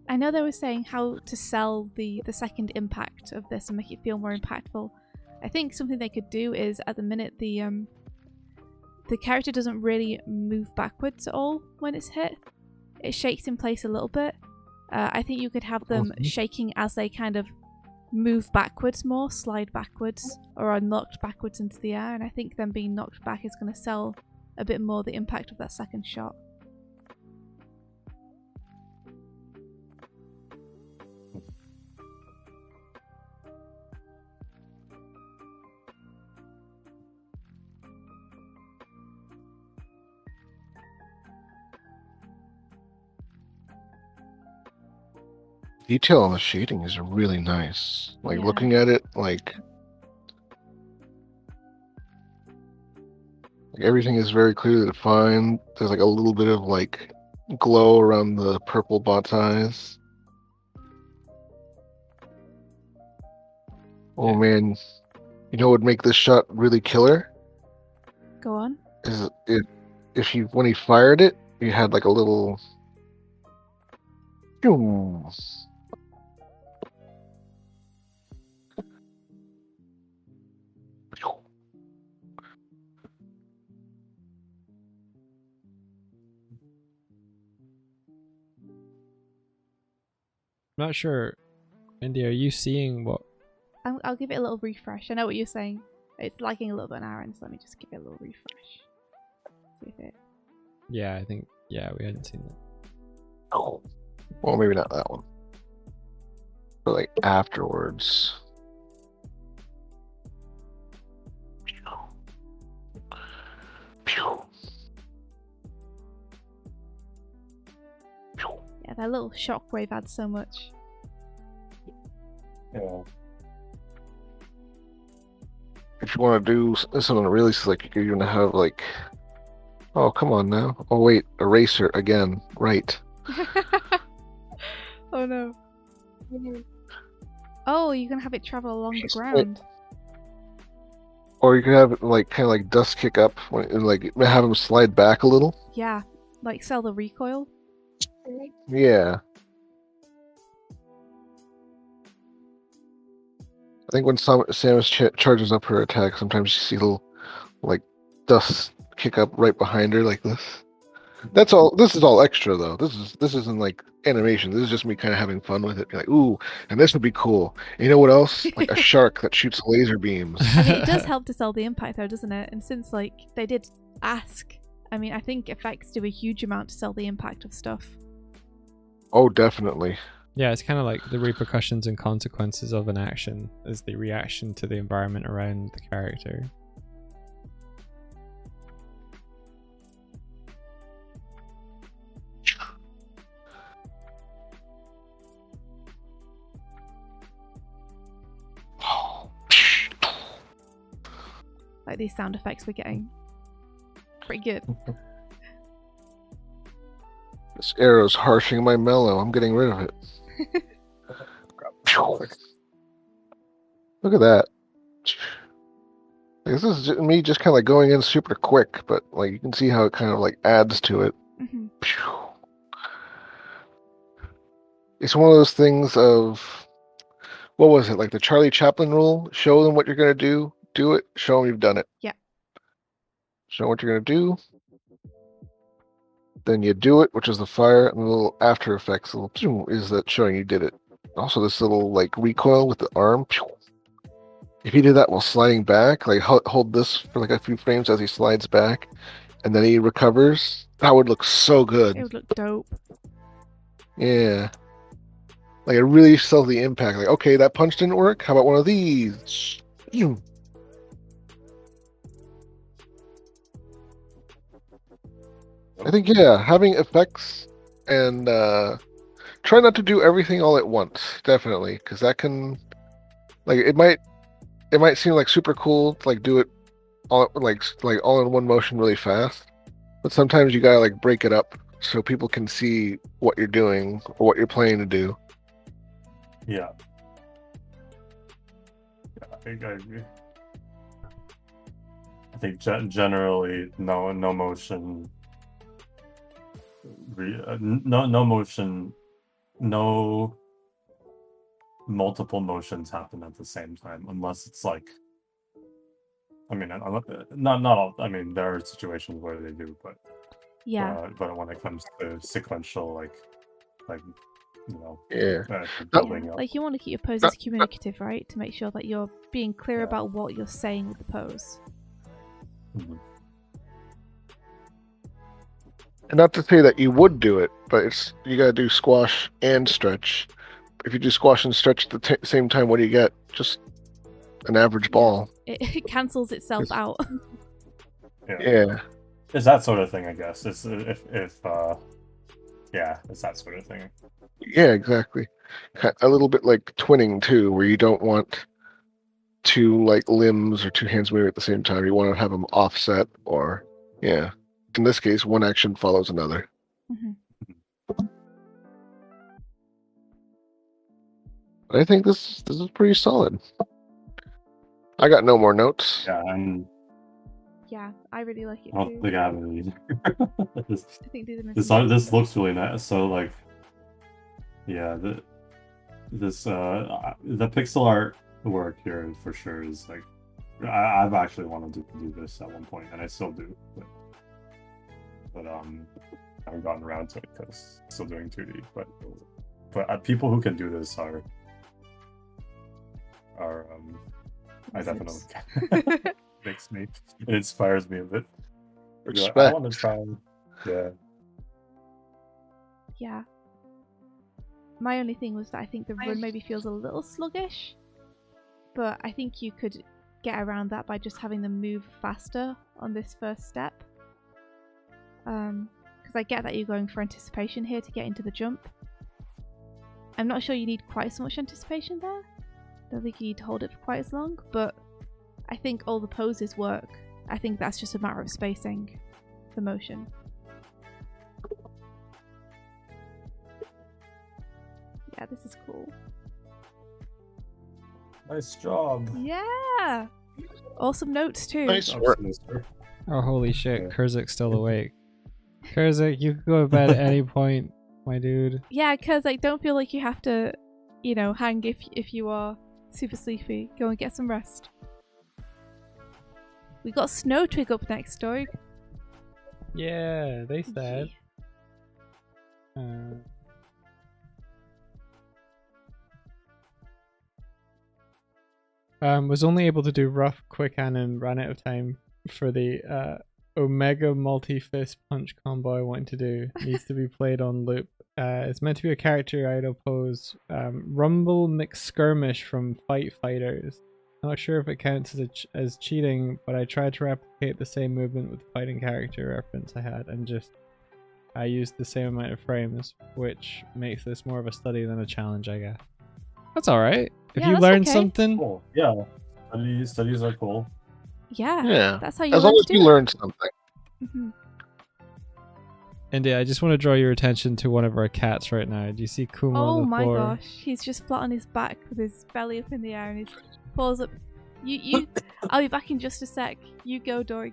I know they were saying how to sell the second impact of this and make it feel more impactful. I think something they could do is, at the minute, the character doesn't really move backwards at all when it's hit. It shakes in place a little bit. I think you could have them shaking as they kind of move backwards more, slide backwards, or are knocked backwards into the air, and I think them being knocked back is going to sell a bit more the impact of that second shot. Detail on the shading is really nice. Like, Yeah. looking at it, like everything is very clearly defined. There's like a little bit of like glow around the purple bot's eyes. Oh man, you know what would make this shot really killer? Go on. Is if he, when he fired it, you had like a little. Not sure. Indy, are you seeing what? I'll give it a little refresh. I know what you're saying. It's lagging a little bit on our end, so let me just give it a little refresh. See if it... Yeah, I think, yeah, we hadn't seen that. Oh, well, maybe not that one. But like afterwards. Yeah, that little shockwave adds so much. Yeah. If you want to do something really slick, you're gonna have like, oh come on now, oh wait, eraser again, right? Oh no. Oh, you're gonna have it travel along the ground. Or you could have it like kind of like dust kick up, and like have him slide back a little. Yeah, like sell the recoil. Yeah. I think when Samus charges up her attack, sometimes you see a little like dust kick up right behind her like this. That's all. This is all extra though. This isn't like animation. This is just me kind of having fun with it. Be like, ooh, and this would be cool. And you know what else? Like a shark that shoots laser beams. I mean, it does help to sell the impact though, doesn't it? And since like they did ask. I mean, I think effects do a huge amount to sell the impact of stuff. Oh, definitely. Yeah, it's kind of like the repercussions and consequences of an action is the reaction to the environment around the character. Like these sound effects we're getting. Pretty good. This arrow's harshing my mellow. I'm getting rid of it. Look at that. Like, this is me just kind of like going in super quick, but like you can see how it kind of like adds to it. Mm-hmm. It's one of those things of, what was it, like the Charlie Chaplin rule? Show them what you're gonna do it. Show them you've done it. Yeah. Show them what you're gonna do. Then you do it, which is the fire, and the little after effects, the little is that showing you did it. Also, this little like recoil with the arm. If he did that while sliding back, like hold this for like a few frames as he slides back, and then he recovers, that would look so good. It would look dope. Yeah. Like it really sells the impact. Like, okay, that punch didn't work. How about one of these? I think, yeah, having effects and try not to do everything all at once, definitely, because that can, like, it might seem like super cool to like do it all like all in one motion really fast, but sometimes you gotta like break it up so people can see what you're doing or what you're planning to do. Yeah. I think I agree. I think generally no motion. No motion, no multiple motions happen at the same time, unless it's like, I mean, not all. I mean, there are situations where they do, but Yeah. but when it comes to sequential, like you know, Yeah. building up. Like you want to keep your poses communicative, right? To make sure that you're being clear about what you're saying with the pose. Mm-hmm. And not to say that you would do it, but it's you gotta do squash and stretch. If you do squash and stretch at the same time, what do you get? Just an average ball. It cancels itself out. Yeah. It's that sort of thing, I guess. It's if yeah, it's that sort of thing. Yeah, exactly. A little bit like twinning too, where you don't want two like limbs or two hands moving at the same time. You want to have them offset, or yeah. In this case, one action follows another. Mm-hmm. But I think this is pretty solid. I got no more notes. Yeah, and Yeah, I really like it I don't too. think I have any either. I think these are this looks really nice. So like, yeah, the pixel art work here for sure is like, I've actually wanted to do this at one point, and I still do, but I haven't gotten around to it because still doing 2D. But people who can do this are I definitely it inspires me a bit. Respect. I want to try. Yeah. Yeah. My only thing was that I think the run maybe feels a little sluggish, but I think you could get around that by just having them move faster on this first step. Because I get that you're going for anticipation here to get into the jump. I'm not sure you need quite so much anticipation there. Don't think you need to hold it for quite as long, but I think all the poses work. I think that's just a matter of spacing the motion. Yeah, this is cool. Nice job. Yeah! Awesome notes too. Nice work. Oh, holy shit, Yeah. Kurzik's still awake. Kurzik, you can go to bed at any point, my dude. Yeah, because like, don't feel like you have to, you know, hang if you are super sleepy. Go and get some rest. We got SnowTwig up next, Story. Yeah, they said. Was only able to do rough, quick, and ran out of time for the Omega multi-fist punch combo I want to do needs to be played on loop. It's meant to be a character I'd oppose. Rumble mixed skirmish from Fight Fighters. I'm not sure if it counts as cheating, but I tried to replicate the same movement with the fighting character reference I had, and I used the same amount of frames, which makes this more of a study than a challenge, I guess. That's all right. If Yeah, you that's learn okay. something, Cool. Yeah. Studies are cool. Yeah. Yeah. That's how you As learn long as to do you it. learn something. Mhm. India, I just want to draw your attention to one of our cats right now. Do you see Kuma Oh on the my floor? gosh, he's just flat on his back with his belly up in the air and his paws up. You. I'll be back in just a sec. You go, dog.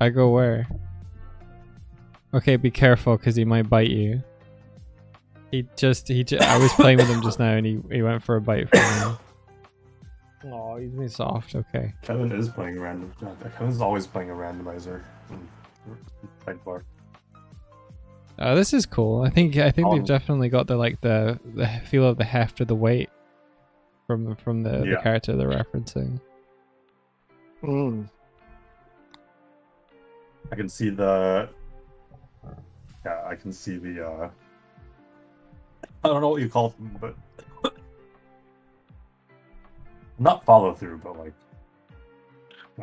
I go where? Okay, be careful because he might bite you. I was playing with him just now and he went for a bite from me. Oh, he's been soft. Okay. Kevin is playing random. Kevin's always playing a randomizer. Sidebar. This is cool. I think they've definitely got the feel of the heft of the weight from the character they're referencing. Mm. I can see the. Yeah, I can see the. I don't know what you call them, but not follow through, but like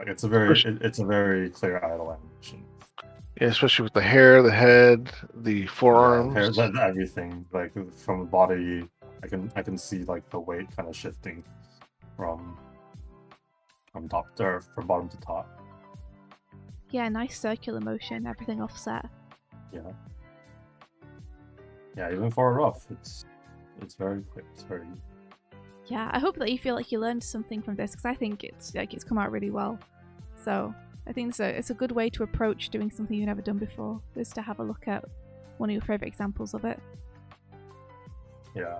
it's a very clear idle animation. Yeah, especially with the hair, the head, the forearms. Yeah, hair, everything. Like from the body, I can see like the weight kind of shifting from top to from bottom to top. Yeah, nice circular motion. Everything offset. Yeah. Yeah, even for a rough, it's very quick. It's very. Yeah, I hope that you feel like you learned something from this because I think it's come out really well. So I think it's a good way to approach doing something you've never done before, is to have a look at one of your favorite examples of it. Yeah.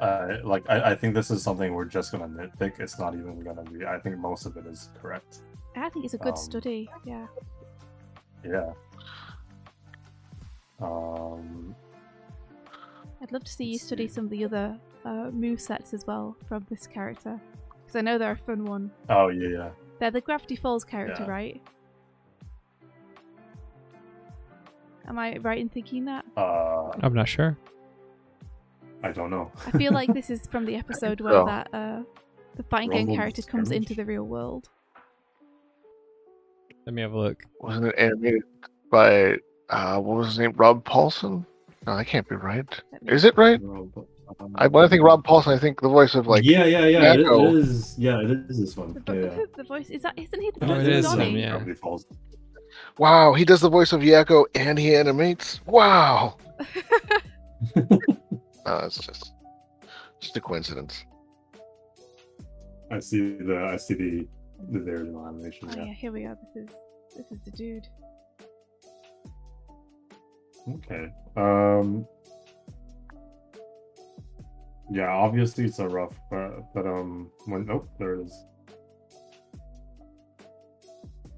I think this is something we're just gonna nitpick. It's not even gonna be. I think most of it is correct. I think it's a good study. Yeah. Yeah. I'd love to see you study some of the other movesets as well from this character, because I know they're a fun one. Oh yeah. They're the Gravity Falls character, right? Am I right in thinking that? I'm not sure. I don't know. I feel like this is from the episode where the fighting game character comes into the real world. Let me have a look. Wasn't it animated by what was his name? Rob Paulson? No, that can't be right. Is it right? When I think Rob Paulson, I think the voice of like yeah. It Yakko. is. Yeah, it is this one. The voice isn't he? It is Donnie? him. Yeah. Wow, he does the voice of Yakko and he animates. Wow. It's just a coincidence. I see the original animation. Oh yeah, here we are. This is the dude. Okay. Yeah, obviously it's a rough, but there it is.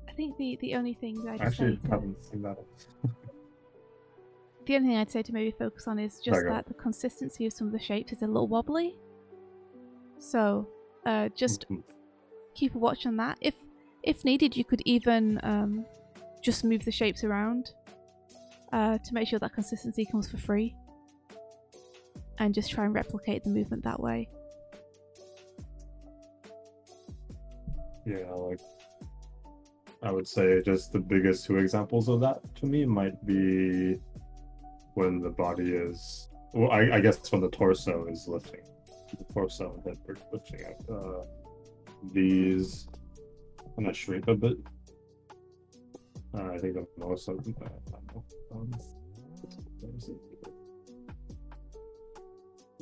I think the only thing that I'd Actually, say haven't seen that. the only thing I'd say to maybe focus on is just that the consistency of some of the shapes is a little wobbly. So just keep a watch on that. If needed, you could even just move the shapes around to make sure that consistency comes for free, and just try and replicate the movement that way. Yeah, like I would say just the biggest two examples of that to me might be when the body is, well, I guess when the torso is lifting. The torso and head are lifting up. These I'm gonna shrink a bit. I think the most of them.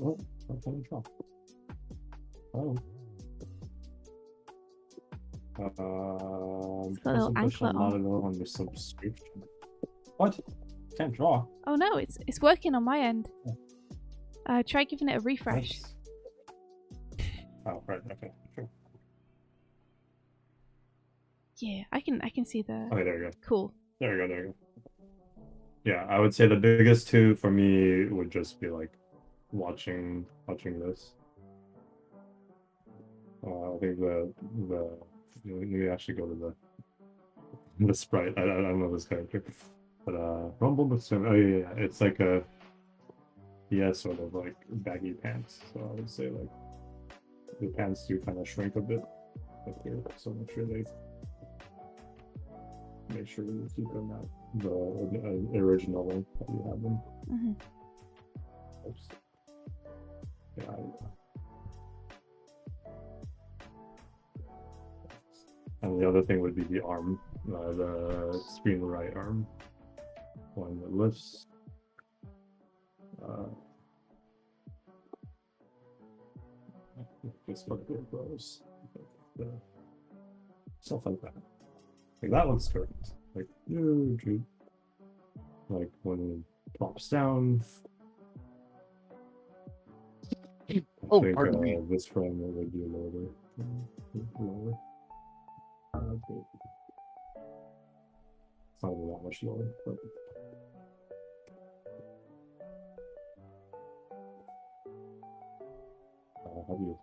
Oh, I'm gonna drop. Oh. It's got a little anklet on. On your subscription. What? Can't draw. Oh no, it's working on my end. Try giving it a refresh. Yes. Oh right, okay, sure. Yeah, I can see the. Okay, there you go. Cool. There you go. Yeah, I would say the biggest two for me would just be like watching this. I think the you actually go to the sprite. I don't know this character, but Rumble Mixer. Oh yeah, it's like he has sort of like baggy pants. So I would say like the pants do kind of shrink a bit up here. So make sure you keep them at the original length that you have them. Mm-hmm. Oops. Yeah. And the other thing would be the arm, the screen right arm. One that lifts. Just like it goes. Stuff like that. Like that looks correct. Like, like when it pops down. I think pardon me. this frame would be lower. Lower. It's not even that much lower, but how do you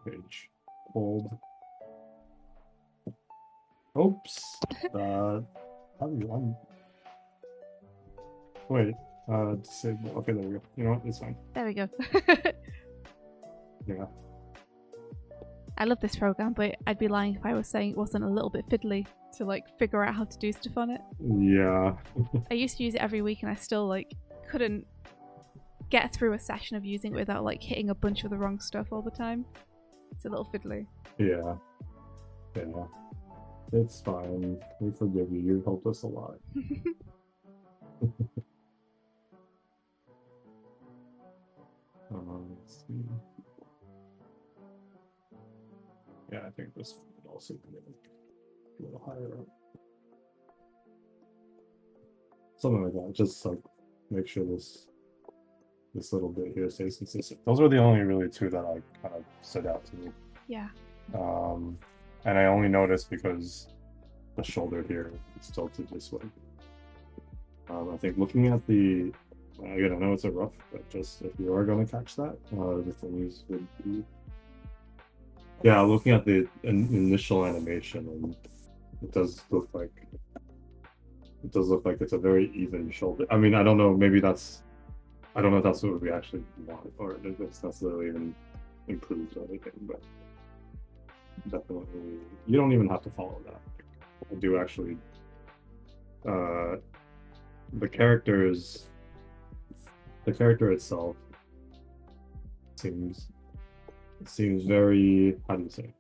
page hold? Oops. How do you wait? Disable. Okay, there we go. You know what? It's fine. There we go. Yeah. I love this program, but I'd be lying if I was saying it wasn't a little bit fiddly to like figure out how to do stuff on it. Yeah. I used to use it every week and I still like couldn't get through a session of using it without like hitting a bunch of the wrong stuff all the time. It's a little fiddly. Yeah. Yeah. It's fine. We forgive you. You helped us a lot. Let's see. Yeah, I think this would also be a little higher up. Something like that. Just like make sure this little bit here stays consistent. Those are the only really two that I kind of stood out to me. Yeah. And I only noticed because the shoulder here is tilted this way. I think looking at the again, I know it's a rough, but just if you are going to catch that, the things would be. Yeah, looking at the initial animation, and it does look like it's a very even shoulder. I mean, I don't know. Maybe I don't know if that's what we actually want, or if it's necessarily even improved or anything. But definitely, you don't even have to follow that. I do actually. The character itself seems very, how do you say,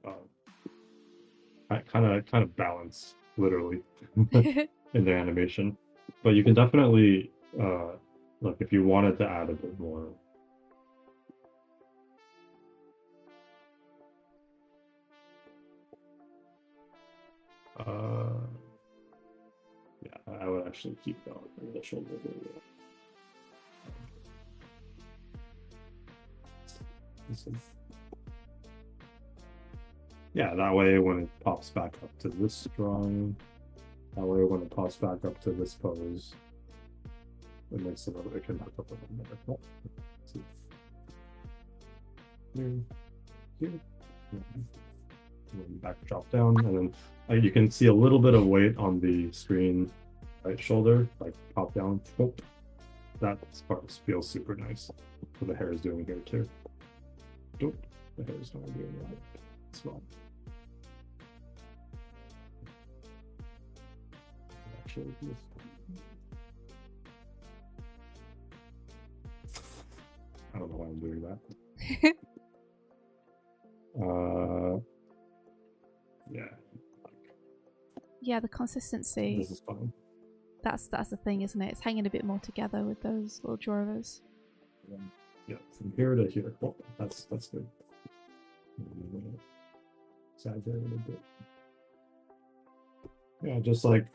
kind of balanced, literally, in the animation. But you can definitely, like, if you wanted to add a bit more. Yeah, I would actually keep going for the shoulder. Yeah, that way when it pops back up to this drawing, that way when it pops back up to this pose, it makes it can hook up a little better. Oh, see. Here. Back drop down, and then you can see a little bit of weight on the screen right shoulder, like pop down. Oh, that part feels super nice. What the hair is doing here too. Oh, the hair is not doing that as well. Actually, I don't know why I'm doing that. Yeah. Yeah, the consistency. This is fine. That's the thing, isn't it? It's hanging a bit more together with those little drawers. Yeah, from here to here. Oh, that's good. Side here a little bit. Yeah, just like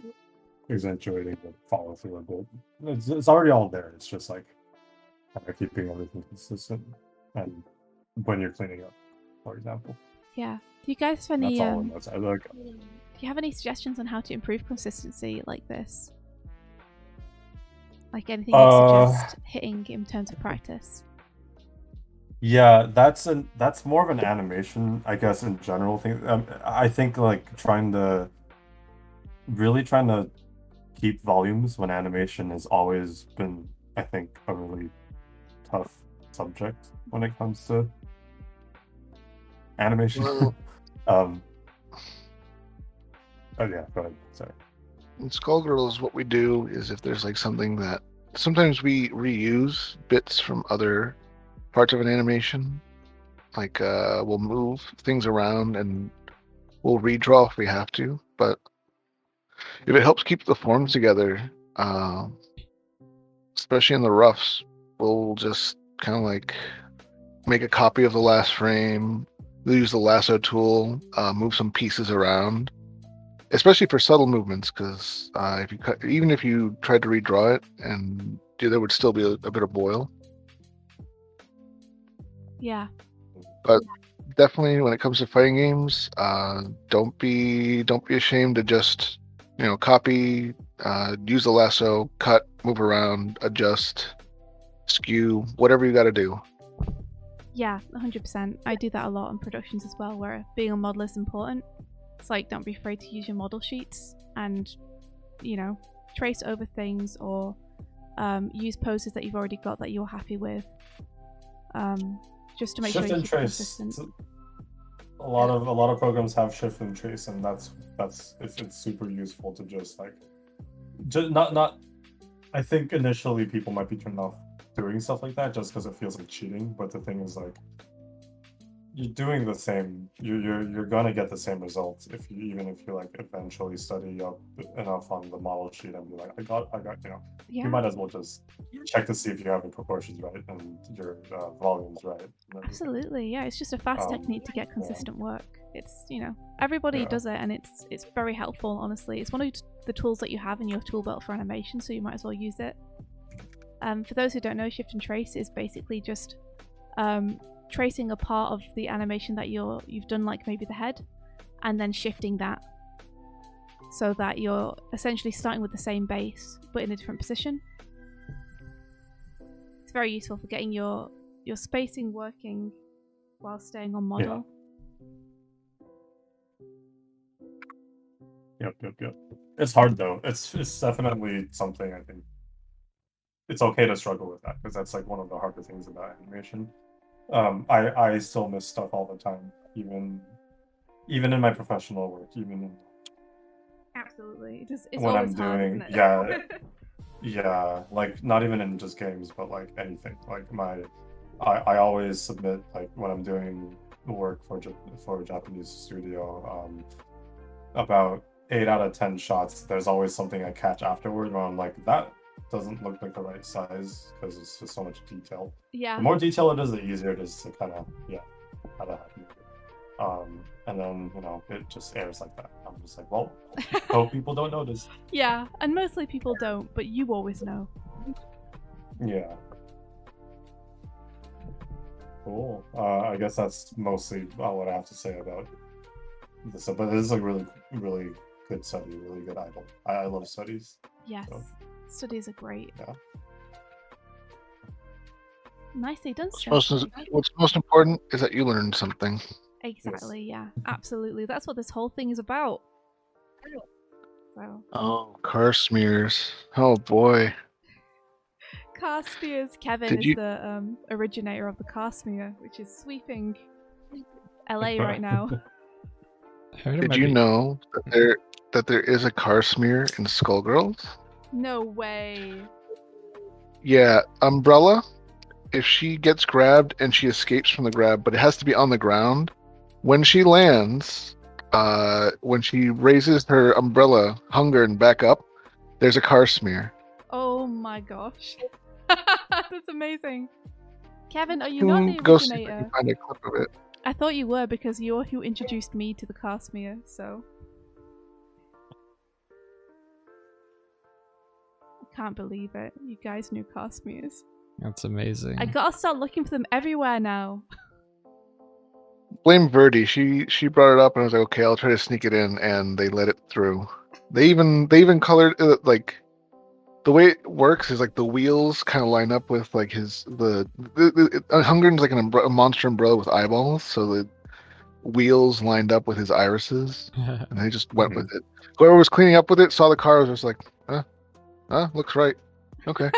accentuating the follow through a bit. It's already all there. It's just like kind of keeping everything consistent, and when you're cleaning up, for example. Yeah. Do you guys have any? That's all in those. Do you have any suggestions on how to improve consistency like this? Like anything you suggest hitting in terms of practice? Yeah, that's more of an animation, I guess, in general thing. I think like trying to really trying to keep volumes when animation has always been, I think, a really tough subject when it comes to animation. Well, Oh yeah, go ahead. Sorry. in Skullgirls, what we do is if there's like something that sometimes we reuse bits from other parts of an animation. Like we'll move things around and we'll redraw if we have to. But if it helps keep the forms together, especially in the roughs, we'll just kind of like make a copy of the last frame. We'll use the lasso tool, move some pieces around, especially for subtle movements. Because if you even if you tried to redraw it, and there would still be a bit of boil. Yeah. But definitely, when it comes to fighting games, don't be ashamed to just copy, use the lasso, cut, move around, adjust, skew, whatever you got to do. Yeah, 100%. I do that a lot in productions as well, where being a model is important. It's like, don't be afraid to use your model sheets and, trace over things or use poses that you've already got that you're happy with. Just to make Shift sure you and keep trace. consistent. A lot of programs have shift and trace, and it's super useful to just not. I think initially people might be turned off doing stuff like that just because it feels like cheating. But the thing is, like, you're doing the same. You're gonna get the same results even if you like eventually study up enough on the model sheet and be like, I got. Yeah. You might as well just check to see if you have your proportions right and your volumes right. Absolutely, yeah. It's just a fast technique to get consistent work. It's everybody does it, and it's very helpful. Honestly, it's one of the tools that you have in your tool belt for animation, so you might as well use it. For those who don't know, shift and trace is basically just tracing a part of the animation that you've done, like maybe the head, and then shifting that so that you're essentially starting with the same base but in a different position. It's very useful for getting your spacing working while staying on model. Yep. It's hard though. It's definitely something I think it's okay to struggle with that because that's like one of the harder things about animation. I still miss stuff all the time, even in my professional work, Absolutely. It's when I'm always hard, doing, isn't it? yeah, like not even in just games, but like anything. Like I always submit, like when I'm doing work for a Japanese studio, about 8 out of 10 shots, there's always something I catch afterward where I'm like, that doesn't look like the right size because it's just so much detail. Yeah. The more detail it is, the easier it is to kind of and then it just airs like that. I'm just like, well, hope people don't notice. Yeah, and mostly people don't, but you always know. Yeah. Cool. I guess that's mostly what I have to say about this. But this is a really, really good study, really good idol. I love studies. Yes, so. Studies are great. Yeah. Nicely done. What's most important is that you learn something. Exactly. Yes. Yeah. Absolutely. That's what this whole thing is about. So. Oh, car smears. Oh boy. Car smears. Kevin is the originator of the car smear, which is sweeping LA right now. Did you know that there is a car smear in Skullgirls? No way. Yeah, Umbrella. If she gets grabbed and she escapes from the grab, but it has to be on the ground, when she lands, when she raises her umbrella hunger and back up, there's a car smear. Oh my gosh. That's amazing. Kevin, are you not the originator? Go see if you can find a clip of it. I thought you were because you're who introduced me to the car smear, so. I can't believe it. You guys knew car smears. That's amazing. I gotta start looking for them everywhere now. Blame Verdi. She brought it up and I was like, okay, I'll try to sneak it in, and they let it through. They even colored it, like the way it works is like the wheels kind of line up with like Hungern's like a monster umbrella with eyeballs, so wheels lined up with his irises, and they just went with it. Whoever was cleaning up with it saw the car, was just like, looks right. Okay.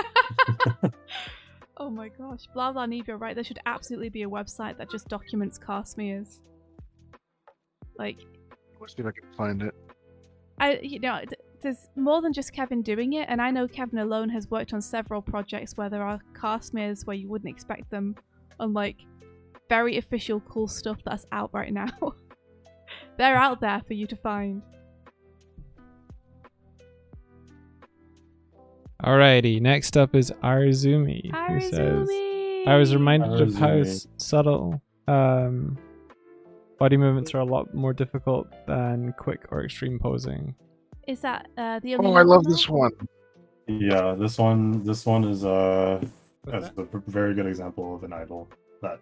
Oh my gosh. Blah blah Neve, you're right. There should absolutely be a website that just documents castmeres. Like, Let's see if I can find it. there's more than just Kevin doing it, and I know Kevin alone has worked on several projects where there are castmeres where you wouldn't expect them, on like very official cool stuff that's out right now. They're out there for you to find. Alrighty, next up is Irezoomie, who says, I was reminded of how subtle body movements are a lot more difficult than quick or extreme posing. Is that the only I love this one. Yeah, this one is that's a very good example of an idol that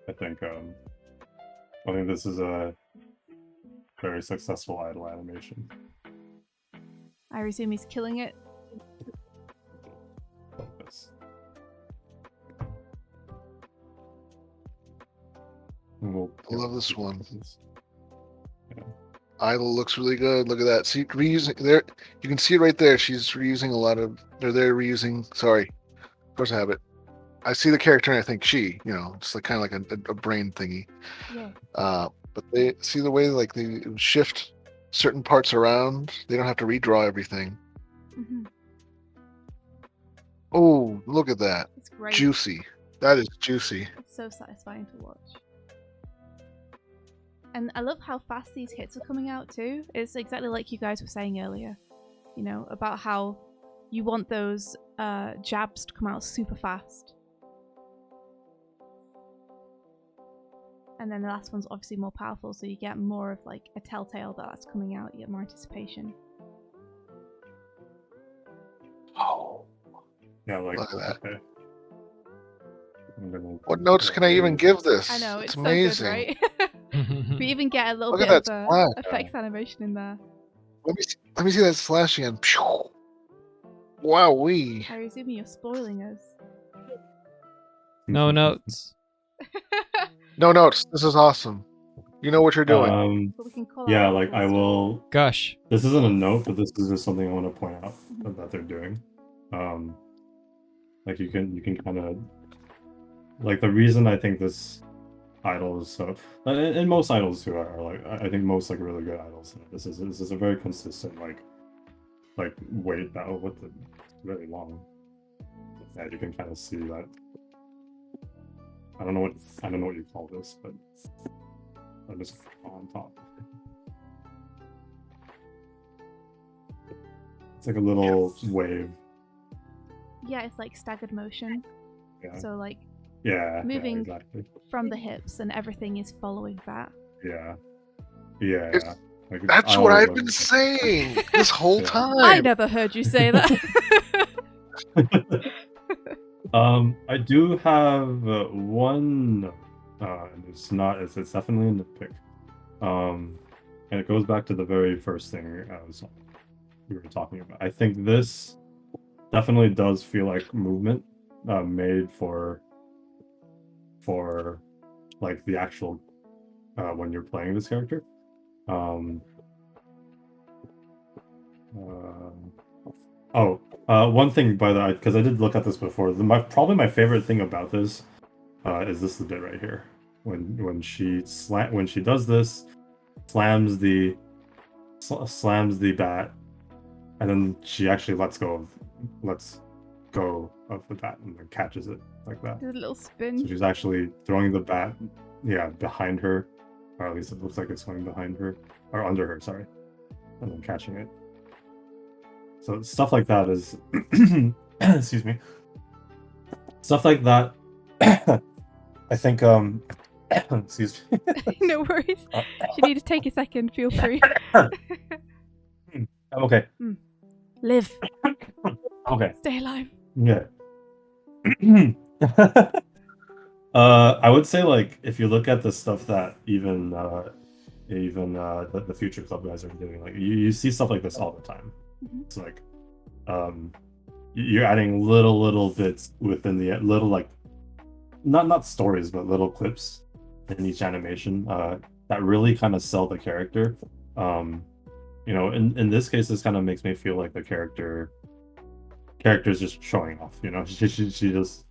I think this is a very successful idol animation. Irezoomie's killing it. Focus. I love this one. Yeah. Idol looks really good. Look at that. See, reusing there. You can see it right there. She's reusing a lot of. They're reusing. Sorry, of course I have it. I see the character and I think she. It's like kind of like a brain thingy. Yeah. But they see the way like they shift certain parts around. They don't have to redraw everything. Mm-hmm. Oh, look at that. It's great. Juicy. That is juicy. It's so satisfying to watch. And I love how fast these hits are coming out too. It's exactly like you guys were saying earlier, about how you want those jabs to come out super fast. And then the last one's obviously more powerful, so you get more of like a telltale that's coming out, you get more anticipation. Oh. Yeah, like Look at that. Okay. What notes can I even give this? I know, it's amazing. so good, right? We even get a little Look bit at of that effects animation in there. Let me see that slash again. Wowee. Irezoomie, you're spoiling us. No notes. No notes. This is awesome. You know what you're doing. But we can call Yeah, out like I will. Gush. This isn't a note, but this is just something I want to point out that they're doing. Like you can kind of like the reason I think this idol is so, and most idols too are like I think most like really good idols. This is a very consistent like weight battle with the very long. Yeah, you can kind of see that. I don't know what you call this, but I'm just on top. It's like a little wave. Yeah, it's like staggered motion. Yeah. So like moving exactly from the hips and everything is following that. Yeah. Like, That's what I've been saying this whole time. I never heard you say that. I do have one. It's definitely a nitpick. And it goes back to the very first thing we were talking about. I think this definitely does feel like movement made for like the actual when you're playing this character. One thing by the way, because I did look at this before. Probably my favorite thing about this is this bit right here. When she does this, slams the bat, and then she actually lets go of the bat and then catches it like that. There's a little spin. So she's actually throwing the bat, behind her, or at least it looks like it's going behind her or under her. Sorry, and then catching it. So stuff like that is, excuse me. Stuff like that. I think. Excuse me. No worries. If you need to take a second, feel free. I'm okay. Live. Okay. Stay alive. Yeah. I would say like if you look at the stuff that even the Future Club guys are doing, like you see stuff like this all the time. It's like you're adding little bits within the little like not stories but little clips in each animation that really kind of sell the character. You know, in this case, this kind of makes me feel like the character's just showing off. You know, she's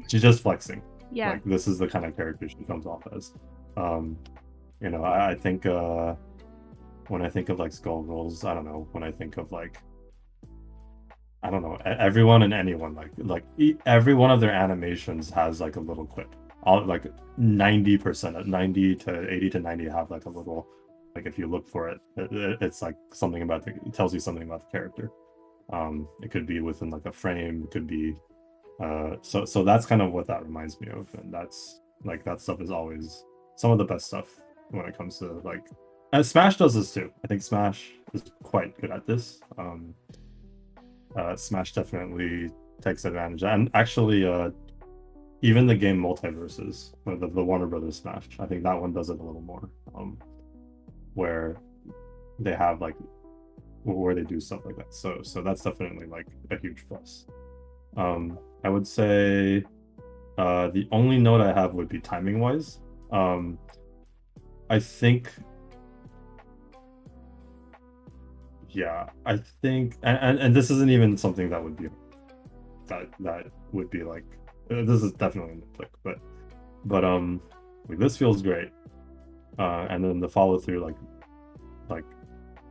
just flexing. Yeah. Like this is the kind of character she comes off as. You know, I think when I think of like Skullgirls, I don't know. When I think of like, I don't know, everyone and anyone, like every one of their animations has like a little quip. All like 90%, 90 to 80 to 90 have like a little, like if you look for it, it's like something about it tells you something about the character. It could be within like a frame, it could be so that's kind of what that reminds me of, and that's like that stuff is always some of the best stuff when it comes to like, and Smash does this too. I think Smash is quite good at this. Smash definitely takes advantage, and actually even the game Multiverses, the Warner Brothers Smash, I think that one does it a little more, where they have like where they do stuff like that. So that's definitely like a huge plus. I would say the only note I have would be timing wise. I think, yeah, I think, and this isn't even something that would be like this is definitely a click, but like, this feels great, and then the follow through, like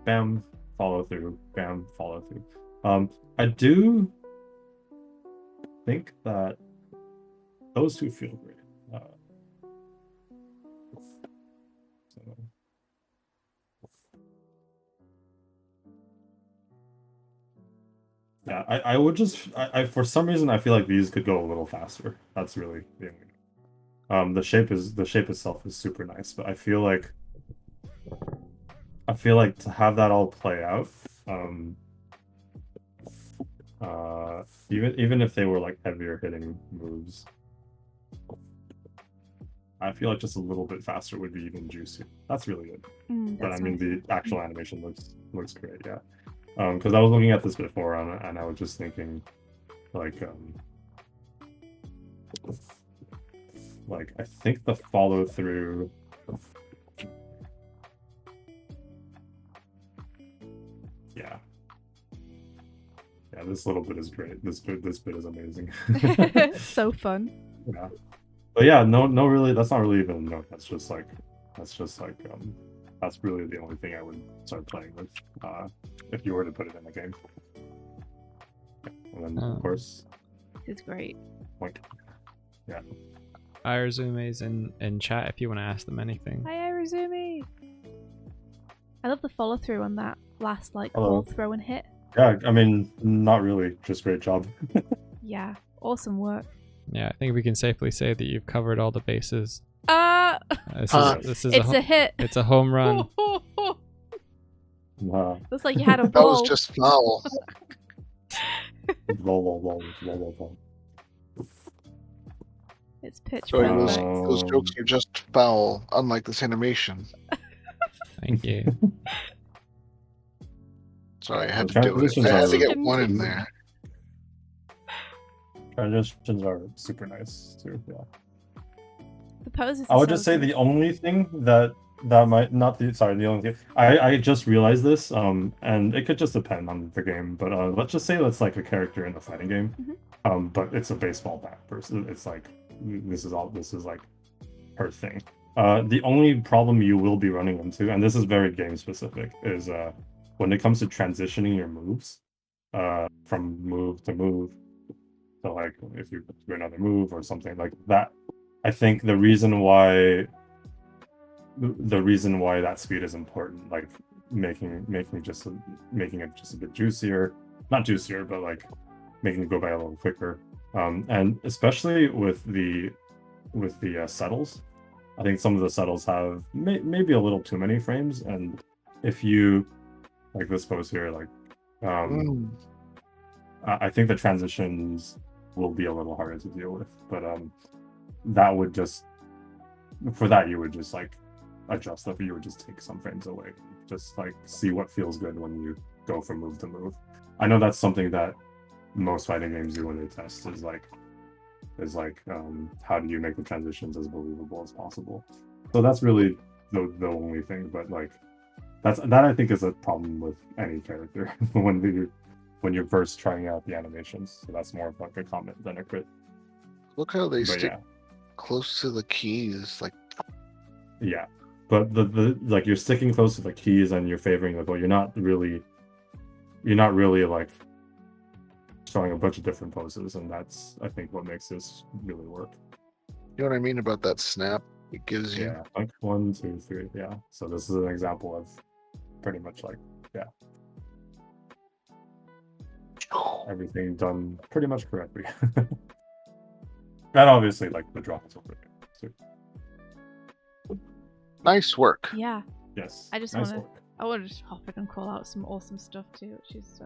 bam, follow through, bam, follow through. I do think that those two feel great. So. Yeah, I would just I for some reason I feel like these could go a little faster. That's really the only. The shape itself is super nice, but I feel like to have that all play out, even if they were like heavier hitting moves, I feel like just a little bit faster would be even juicier. That's really good. But I mean, the actual animation looks great, yeah. Because I was looking at this before, and I was just thinking, like I think the follow through. Yeah, this little bit is great. This bit is amazing. So fun. Yeah, but yeah, no, really, that's not really even a note. That's just like that's really the only thing I would start playing with, if you were to put it in a game. And then of course, it's great. Like, yeah. Irezoomie is in chat if you want to ask them anything. Hi, Irezoomie. I love the follow through on that last like Hello. ball throw and hit. Yeah, I mean, not really, just great job. Yeah, awesome work. Yeah, I think we can safely say that you've covered all the bases. This is it's a hit. It's a home run. Looks like you had a That ball. was just foul. Lol. It's pitch Sorry, perfect. those jokes are just foul, unlike this animation. Thank you. Sorry, I had to do it. I had to get one in there. Transitions are super nice too. Yeah. The poses. I would just say the only thing that might not the only thing I just realized this, and it could just depend on the game, but let's just say that's like a character in a fighting game, but it's a baseball bat person. It's like this is like her thing. The only problem you will be running into, and this is very game specific, is when it comes to transitioning your moves from move to move. So like if you do another move or something like that, I think the reason why that speed is important, like making it just a bit juicier, not juicier, but like making it go by a little quicker, and especially with the settles. I think some of the settles have maybe a little too many frames, and if you like this pose here, like I think the transitions will be a little harder to deal with, but that would just, for that you would just like adjust stuff. You would just take some frames away, just like see what feels good when you go from move to move. I know that's something that most fighting games do when they test, is like is like how do you make the transitions as believable as possible. So that's really the only thing, but like that I think is a problem with any character when you're first trying out the animations. So that's more of like a comment than a crit. Look how they But stick yeah, close to the keys. Like, yeah. But the like you're sticking close to the keys and you're favoring the but you're not really like showing a bunch of different poses, and that's I think what makes this really work. you know what I mean about that snap it gives you? Yeah, like 1, 2, 3. Yeah. So this is an example of pretty much like everything done pretty much correctly. And obviously like the drops over there. So, Nice work. Yeah. yes. I just nice wanna- work. I want to just hop in and call out some awesome stuff too, which is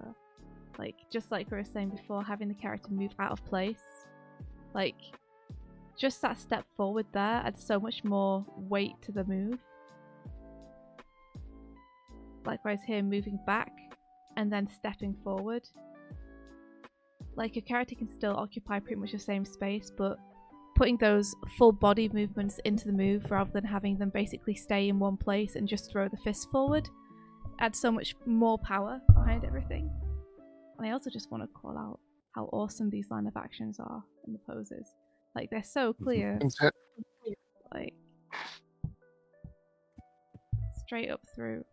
like just like we were saying before, having the character move out of place, like just that step forward there adds so much more weight to the move. Likewise here, moving back and then stepping forward. Like a character can still occupy pretty much the same space, but putting those full body movements into the move rather than having them basically stay in one place and just throw the fist forward adds so much more power behind everything. And I also just want to call out how awesome these line of actions are in the poses. Like they're so clear. Like straight up through.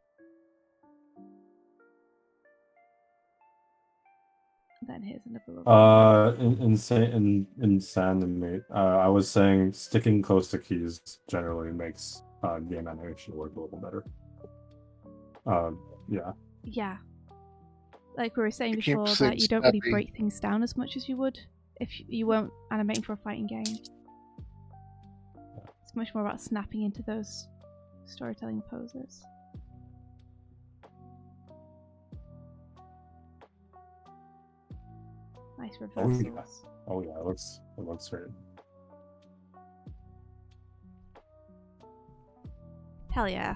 Then here's another lovely Insanimate. I was saying sticking close to keys generally makes game animation work a little better. Yeah. Yeah. Like we were saying You keep before, saying that you don't really snappy. break things down as much as you would if you weren't animating for a fighting game. It's much more about snapping into those storytelling poses. Nice reversals. Oh yeah, it looks great. Hell yeah.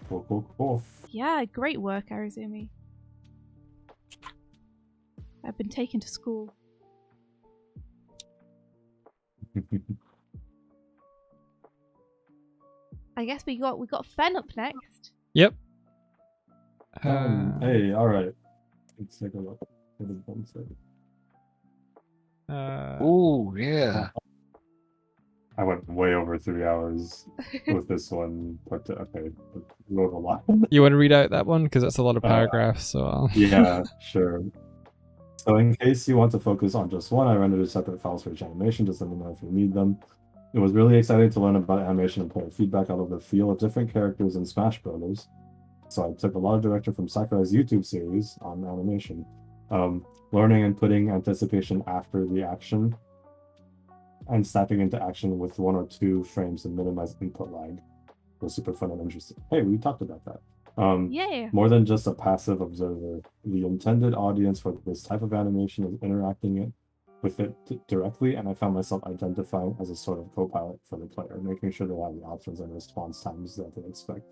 Cool. Yeah, great work, Irezoomie. I've been taken to school. I guess we got Fen up next. Yep. Hey, all right. Let's take a look. Ooh, yeah. I went way over 3 hours with this one. But okay, wrote a lot. You want to read out that one because that's a lot of paragraphs. So I'll... yeah, sure. So in case you want to focus on just one, I rendered separate files for each animation. Just let me know if you need them. It was really exciting to learn about animation and player feedback out of the feel of different characters in Smash Brothers. So I took a lot of direction from Sakurai's YouTube series on animation. Learning and putting anticipation after the action and snapping into action with 1 or 2 frames to minimize input lag was super fun and interesting. Hey, we talked about that. Yeah. More than just a passive observer, the intended audience for this type of animation is interacting with it directly, and I found myself identifying as a sort of co-pilot for the player, making sure they have the options and response times that they expect.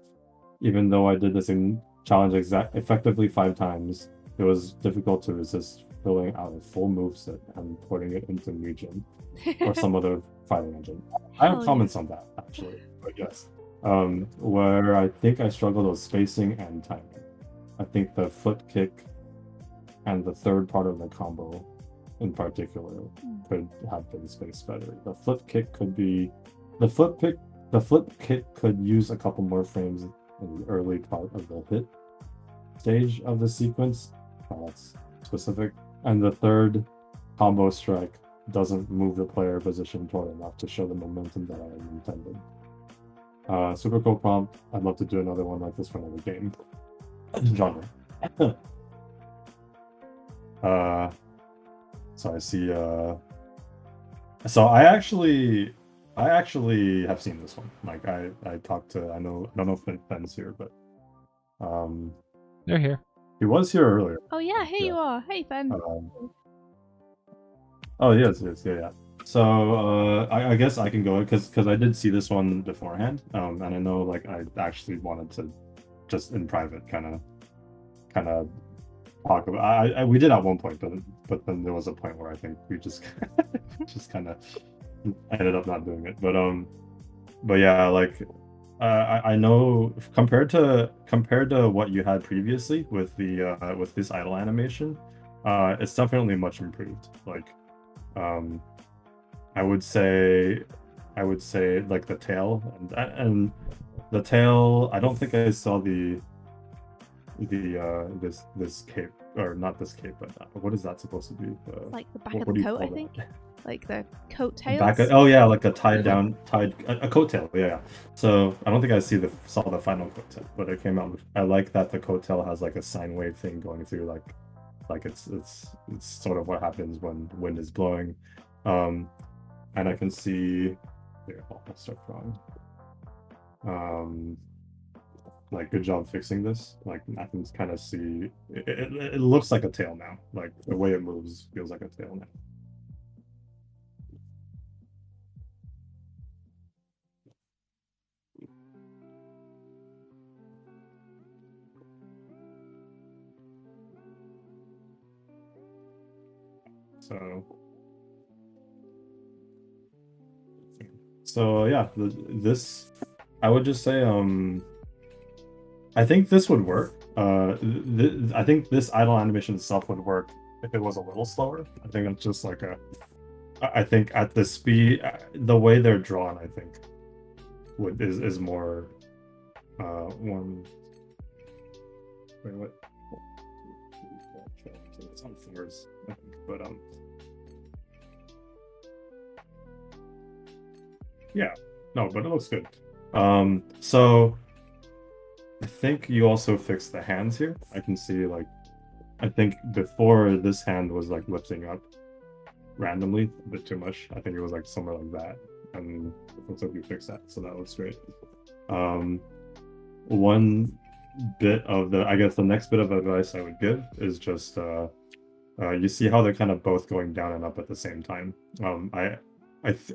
Even though I did this in challenge effectively 5 times, it was difficult to resist filling out a full moveset and putting it into Mugen or some other fighting engine. I have comments on that, actually, but yes. Where I think I struggled with spacing and timing. I think the foot kick and the third part of the combo in particular could have been spaced better. The flip kick could use a couple more frames in the early part of the hit stage of the sequence. That's specific. And the third combo strike doesn't move the player position toward enough to show the momentum that I intended. Super cool prompt. I'd love to do another one like this for another game. Genre. So I see. So I actually have seen this one. Like I talked to. I don't know if Ben's here, but they're here. He was here earlier. Oh yeah, here you are. Hey Ben. Oh yes, yeah. So I guess I can go because I did see this one beforehand, and I know like I actually wanted to just in private kind of talk about. We did at one point, but then there was a point where I think we just just kind of ended up not doing it. But yeah, like I know compared to what you had previously with the with this idle animation, it's definitely much improved. Like, I would say like the tail and the tail. I don't think I saw the this cape, or not this cape, but what is that supposed to be? It's like the back what of do the you coat, I call think. that? Like the coat tails. Back oh yeah, like a tied a coattail. Yeah. So I don't think I saw the final coattail, but it came out. I like that the coattail has like a sine wave thing going through, like it's sort of what happens when wind is blowing. And I can see here, I'll start drawing. Like, good job fixing this. Like, I can kind of see it looks like a tail now. Like, the way it moves feels like a tail now. So yeah, this, I would just say, I think this would work. I think this idle animation itself would work if it was a little slower. I think it's just like I think at the speed, the way they're drawn, I think is more one. Wait, what? It's on fours, I think, but yeah, no, but it looks good. So I think you also fixed the hands here. I can see, like, I think before this hand was like lifting up randomly a bit too much. I think it was like somewhere like that, and it looks like you fixed that, so that looks great. One bit of the, I guess the next bit of advice I would give is just you see how they're kind of both going down and up at the same time. I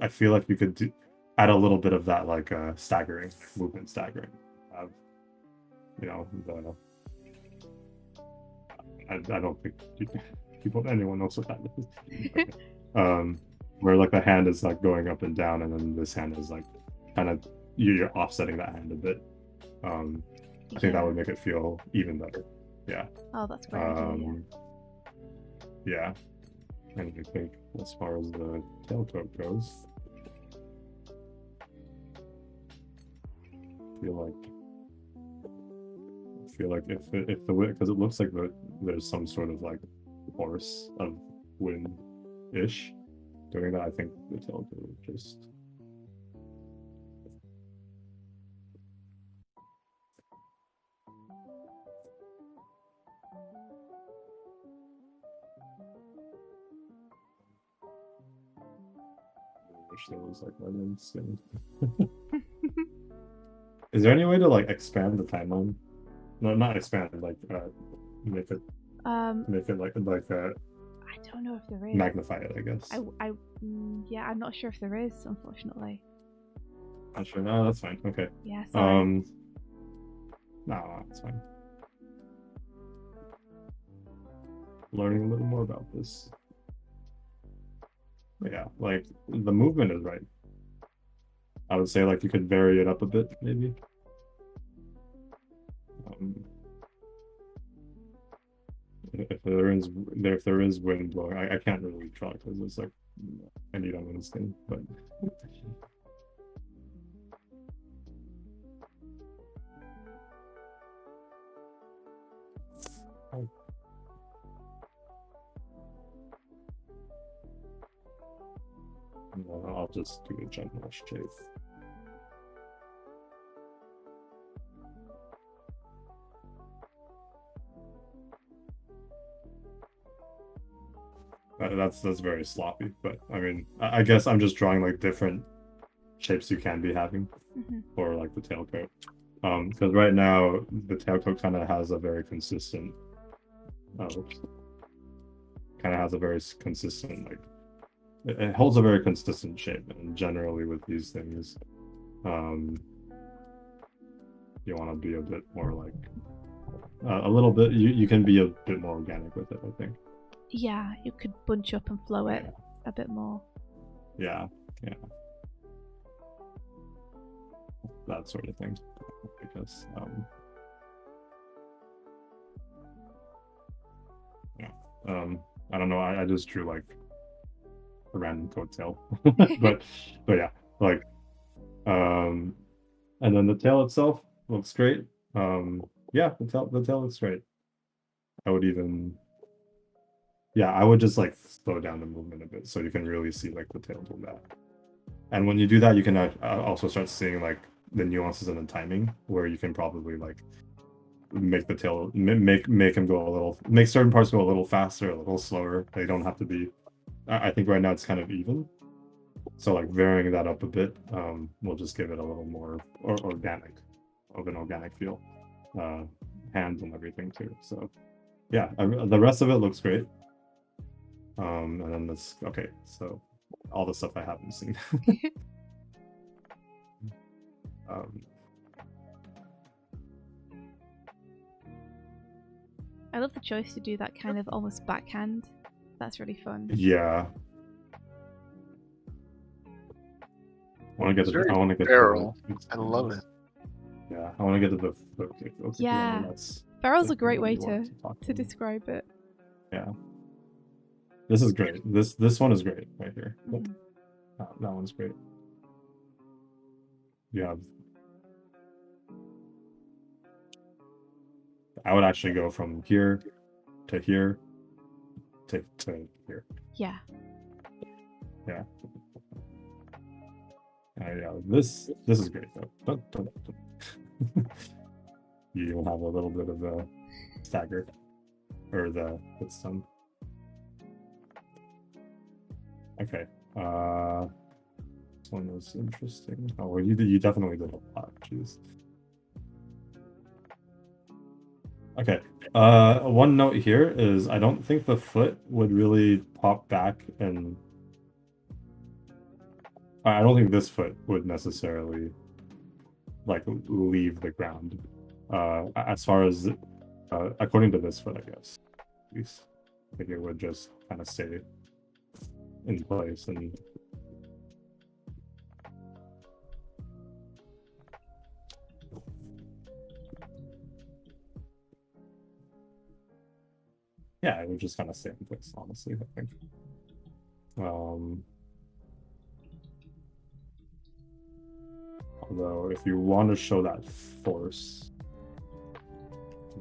feel like you could add a little bit of that, like staggering, movement staggering. You know, I don't think anyone knows what that is. Where like the hand is like going up and down, and then this hand is like kind of, you're offsetting that hand a bit. I think that would make it feel even better. Yeah. Oh, that's great. Yeah. And I think as far as the tail coat goes, I feel like if the wind, because it looks like there's some sort of like force of wind-ish doing that, I think the tail coat would just. Wish there was like lemon skin. Is there any way to like expand the timeline? No, not expand, like make it like I don't know if there is. magnify it, I guess. Yeah, I'm not sure if there is, unfortunately. Not sure. No, that's fine. Okay. Yeah, sorry. No, that's fine. Learning a little more about this. But yeah, like the movement is right. I would say like you could vary it up a bit, maybe. If there is wind blowing, I can't really draw because it's like I need on skin, but. I'll just do a general shape. That's very sloppy, but I mean, I guess I'm just drawing like different shapes you can be having for like the tail coat. Because right now the tail coat kind of has a very consistent, like it holds a very consistent shape, and generally with these things, you want to be a bit more like a little bit. You can be a bit more organic with it, I think. Yeah, you could bunch up and flow it Yeah. a bit more. Yeah, that sort of thing. Because I don't know. I just drew like a random coattail, but yeah, like and then the tail itself looks great. Yeah, the tail looks great. I would even, yeah, I would just like slow down the movement a bit so you can really see like the tail do that. And when you do that, you can also start seeing like the nuances in the timing, where you can probably like make the tail make him go a little, make certain parts go a little faster, a little slower. They don't have to be. I think right now it's kind of even. So like varying that up a bit will just give it a little more organic, of an organic feel. Hands and everything too. So yeah, the rest of it looks great. And then this, okay, so all the stuff I haven't seen. I love the choice to do that kind of almost backhand. That's really fun. Yeah. I want to get It's I want to get feral. I love it. Yeah, I want to get to the foot kick. Yeah. Feral's a great way to describe it. Yeah. This is great. This one is great right here. Mm-hmm. That one's great. You have. I would actually go from here to here to here. Yeah. Yeah. Yeah. This is great though. You'll have a little bit of a stagger, or it's some. Okay. This one was interesting. Oh, well, you definitely did a lot. Jeez. Okay. One note here is I don't think the foot would really pop back, and I don't think this foot would necessarily like leave the ground. As far as according to this foot, I guess. At least I think it would just kind of stay in place and. Yeah, it would just kind of stay in place, honestly, I think. Although, if you want to show that force,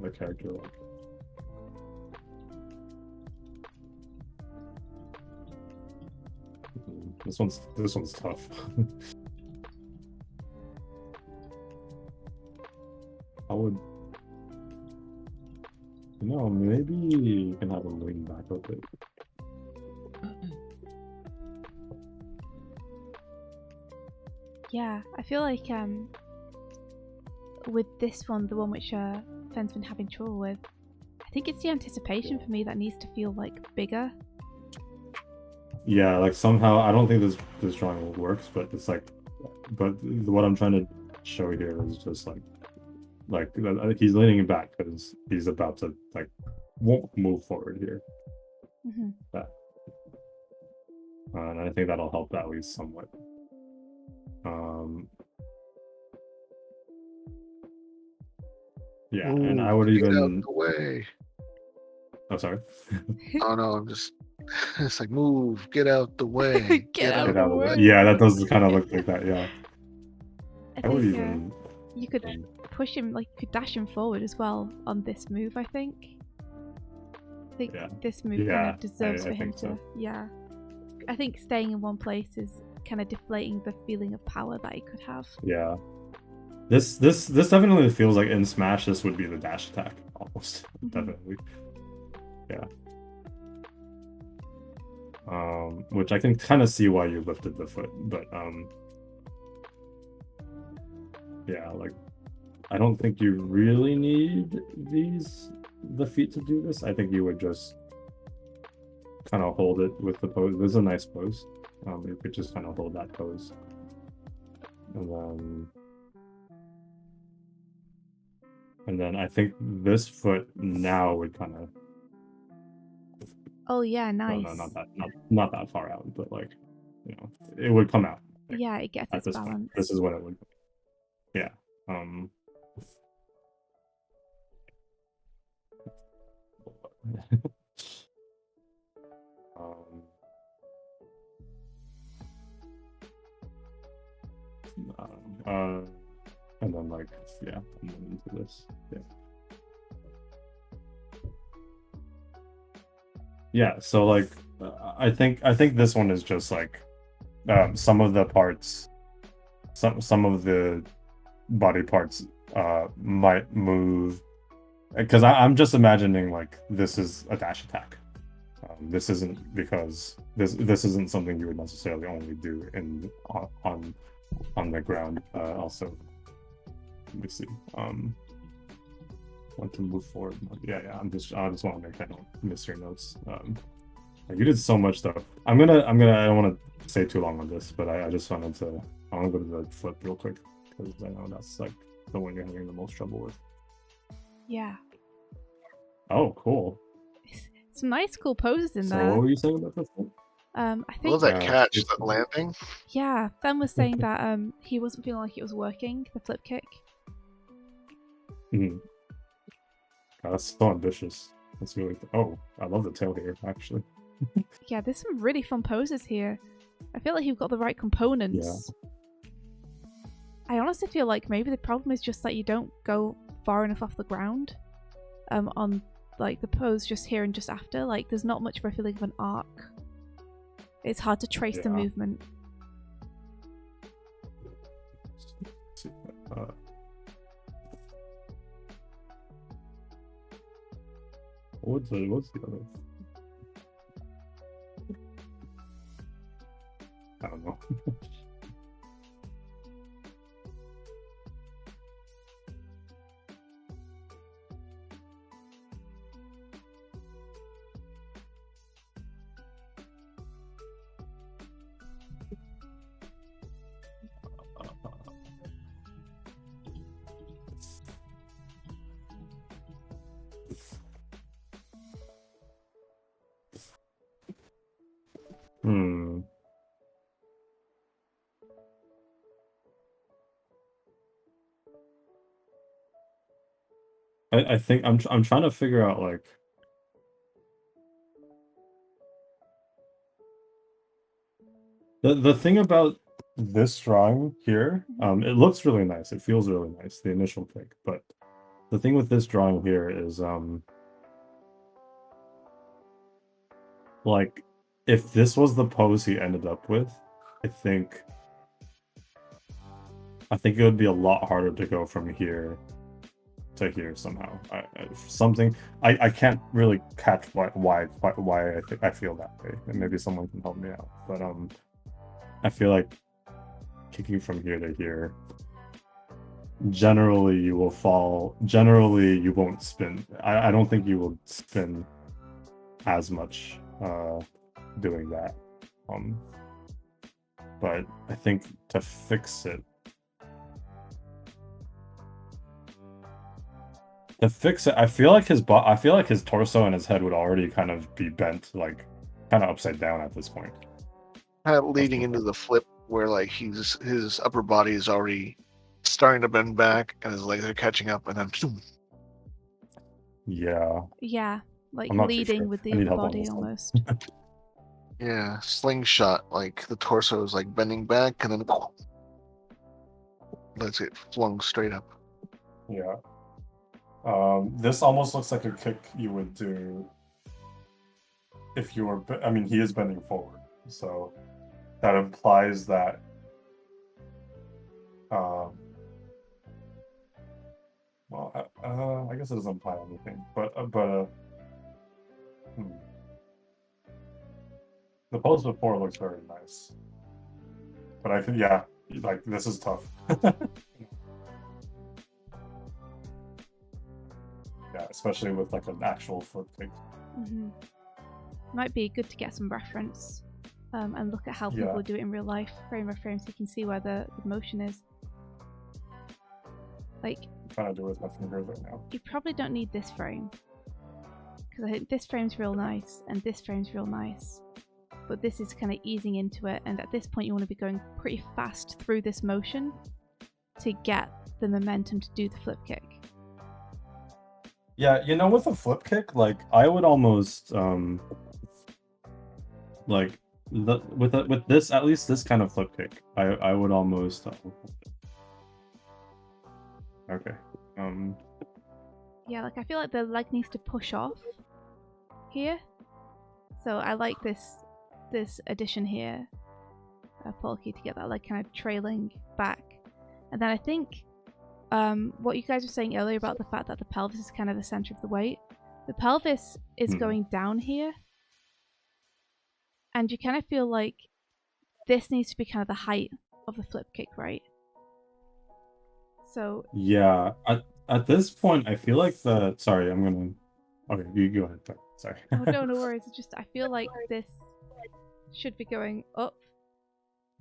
the character, like, this one's tough. I would. No, maybe you can have him lean back a bit. Yeah, I feel like with this one, the one which Fen's been having trouble with, I think it's the anticipation for me that needs to feel like bigger. Yeah, like somehow I don't think this drawing works, but it's like, but what I'm trying to show here is just like he's leaning back because he's about to like won't move forward here. Mm-hmm. And I think that'll help at least somewhat. Yeah, ooh, and I would even. Get out the way. Oh, sorry. Oh no, I'm just. It's like move, get out the way. Get out the way. Yeah, that does kind of look like that. Yeah. I would even. You could push him, like, you could dash him forward as well on this move. I think this move kind of deserves for him to. Yeah. I think staying in one place is kind of deflating the feeling of power that he could have. Yeah. This definitely feels like in Smash this would be the dash attack almost. Mm-hmm. Definitely. Yeah. Which I can kind of see why you lifted the foot, but yeah, like I don't think you really need the feet to do this. I think you would just kind of hold it with the pose. This is a nice pose. You could just kind of hold that pose, and then And then I think this foot now would kind of. Oh yeah, nice. No, not that far out, but like, you know, it would come out. Like, yeah, it gets at its this balance. point. This is what it would. Yeah. And then like, yeah, and then into this. Yeah. Yeah, so like I think this one is just like some of the parts, some of the body parts might move, because I'm just imagining like this is a dash attack. This isn't, because this isn't something you would necessarily only do in on the ground. Also, let me see. Want to move forward. Yeah. I just want to make sure I don't miss your notes. You did so much stuff. I don't want to stay too long on this, but I just wanted to. I want to go to the flip real quick because I know that's like the one you're having the most trouble with. Yeah. Oh, cool. Some nice, cool poses in So there. what were you saying about this one? I I think. love that catch, that landing. Yeah, Ben was saying that he wasn't feeling like it was working, the flip kick. Mm-hmm. God, that's so ambitious. That's really. Oh, I love the tail here, actually. Yeah, there's some really fun poses here. I feel like you've got the right components. Yeah. I honestly feel like maybe the problem is just that you don't go far enough off the ground. On like the pose just here and just after, like there's not much of a feeling of an arc. It's hard to trace the movement. What's the other? I don't know. I think I'm trying to figure out like the thing about this drawing here. It looks really nice. It feels really nice, the initial pick. But the thing with this drawing here is like if this was the pose he ended up with, I think it would be a lot harder to go from here to here somehow. I can't really catch why I feel that way, and maybe someone can help me out. But I feel like kicking from here to here, generally you will fall. Generally you won't spin. I don't think you will spin as much doing that. But I think to fix it. I feel like his torso and his head would already kind of be bent, like kind of upside down at this point. Kind of leading into the flip where like his upper body is already starting to bend back and his legs are catching up, and then yeah, like leading with the upper body almost. Yeah, slingshot, like the torso is like bending back and then lets it flung straight up. Yeah. This almost looks like a kick you would do if you were. I mean, he is bending forward, so that implies that. Well, I guess it doesn't imply anything, but the pose before looks very nice, but I think like this is tough. Yeah, especially with like an actual flip kick. Might be good to get some reference and look at how people do it in real life, frame by frame, so you can see where the motion is. Like trying to do with my fingers right now. You probably don't need this frame. Because I think this frame's real nice, and this frame's real nice. But this is kind of easing into it, and at this point you want to be going pretty fast through this motion to get the momentum to do the flip kick. Yeah, you know, with a flip kick, like I would almost like with this, at least this kind of flip kick, I would almost okay. Yeah, like I feel like the leg needs to push off here. So I like this addition here, Porkky, to get that leg kind of trailing back. And then I think what you guys were saying earlier about the fact that the pelvis is kind of the center of the weight. The pelvis is going down here. And you kind of feel like this needs to be kind of the height of the flip kick, right? So yeah, at this point, I feel like the sorry, I'm gonna okay, you go ahead. Sorry. oh no worries. It's just I feel like this should be going up,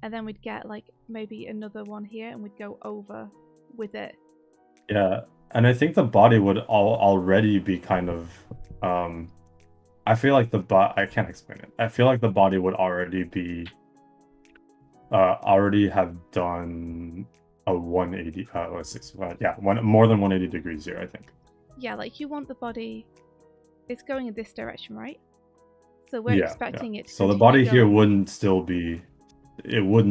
and then we'd get like maybe another one here, and we'd go over with it. Yeah, and I think the body would already be kind of I feel like I can't explain it. I feel like the body would already be already have done a 180 or 65. Yeah, more than 180 degrees here, I think. Yeah, like you want the body, it's going in this direction, right? So we're expecting it to so the body going. here wouldn't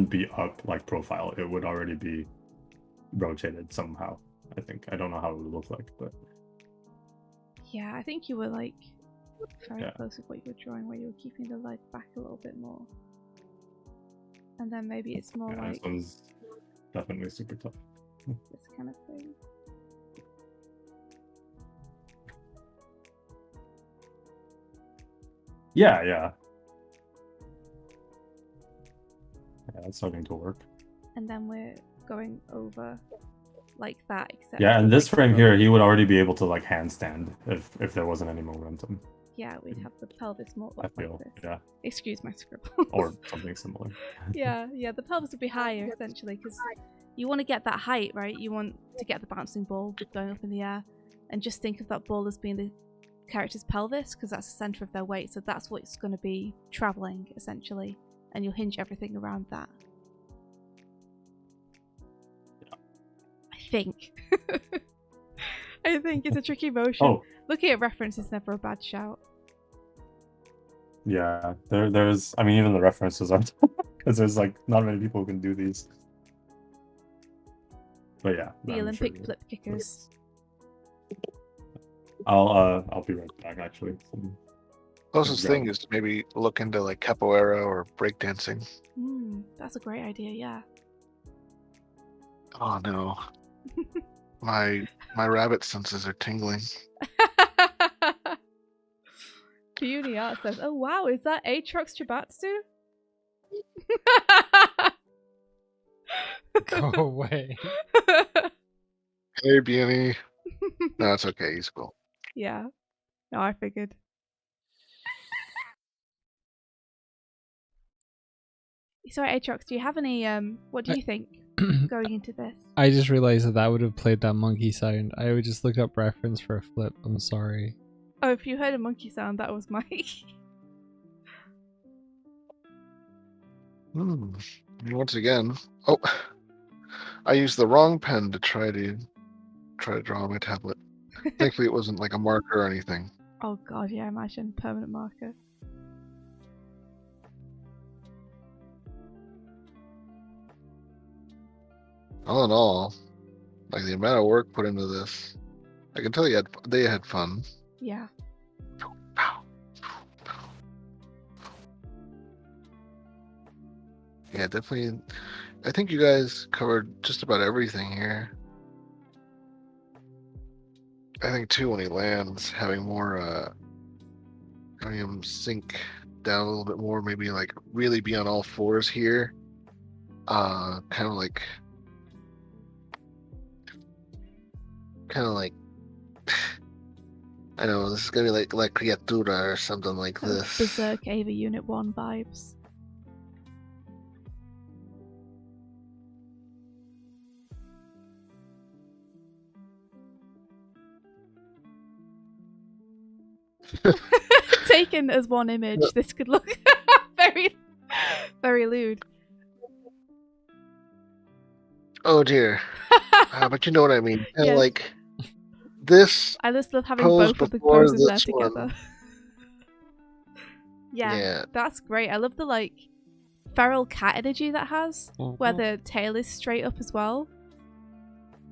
be up like profile. It would already be rotated somehow, I think. I don't know how it would look like, but yeah, I think you were like very close with what you were drawing, where you were keeping the leg back a little bit more. And then maybe it's more like... this one's definitely super tough. This kind of thing. Yeah, it's starting to work. And then we're going over like that, except yeah, and this frame here, he would already be able to like handstand if there wasn't any momentum. Yeah, we'd have the pelvis more I up feel, like this. yeah. Excuse my scribbles. Or something similar. yeah, the pelvis would be higher essentially, because you want to get that height, right? You want to get the bouncing ball going up in the air, and just think of that ball as being the character's pelvis, because that's the center of their weight, so that's what's going to be traveling essentially, and you'll hinge everything around that. I think. I think it's a tricky motion. Oh. Looking at reference is never a bad shout. Yeah, there's, I mean, even the references aren't, because there's like not many people who can do these. But yeah, the Olympic flip kickers. I'll be right back actually. Closest thing is to maybe look into like capoeira or breakdancing. That's a great idea, yeah. Oh no. my rabbit senses are tingling. Beauty Art says, oh wow, is that Atrox Chibatsu? Go away. Hey, Beanie. No, it's okay. He's cool. Yeah. No, I figured. Sorry, Atrox, do you have any, what do you think going into this? I just realized that would have played that monkey sound. I would just look up reference for a flip. I'm sorry. Oh, if you heard a monkey sound, that was my... Once again, oh, I used the wrong pen to try to draw on my tablet. Thankfully, it wasn't like a marker or anything. Oh god, yeah, imagine permanent marker. All in all, like the amount of work put into this, I can tell you they had fun. Yeah. Yeah, definitely. I think you guys covered just about everything here. I think too, when he lands, having more having him sink down a little bit more, maybe like really be on all fours here. Kind of like I know this is gonna be like Criatura or something like this. Berserk Ava Unit 1 vibes. Taken as one image, this could look very, very lewd. Oh dear. But you know what I mean. Kinda Yes. like this I just love having pose both of the before poses there this together. one. Yeah, Yeah. that's great. I love the like feral cat energy that has, where the tail is straight up as well.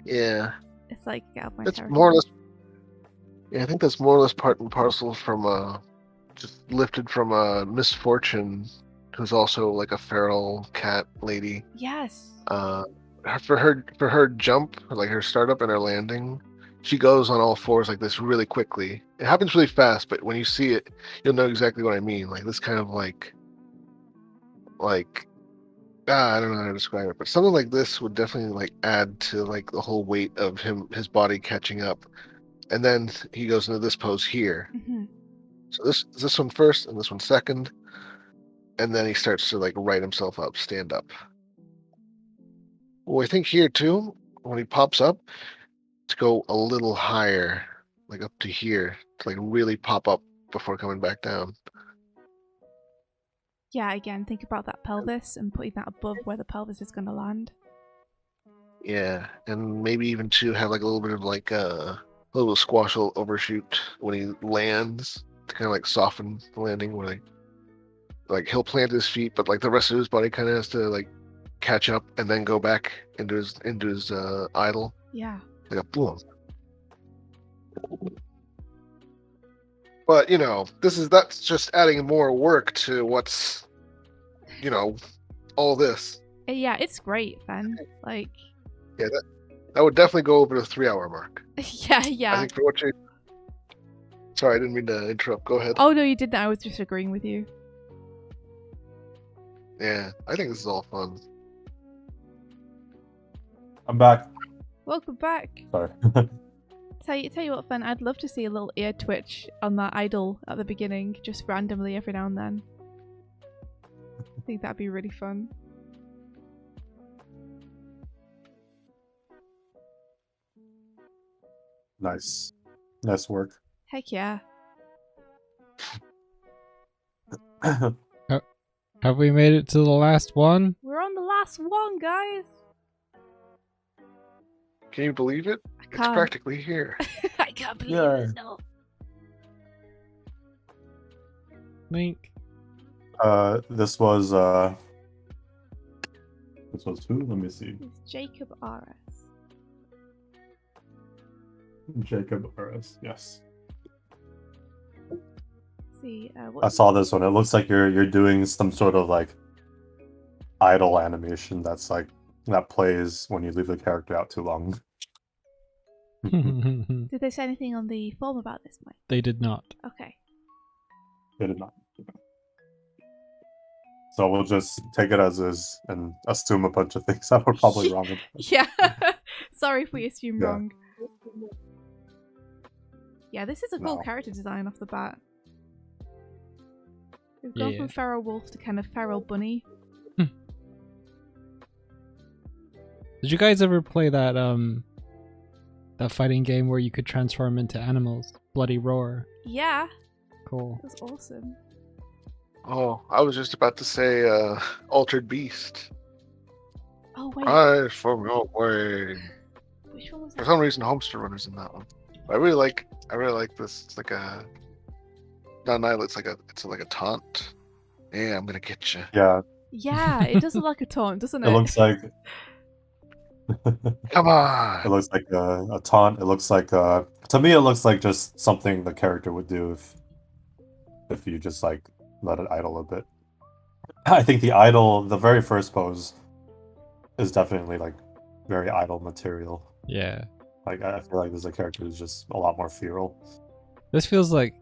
Yeah. It's like, get out of my That's territory. more or less. Yeah, I think that's more or less part and parcel from just lifted from Misfortune, who's also like a feral cat lady. Yes. For her jump, like her startup and her landing, she goes on all fours like this really quickly. It happens really fast, but when you see it, you'll know exactly what I mean. Like this kind of like I don't know how to describe it, but something like this would definitely like add to like the whole weight of his body catching up. And then he goes into this pose here. Mm-hmm. So this one first and this one second, and then he starts to like right himself up, stand up. Well, I think here too, when he pops up, to go a little higher, like up to here, to like really pop up before coming back down. Yeah, again, think about that pelvis and putting that above where the pelvis is going to land. Yeah, and maybe even to have like a little bit of like a little squashel overshoot when he lands to kind of like soften the landing. Where like he'll plant his feet, but like the rest of his body kind of has to like catch up and then go back into his idle. Yeah. Like a boom. But you know, that's just adding more work to what's, you know, all this. Yeah, it's great, Fen. Like. Yeah, that would definitely go over the 3-hour mark. Yeah. I think for what you. Sorry, I didn't mean to interrupt. Go ahead. Oh no, you didn't. I was just agreeing with you. Yeah, I think this is all fun. I'm back. Welcome back. Sorry. Tell you what, Fen, I'd love to see a little ear twitch on that idol at the beginning, just randomly every now and then. I think that'd be really fun. Nice work. Heck yeah. Have we made it to the last one? We're on the last one, guys. Can you believe it? I It's can't. practically here. I can't believe Yeah. it. No. Link. This was who? Let me see. It's Jacob RS. Jacob RS. Yes. See, I saw this one. It looks like you're doing some sort of like idle animation that's like that plays when you leave the character out too long. Did they say anything on the form about this, Mike? They did not. Okay. They did not. So we'll just take it as is and assume a bunch of things that were probably wrong with it. Yeah. Sorry if we assume Yeah. wrong. Yeah, this is a cool No. character design off the bat. We've gone Yeah. from feral wolf to kind of feral bunny. Did you guys ever play that that fighting game where you could transform into animals? Bloody Roar. Yeah, Cool. it was awesome. Oh, I was just about to say Altered Beast. Oh wait, Rise from your way. which one was For that? some reason, Homester Runner's in that one. But I really like this. It's like a not an idol. It's like a taunt. Yeah, I'm gonna get you. Yeah, Yeah, it does look like a taunt, doesn't it? it looks like Come on. it looks like a taunt. It looks like to me it looks like just something the character would do if you just like let it idle a bit. I think the very first pose is definitely like very idle material. Yeah. Like I feel like there's a character who's just a lot more feral. This feels like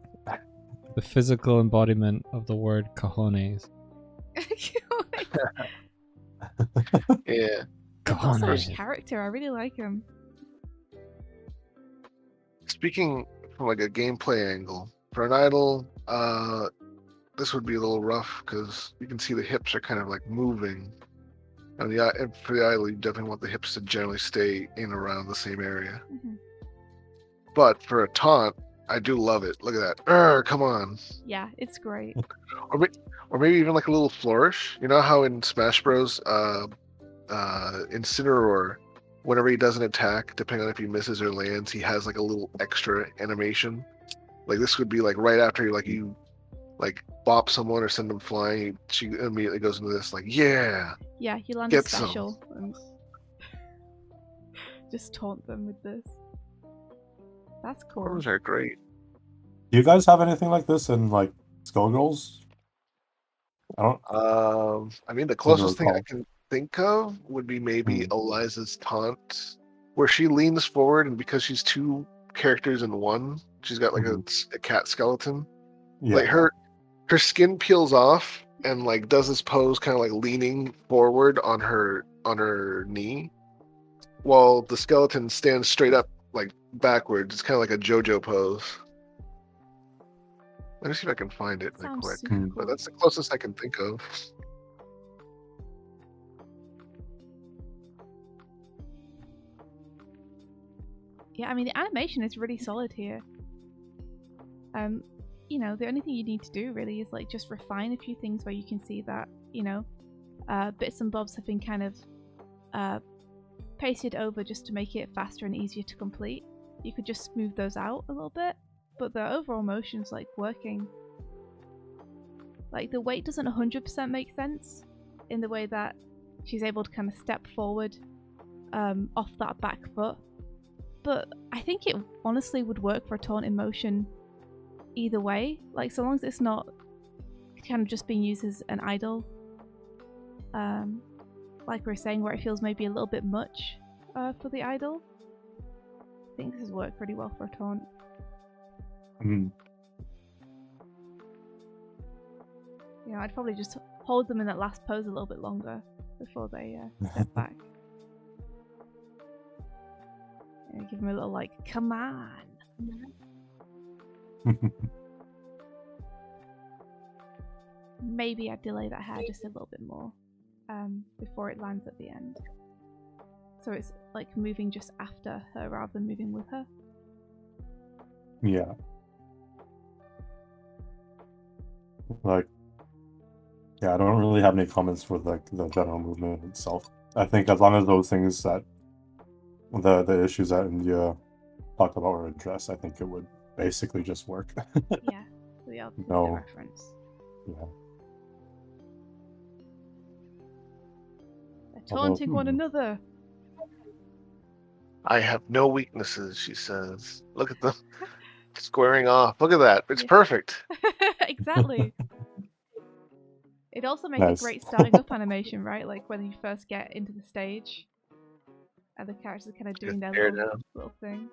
the physical embodiment of the word cojones. Yeah. That's a Cojones. character. I really like him. Speaking from like a gameplay angle, for an idol, this would be a little rough because you can see the hips are kind of like moving. And for the idol, you definitely want the hips to generally stay in around the same area. Mhm. But for a taunt, I do love it. Look at that. Come on. Yeah, it's great. Or maybe even like a little flourish. You know how in Smash Bros. Incineroar, whenever he does an attack, depending on if he misses or lands, he has like a little extra animation. Like this would be like right after you bop someone or send them flying, she immediately goes into this like, yeah, Yeah, you land a get some. special and just taunt them with this. That's cool. Those are great. Do you guys have anything like this in like Skullgirls? I don't. I mean, the closest thing I recall. can think of would be maybe Hmm. Eliza's taunt, where she leans forward, and because she's two characters in one, she's got like a cat skeleton. Yeah. Like her skin peels off and like does this pose, kind of like leaning forward on her knee, while the skeleton stands straight up, like backwards. It's kind of like a JoJo pose. Let me see if I can find it real Sounds quick. super But cool. that's the closest I can think of. Yeah, I mean, the animation is really solid here. You know, the only thing you need to do really is like just refine a few things where you can see that, you know, bits and bobs have been kind of pasted over just to make it faster and easier to complete. You could just smooth those out a little bit, but the overall motion's like working. Like the weight doesn't 100% make sense in the way that she's able to kind of step forward off that back foot. But I think it honestly would work for a taunt in motion either way. Like so long as it's not kind of just being used as an idol. Like we were saying, where it feels maybe a little bit much for the idol. I think this has worked pretty well for a taunt. Mm. You know, I'd probably just hold them in that last pose a little bit longer before they step back. You know, give them a little like, come on. Maybe I'd delay that hair just a little bit more before it lands at the end. So it's like moving just after her rather than moving with her. Yeah. Like, yeah, I don't really have any comments for like the general movement itself. I think as long as those things that the issues that India talked about were addressed, I think it would basically just work. Yeah, we are the No. reference. Yeah. They're taunting one Hmm. another. I have no weaknesses, she says. Look at them squaring off. Look at that. It's Yeah. perfect. Exactly. It'd also make Nice. a great starting up animation, right? Like when you first get into the stage and the characters are kind of doing their tear little thing.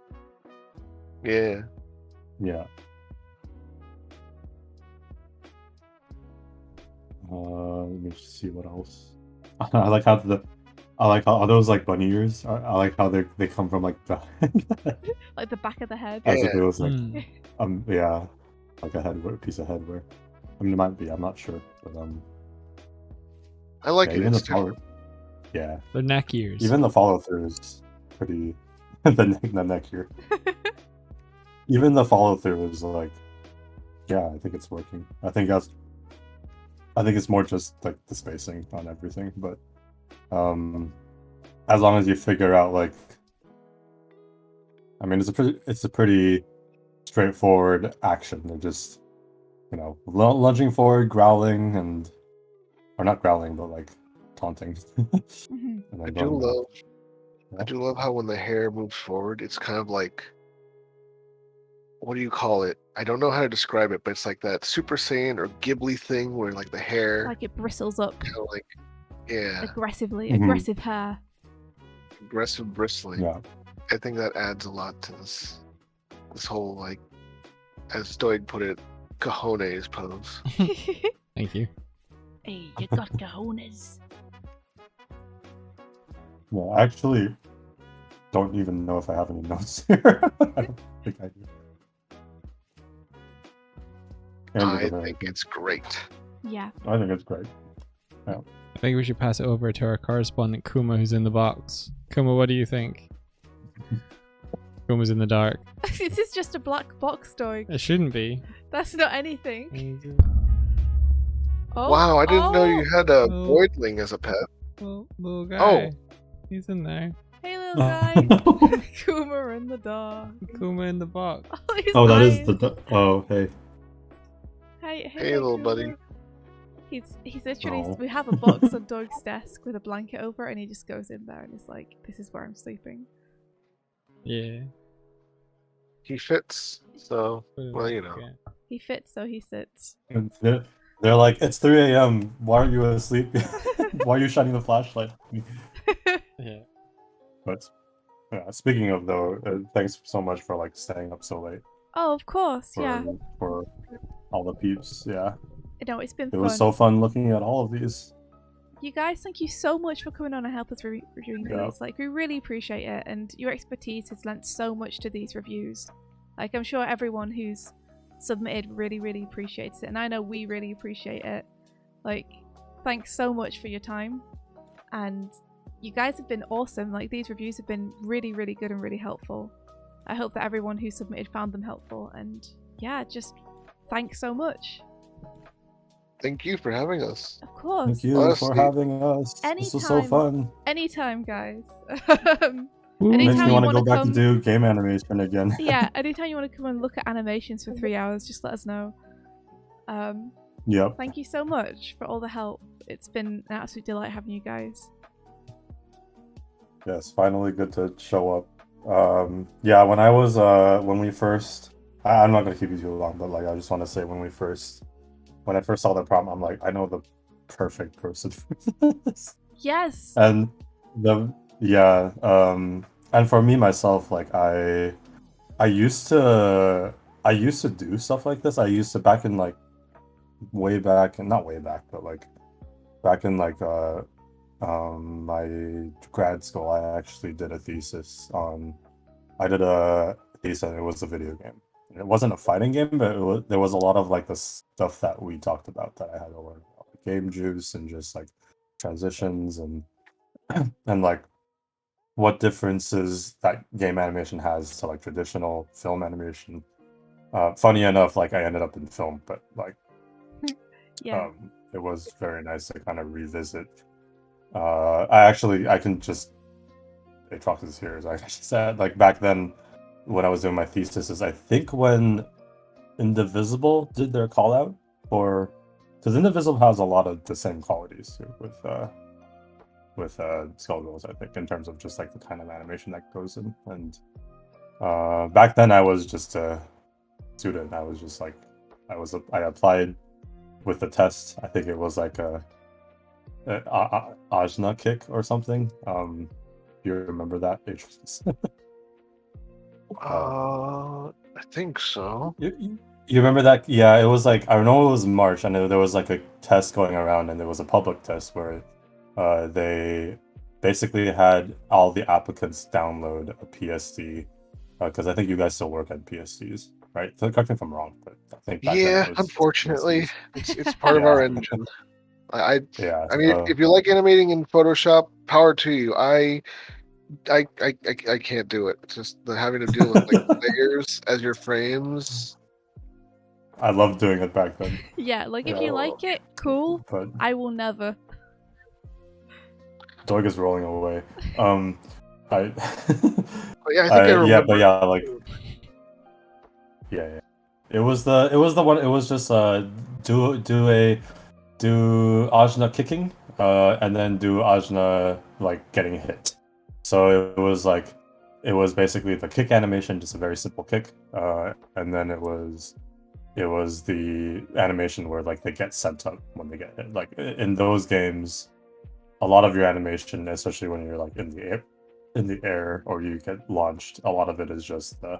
Yeah. Yeah. Let me see what else. I like how are those like bunny ears? I like how they come from like the Like the back of the head. as Yeah. if it was like Hmm. yeah, like a piece of headwear. I mean, it might be. I'm not sure, but I like yeah, it. even It's the follow, different. yeah, They're neck ears. even the follow through is pretty. the neck here. Even the follow through is like, yeah, I think it's working. I think it's more just like the spacing on everything, but as long as you figure out like, I mean, it's a pretty straightforward action. They're just, you know, lunging forward, growling, or not growling, but like taunting. Mhm. And I then do going back. love Yeah. I do love how when the hair moves forward, it's kind of like, what do you call it? I don't know how to describe it, but it's like that Super Saiyan or Ghibli thing where like the hair Like it bristles up kind of like, yeah, aggressively. Mhm. Aggressive hair. aggressive bristling. Yeah. I think that adds a lot to this whole, like, as Stoig put it, cojones pose. Thank you. Hey, you got cojones. Yeah, I actually don't even know if I have any notes here. I don't think I do. I think it's great. Yeah. I think it's great. I think we should pass it over to our correspondent Kuma, who's in the box. Kuma, what do you think? Kuma's in the dark. This is just a black box dog. It shouldn't be. That's not anything. Oh, Wow, I didn't know you had a Oh. voidling as a pet. Little guy. Oh. He's in there. Hey, little guy. Kuma in the dark. Kuma in the box. Oh, his Oh, that is eyes. the. Oh, hey. Hey, little Kuma. buddy. He's literally. Oh. We have a box on Doug's desk with a blanket over it, and he just goes in there and is like, "This is where I'm sleeping." Yeah. He fits, so, well, you know. Yeah. He fits, so he sits. And they're like, it's 3 a.m. Why are you asleep? Why are you shining the flashlight? Yeah. But yeah, speaking of though, thanks so much for like staying up so late. Oh, of course, yeah. For all the peeps, yeah. No, it's been It fun. was so fun looking at all of these. You guys, thank you so much for coming on and help us reviewing Yeah. these. Like, we really appreciate it, and your expertise has lent so much to these reviews. Like, I'm sure everyone who's submitted really, really appreciates it, and I know we really appreciate it. Like, thanks so much for your time, and you guys have been awesome. Like, these reviews have been really, really good and really helpful. I hope that everyone who submitted found them helpful, and yeah, just thanks so much. Thank you for having us. Of course. Thank you Honestly, for having us. This was so anytime. fun. Anytime, guys. Woo. Makes Anytime me you want to wanna go back come- to do game animation again. Yeah, anytime you want to come and look at animations for 3 hours, just let us know. Yep. Thank you so much for all the help. It's been an absolute delight having you guys. Yes, finally good to show up. Yeah, when I was when we first, I'm not gonna keep you too long, but like I just want to say when I first saw the problem, I'm like, I know the perfect person for this. Yes. And and for me myself, like I used to do stuff like this. I used to back in like way back, and not way back, but like back in like my grad school, I actually did a thesis on. I did a thesis, and it was a video game. It wasn't a fighting game, but there was a lot of like the stuff that we talked about that I had to learn about, like game juice and just like transitions and and like what differences that game animation has to like traditional film animation. Funny enough, like I ended up in film, but like Yeah. it was very nice to kind of revisit. I can just Atrox is here, as I said. Like back then, when I was doing my thesis, is I think when Indivisible did their call out for, because Indivisible has a lot of the same qualities with Skullgirls, I think, in terms of just like the kind of animation that goes in. And back then, I was just a student. I was just like, I applied with the test. I think it was like a Ajna kick or something. Do you remember that? I think so. You remember that? Yeah, it was like, I know it was March, and there was like a test going around, and there was a public test where they basically had all the applicants download a PSD, because I think you guys still work at PSDs, right? So correct me if I'm wrong, but I think back then Yeah, it was unfortunately, PSDs. it's part of our Yeah. engine. Yeah. I mean, if you like animating in Photoshop, power to you. I can't do it. It's just the having to deal with like layers as your frames. I loved doing it back then, Yeah, like if Yeah. you like it, cool. but I will never. Dog is rolling away. I But yeah, I think I remember. yeah, but yeah, like yeah. It was the one. It was just do Ajna kicking, and then do Ajna like getting hit. So it was basically the kick animation, just a very simple kick, and then it was the animation where like they get sent up when they get hit. Like in those games, a lot of your animation, especially when you're like in the air or you get launched, a lot of it is just the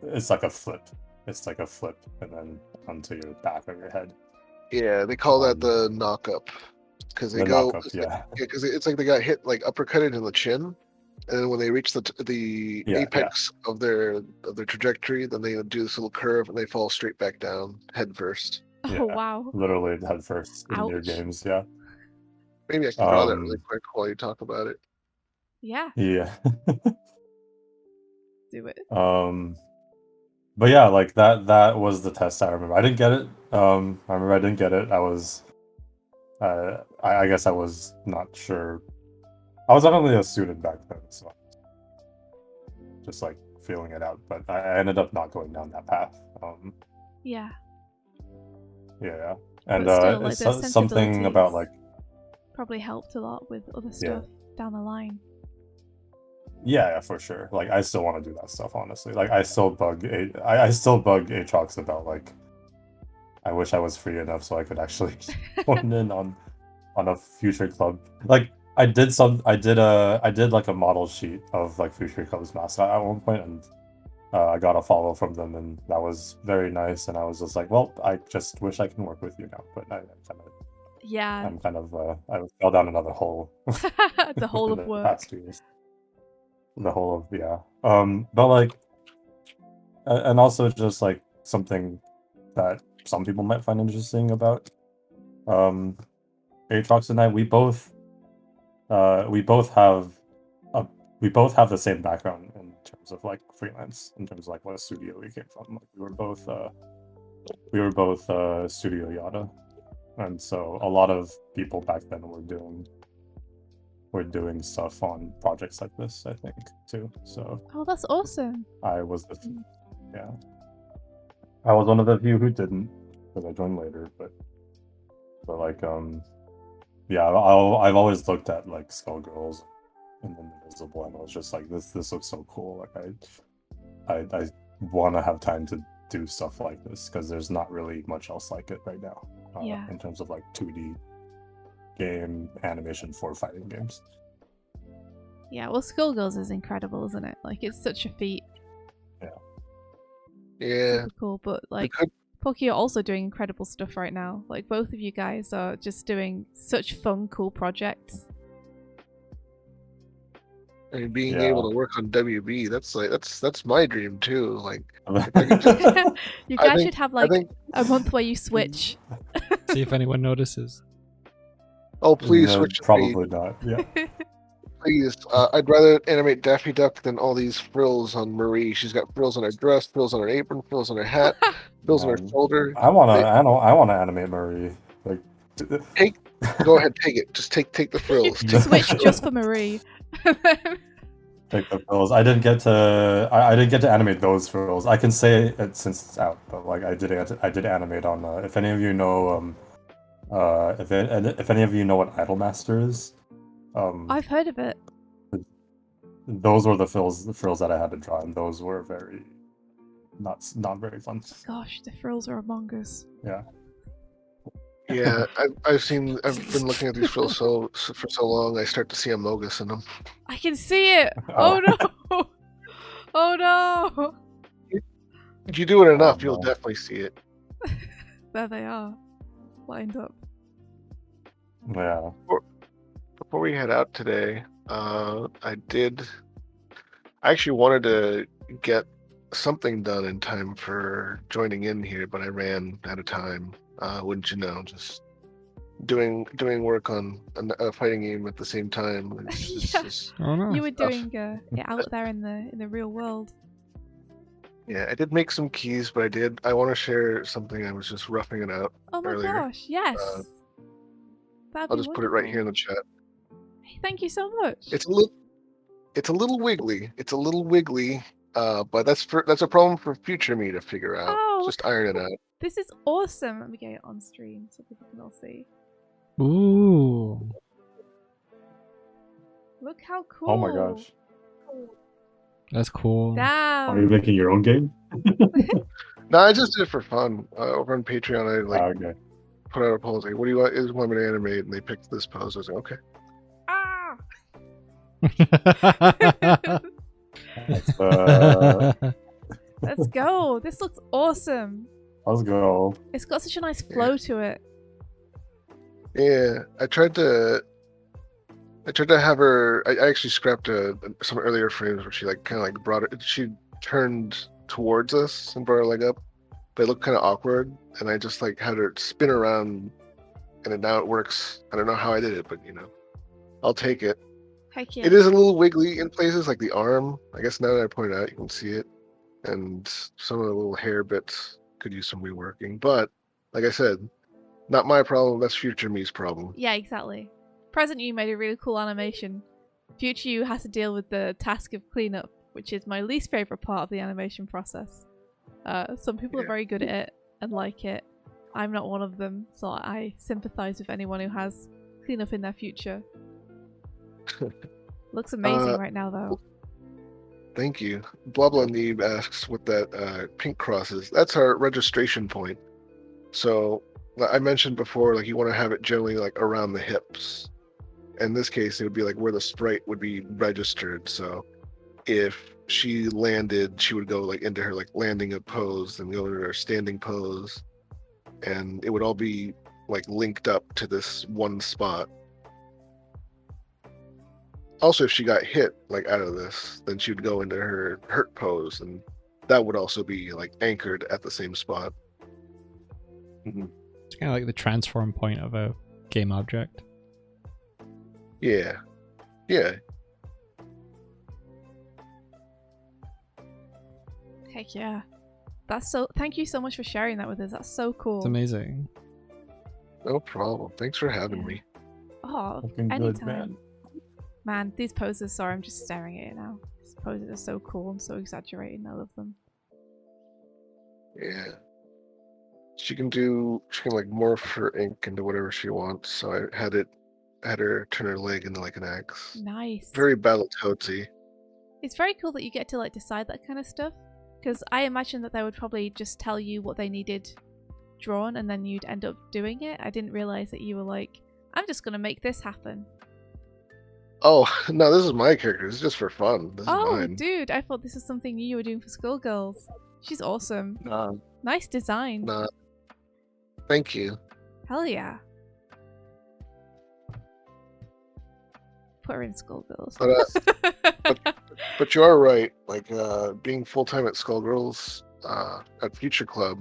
it's like a flip. It's like a flip and then onto your back of your head. Yeah, they call that the knock up because they The go. knock-up, yeah. because it's like they got hit like uppercutted in the chin, and then when they reach the Yeah, apex of their trajectory, then they do this little curve and they fall straight back down head first. Yeah. Oh wow. Literally head first in your Ouch. games, yeah. Maybe I can draw that really quick while you talk about it. Yeah. Yeah. Do it. But yeah, like that was the test. I remember I didn't get it. I remember I didn't get it. I was, I guess I was not sure. I was only a student back then, so just like feeling it out. But I ended up not going down that path. Yeah. Yeah, and But still, like, it's the something about sensibilities like probably helped a lot with other stuff down the line. yeah, for sure. Like I still want to do that stuff. Honestly, like I still bug Atrox about like I wish I was free enough so I could actually join in on a future club. Like I did like a model sheet of like future club's mascot at one point, and I got a follow from them, and that was very nice. And I was just like, well, I just wish I can work with you now, but I'm kind of I fell down another hole. The whole in of the work. past 2 years. The whole of but like, and also just like something that some people might find interesting about Atrox and I, we both have the same background in terms of like freelance, in terms of like what studio we came from. Like we were both Studio Yada, and so a lot of people back then were doing stuff on projects like this, I think, too. So Oh, that's awesome. I was I was one of the few who didn't, because I joined later, but like yeah, I've always looked at like Skullgirls and Invisible, and I was just like, this looks so cool. Like I want to have time to do stuff like this, because there's not really much else like it right now. In terms of like 2D game animation for fighting games. Yeah, well, Skullgirls is incredible, isn't it? Like, it's such a feat. Yeah. Super cool, but like, Porkky are also doing incredible stuff right now. Like, both of you guys are just doing such fun, cool projects. I mean, being able to work on WB, that's my dream too. Like, if I could just, you guys should have like a month where you switch. See if anyone notices. Oh, please switch. Probably not. Yeah. Please, I'd rather animate Daffy Duck than all these frills on Marie. She's got frills on her dress, frills on her apron, frills on her hat, frills on her shoulder. I want to animate Marie. Like, go ahead, take it. Just take the frills. Switch just for Marie. Take the frills. I didn't get to animate those frills. I can say it since it's out, but like I did animate on. If any of you know, if any of you know what Idolmaster is, I've heard of it. Those were the frills that I had to draw, and those were very not very fun. Gosh, the frills are among us. Yeah. Yeah, I've been looking at these frills for so long. I start to see Amogus in them. I can see it. Oh no! Oh no! If you do it enough, you'll definitely see it. There they are, lined up. Yeah. Before we head out today, I actually wanted to get something done in time for joining in here, but I ran out of time. Wouldn't you know? Just doing work on a fighting game at the same time. Oh no! You were doing it out there in the real world. Yeah, I did make some keys, but I want to share something. I was just roughing it out. Oh my earlier. gosh! Yes. I'll just put it right here in the chat. Hey, thank you so much. It's a little wiggly. It's a little wiggly. But that's a problem for future me to figure out. Oh, just iron it out. This is awesome. Let me get it on stream so people can all see. Ooh. Look how cool. Oh my gosh. That's cool. Damn. Are you making your own game? No, I just did it for fun. Over on Patreon, I put out a poll like, "What do you want me to animate?" And they picked this pose. I was like, "Okay." Ah. Let's go. This looks awesome. Let's go. It's got such a nice flow to it. Yeah, I tried to have her. I actually scrapped some earlier frames where she kind of brought it. She turned towards us and brought her leg up. They looked kind of awkward, and I just had her spin around, and now it works. I don't know how I did it, but I'll take it. Heck yeah. It is a little wiggly in places, like the arm. I guess now that I point it out, you can see it. And some of the little hair bits could use some reworking. But, like I said, not my problem, that's future me's problem. Yeah, exactly. Present you made a really cool animation. Future you has to deal with the task of cleanup, which is my least favorite part of the animation process. Some people are very good at it and like it. I'm not one of them, so I sympathize with anyone who has cleanup in their future. Looks amazing right now, though. Thank you. Blah Blah Neeb asks what that pink cross is. That's our registration point. So I mentioned before, like you want to have it generally like around the hips. In this case, it would be like where the sprite would be registered. So if she landed, she would go like into her like landing a pose, and go into her standing pose, and it would all be like linked up to this one spot. Also, if she got hit like out of this, then she would go into her hurt pose, and that would also be like anchored at the same spot. It's kind of like the transform point of a game object. Yeah. Heck yeah. That's so. Thank you so much for sharing that with us. That's so cool. It's amazing. No problem. Thanks for having me. Oh, Looking anytime. good, man. Man, these poses. Sorry, I'm just staring at it now. These poses are so cool and so exaggerated. I love them. Yeah. She can like morph her ink into whatever she wants. So I had her turn her leg into like an axe. Nice. Very Battletoadsy. It's very cool that you get to like decide that kind of stuff. Because I imagine that they would probably just tell you what they needed drawn and then you'd end up doing it. I didn't realize that you were like, I'm just going to make this happen. Oh, no, this is my character. This is just for fun. This is Oh, mine. dude, I thought this was something new you were doing for Skullgirls. She's awesome. Nice design. Nah. Thank you. Hell yeah. Put her in Skullgirls. But you are right. Like being full time at Skullgirls at Future Club,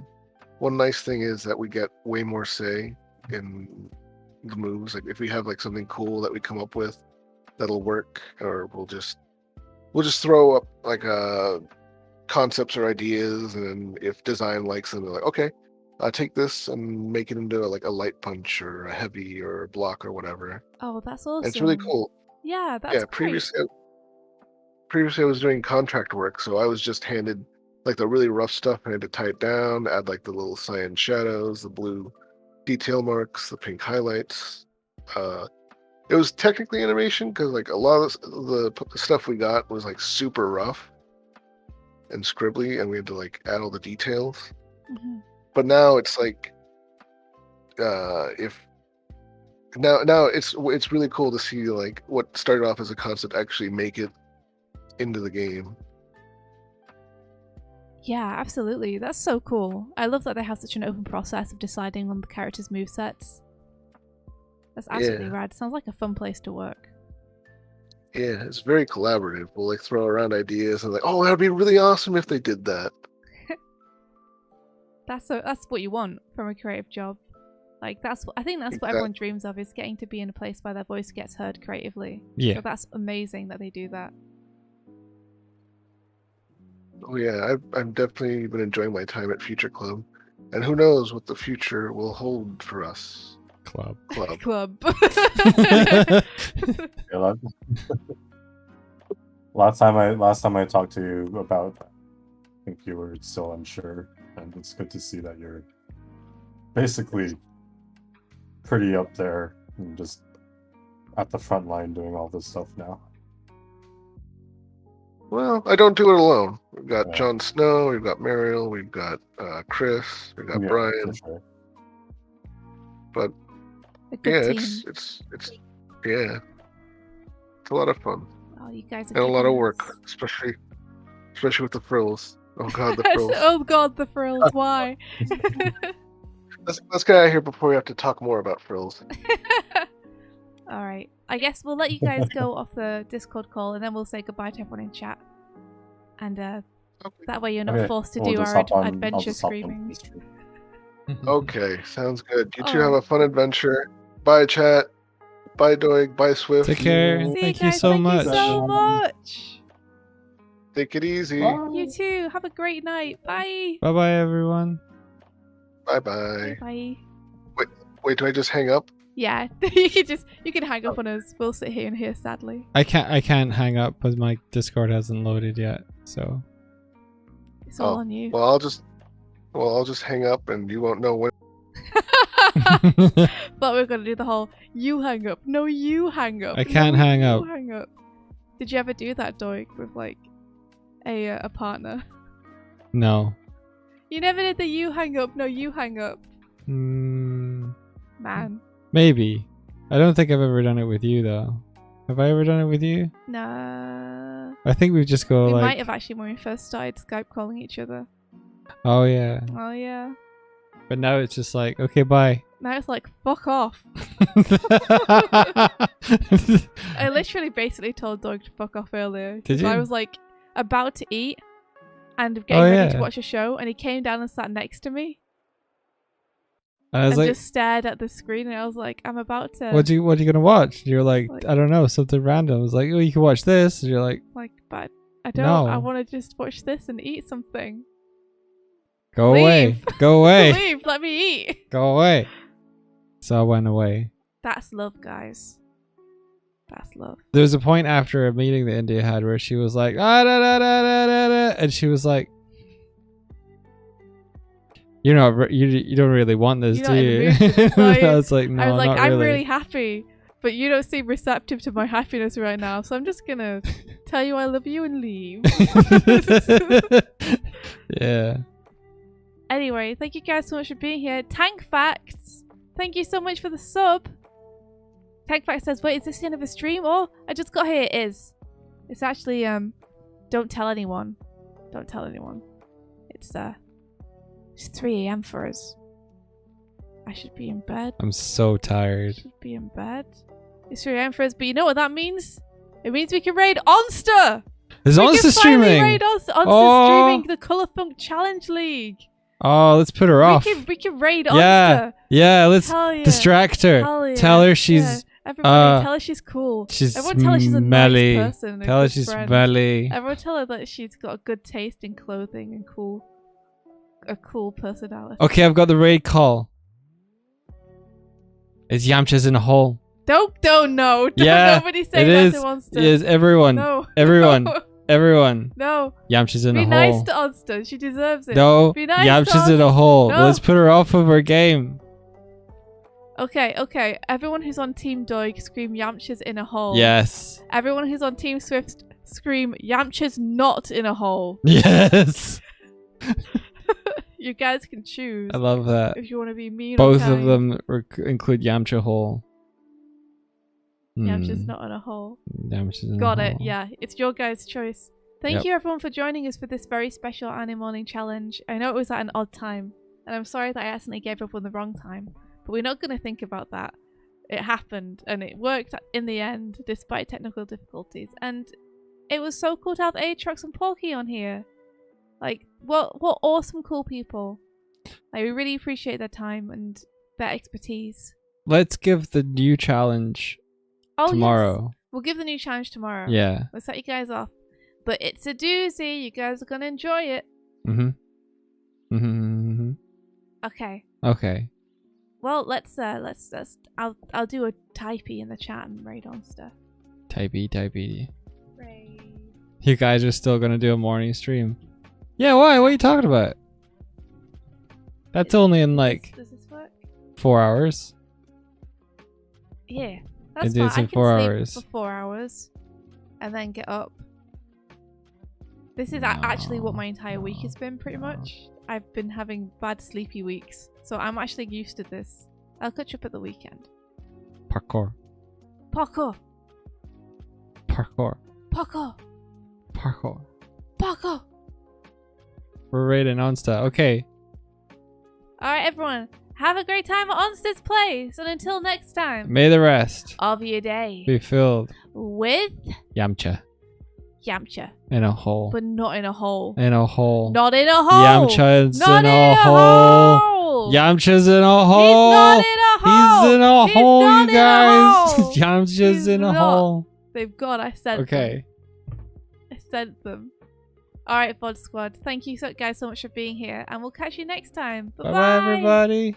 one nice thing is that we get way more say in the moves. Like if we have like something cool that we come up with that'll work, or we'll just throw up like concepts or ideas, and if design likes them, they're like, okay, take this and make it into like a light punch or a heavy or a block or whatever. Oh, that's awesome. And it's really cool. Yeah, that's great. Previously I was doing contract work, so I was just handed like the really rough stuff. I had to tie it down, add like the little cyan shadows, the blue detail marks, the pink highlights. It was technically animation because like a lot of the stuff we got was like super rough and scribbly, and we had to like add all the details. Mm-hmm. But now it's like now it's really cool to see like what started off as a concept actually make it into the game. Yeah, absolutely. That's so cool. I love that they have such an open process of deciding on the characters' movesets. That's absolutely rad. Sounds like a fun place to work. Yeah, it's very collaborative. We'll like throw around ideas and like, oh, that'd be really awesome if they did that. That's what you want from a creative job. Like I think that's what everyone dreams of, is getting to be in a place where their voice gets heard creatively. Yeah. So that's amazing that they do that. Oh yeah, I've definitely been enjoying my time at Future Club, and who knows what the future will hold for us. Club. Club. Yeah, last time I talked to you about, I think you were still unsure, and it's good to see that you're basically pretty up there and just at the front line doing all this stuff now. Well, I don't do it alone. We've got Jon Snow, we've got Mariel, we've got Chris, we've got Brian. Sure. But it's a lot of fun. Oh, you guys are and a lot of work, especially with the frills. Oh god, the frills. Oh god, the frills. Why? Let's get out of here before we have to talk more about frills. All right. I guess we'll let you guys go off the Discord call, and then we'll say goodbye to everyone in chat. And that way you're not forced to do our adventure screaming. Okay, sounds good. You two have a fun adventure. Bye, chat. Bye, Doig. Bye, Swift. Take care. See Thank you you guys. so Thank much. you so much. Take it easy. Bye. You too. Have a great night. Bye. Bye bye, everyone. Bye-bye. Bye. Wait, do I just hang up? Yeah, you can hang up on us. We'll sit here and hear sadly. I can't hang up because my Discord hasn't loaded yet. So It's all on you. Well, I'll just hang up and you won't know when. But we're gonna do the whole you hang up. No, you hang up. I can't No, hang you up. Hang up. Did you ever do that, Doig, with like a partner? No. You never did the you hang up. No, you hang up. Mm, Man. maybe. I don't think I've ever done it with you though. Have I ever done it with you? Nah. I think we just go We like. might have actually when we first started Skype calling each other. Oh yeah. Oh yeah. But now it's just like, okay, bye. Now it's like fuck off. I literally basically told Doug to fuck off earlier. Did 'cause you? I was like about to eat and getting ready to yeah. watch a show, and he came down and sat next to me I was and like, just stared at the screen, and I was like, I'm about to. what are you gonna watch? You're like, Like- I don't know, something random. I was like, oh, you can watch this. And you're like, Like, but I don't. No. I want to just watch this and eat something. go away, Leave. go away, Leave. Let me eat. go away. So I went away. That's love, guys. That's love. There was a point after a meeting that India had where she was like, ah, da, da, da, da, da, da, and she was like, "You're not, you don't really want this, You're do not in the you?" mood for this, are you? I was like, "No, I was like, not I'm really." really happy, but you don't seem receptive to my happiness right now, so I'm just gonna tell you I love you and leave. Yeah. Anyway, thank you guys so much for being here. Tank Facts, thank you so much for the sub. Tank Facts says, wait, is this the end of a stream? Oh, I just got here. It is. It's actually, don't tell anyone. Don't tell anyone. It's 3 a.m. for us. I should be in bed. I'm so tired. Should be in bed. It's 3 a.m. for us, but you know what that means? It means we can raid Onster! Is We Onster can finally streaming? raid Onster. Onster's Oh. streaming the Colour Funk Challenge League. Oh, let's put her off. We can raid Yeah, Onster. yeah. Let's Hell yeah. distract her. Hell yeah. Tell her she's Yeah. Everybody tell her she's cool. she's Everyone tell her she's a smelly. nice person. and a Tell her good she's friend. smelly. Everyone tell her that she's got a good taste in clothing and a cool personality. Okay, I've got the raid call. Is Yamcha's in a hole? Don't no. Don't Yeah, nobody say it that is. to Onster. Yes, everyone. No. Everyone. No. Everyone. No. Yamcha's in Be a nice hole. to Onster. She deserves it. No, Be nice Yamcha's to in a us. hole. No. Let's put her off of her game. Okay. Everyone who's on Team Doig, scream Yamcha's in a hole. Yes. Everyone who's on Team Swift, scream Yamcha's not in a hole. Yes. You guys can choose I love that. if you want to be mean or Both kind. of them include Yamcha hole. Yamcha's Hmm. not in a hole. Yamcha's in a Got it. hole. Yeah, it's your guys' choice. Thank Yep. you everyone for joining us for this very special Animorning challenge. I know it was at an odd time, and I'm sorry that I accidentally gave up on the wrong time, but we're not going to think about that. It happened, and it worked in the end, despite technical difficulties. And it was so cool to have Atrox and Porkky on here. Like, what awesome, cool people. Like, we really appreciate their time and their expertise. Let's give the new challenge Oh, tomorrow. Yes. We'll give the new challenge tomorrow. Yeah. We'll set you guys off. But it's a doozy. You guys are gonna enjoy it. Mm-hmm. Okay. Okay. Well, let's I'll do a typey in the chat and raid on stuff. Typey. Raid. You guys are still gonna do a morning stream. Yeah, why? What are you talking about? That's only in like Does this work? 4 hours. Yeah. That's do fine. this in I can 4 sleep hours. for 4 hours and then get up. This is actually what my entire week has been, pretty much. I've been having bad sleepy weeks, so I'm actually used to this. I'll catch up at the weekend. Parkour. Parkour! Parkour. Parkour! Parkour. Parkour! We're raiding Onsta. Okay. Alright, everyone. Have a great time at Onstead's Place, and until next time, May the rest of your day be filled. with Yamcha. Yamcha, In a hole. but not in a hole. In a hole. Not in a hole. Yamcha's Not in a hole. hole. Yamcha's in a hole. He's not in a hole. He's in a He's hole, not you in a guys. hole. Yamcha's He's in a not. hole. They've gone. I sent Okay. them. I sent them. All right, Bod Squad. Thank you guys so much for being here, and we'll catch you next time. Bye bye, everybody.